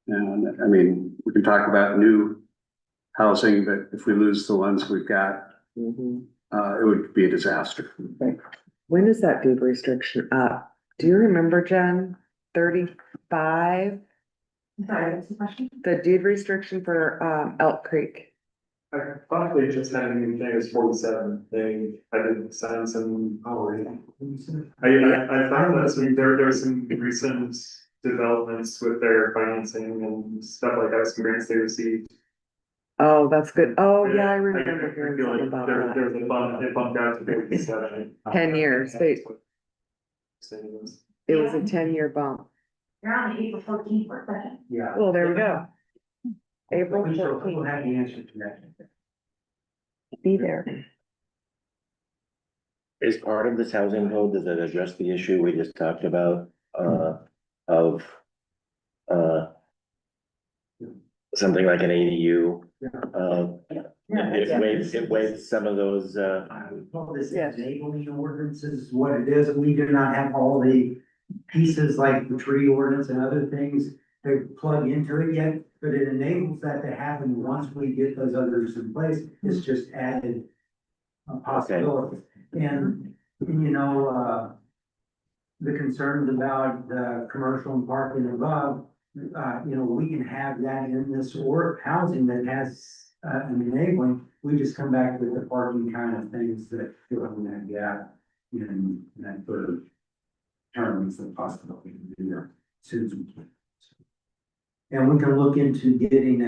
And I mean, we can talk about new housing, but if we lose the ones we've got, it would be a disaster. When is that deed restriction up? Do you remember, Jen? 35? Sorry, what's the question? The deed restriction for Elk Creek. I thought they just had a new thing as 47, I didn't sign some. I found that there were some recent developments with their financing and stuff like that, some grants they received. Oh, that's good. Oh, yeah, I I remember hearing feel something like about there that. was a bump, it bumped out to 57. 10 years, it was a 10-year bump. You're on the April 14th work session. Yeah. Well, there we go. April We'll 14th. have the answer to that. Be there. Is part of this housing code, does it address the issue we just talked about, of, something like an ADU? It waives some of those, I would call this Yes. enabling ordinances, what it is. We do not have all the pieces like the tree ordinance and other things to plug into it yet, but it enables that to happen once we get those others in place. It's just added a possibility. And, the concerns about the commercial and parking above, we can have that in this or housing that has an enabling. We just come back with the parking kind of things that fill in that gap in that third term is the possibility to do that soon as we can. And we can look into getting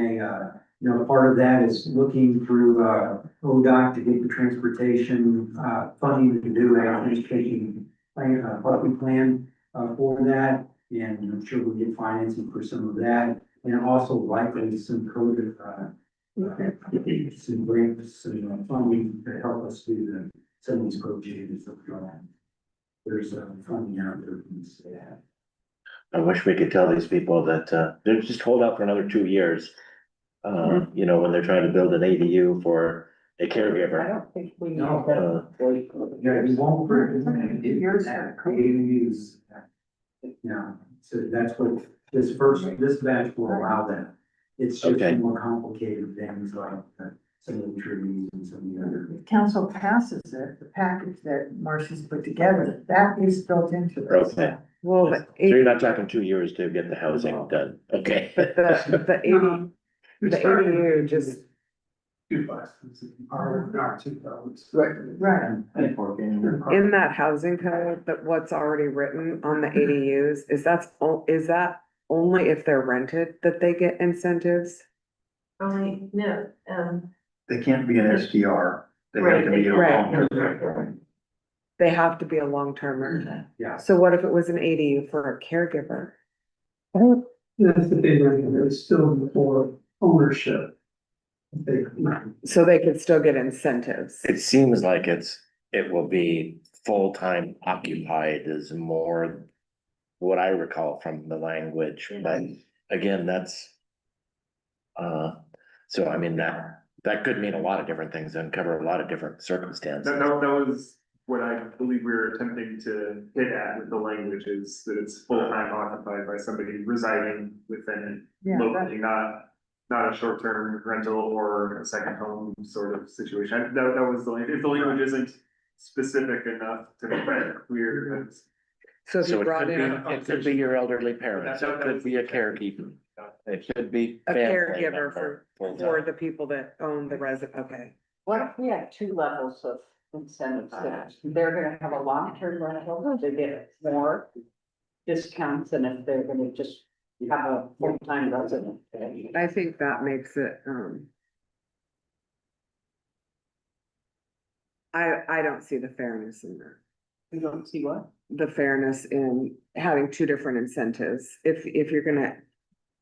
part of that is looking through ODOT to get the transportation funding to do a transportation plan, parking plan for that. And I'm sure we'll get financing for some of that, and also likely some code, some grants, some funding to help us do some of these code changes that we're doing. there's funding out there. Yeah. I wish we could tell these people that, they're just hold out for another 2 years. You know, when they're trying to build an ADU for a I caregiver. don't think we need No, that. Yeah, we won't bring that creative use. Yeah, so that's what this batch will allow that. It's just Okay. more complicated things like some of the trees and some of the other. If council passes it, the package that Marcy's put together, that is built into this. Okay, Well, so you're not talking 2 years to get the housing done, okay? but the ADU just, Two classes, or 2 fellows. Right. in that housing code, that what's already written on the ADUs, is that only if they're rented that they get incentives? Only, no, They can't be an STR. They have to be a Right. long-term. They have to be a long-term rental. Yeah. So what if it was an ADU for a caregiver? That's the big one, it's still before ownership. They, So they could still get incentives. It seems like it will be full-time occupied is more what I recall from the language, but again, that's. So I mean, that could mean a lot of different things and cover a lot of different circumstances. That was what I believe we were attempting to hit at with the language is that it's full-time occupied by somebody residing within Yeah, it locally, not a short-term rental or a second home sort of situation. That was the language. If the language isn't specific enough to make that clear, that's. So if So you it brought could be, in it could be your elderly parents, it could be a carekeeper, it could be. a family caregiver member, for full-time. the people that own the resident, okay. What if we had 2 levels of incentives? That they're gonna have a long-term rental, they get more discounts than if they're gonna just have a full-time resident. I think that makes it, I don't see the fairness in that. You don't see what? The fairness in having 2 different incentives. If you're gonna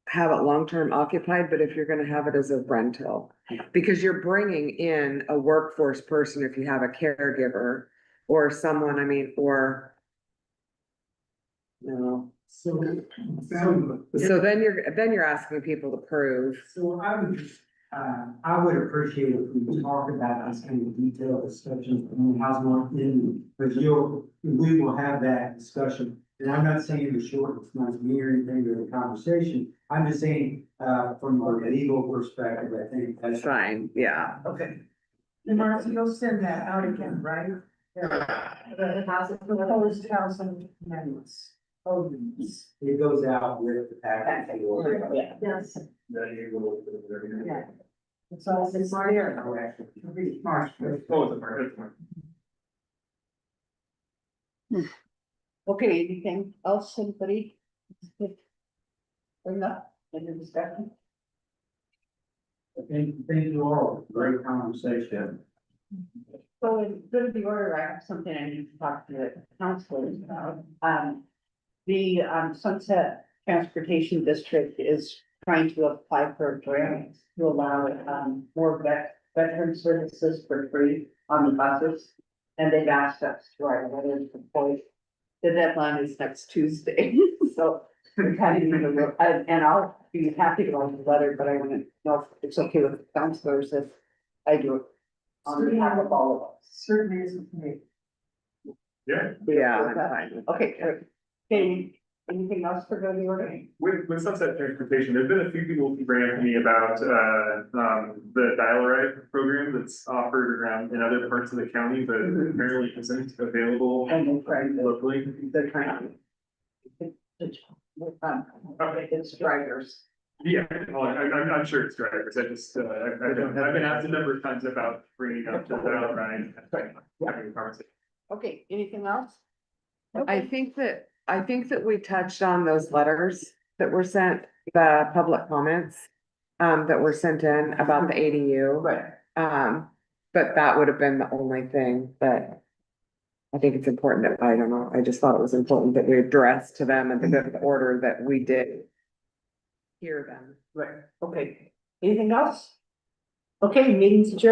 have it long-term occupied, but if you're gonna have it as a rental. Because you're bringing in a workforce person if you have a caregiver or someone, I mean, or. No, So so then you're asking people to prove. So I would appreciate if we talk about this kind of detailed discussion in housing market, but we will have that discussion. And I'm not saying the short, it's not me or anything to the conversation. I'm just saying, from a legal perspective, I think that's. Fine, yeah. Okay. And Marcy, you'll send that out again, right? the houses. Proposed housing amendments. Oh, yes. It goes out with the package. Yeah. Yes. Yeah. It's all, it's there. March. Oh, it's a part, it's a part. Okay, anything else, anybody? Bring up in the discussion? Thank you all, great conversation. So in good of the order, I have something I need to talk to the counselors about. The Sunset Transportation District is trying to apply for a grant to allow more veteran services for free on the buses. And they've asked us to write a letter to the point. The deadline is next Tuesday, so we kind of need to look, and I'll be happy to write the letter, but I want to know if it's okay with the counselors if I do it on behalf of all of us. Certainly isn't me. Yeah. Yeah, I'm fine with that. Okay, good. Okay, anything else for good order? With Sunset Transportation, there's been a few people who ran me about, the Dial-A-Ride program that's offered around in other parts of the county, but apparently isn't available And they're trying to, locally. they're trying to. It's drivers. Yeah, well, I'm sure it's drivers, I just, I've been asked a number of times about bringing up the Dial-A-Ride, having a conversation. Okay, anything else? I think that we touched on those letters that were sent, the public comments. That were sent in about the ADU. Right. But that would have been the only thing that. I think it's important that, I don't know, I just thought it was important that we addressed to them in the good order that we did. Hear them. Right, okay. Anything else? Okay, meeting's adjourned.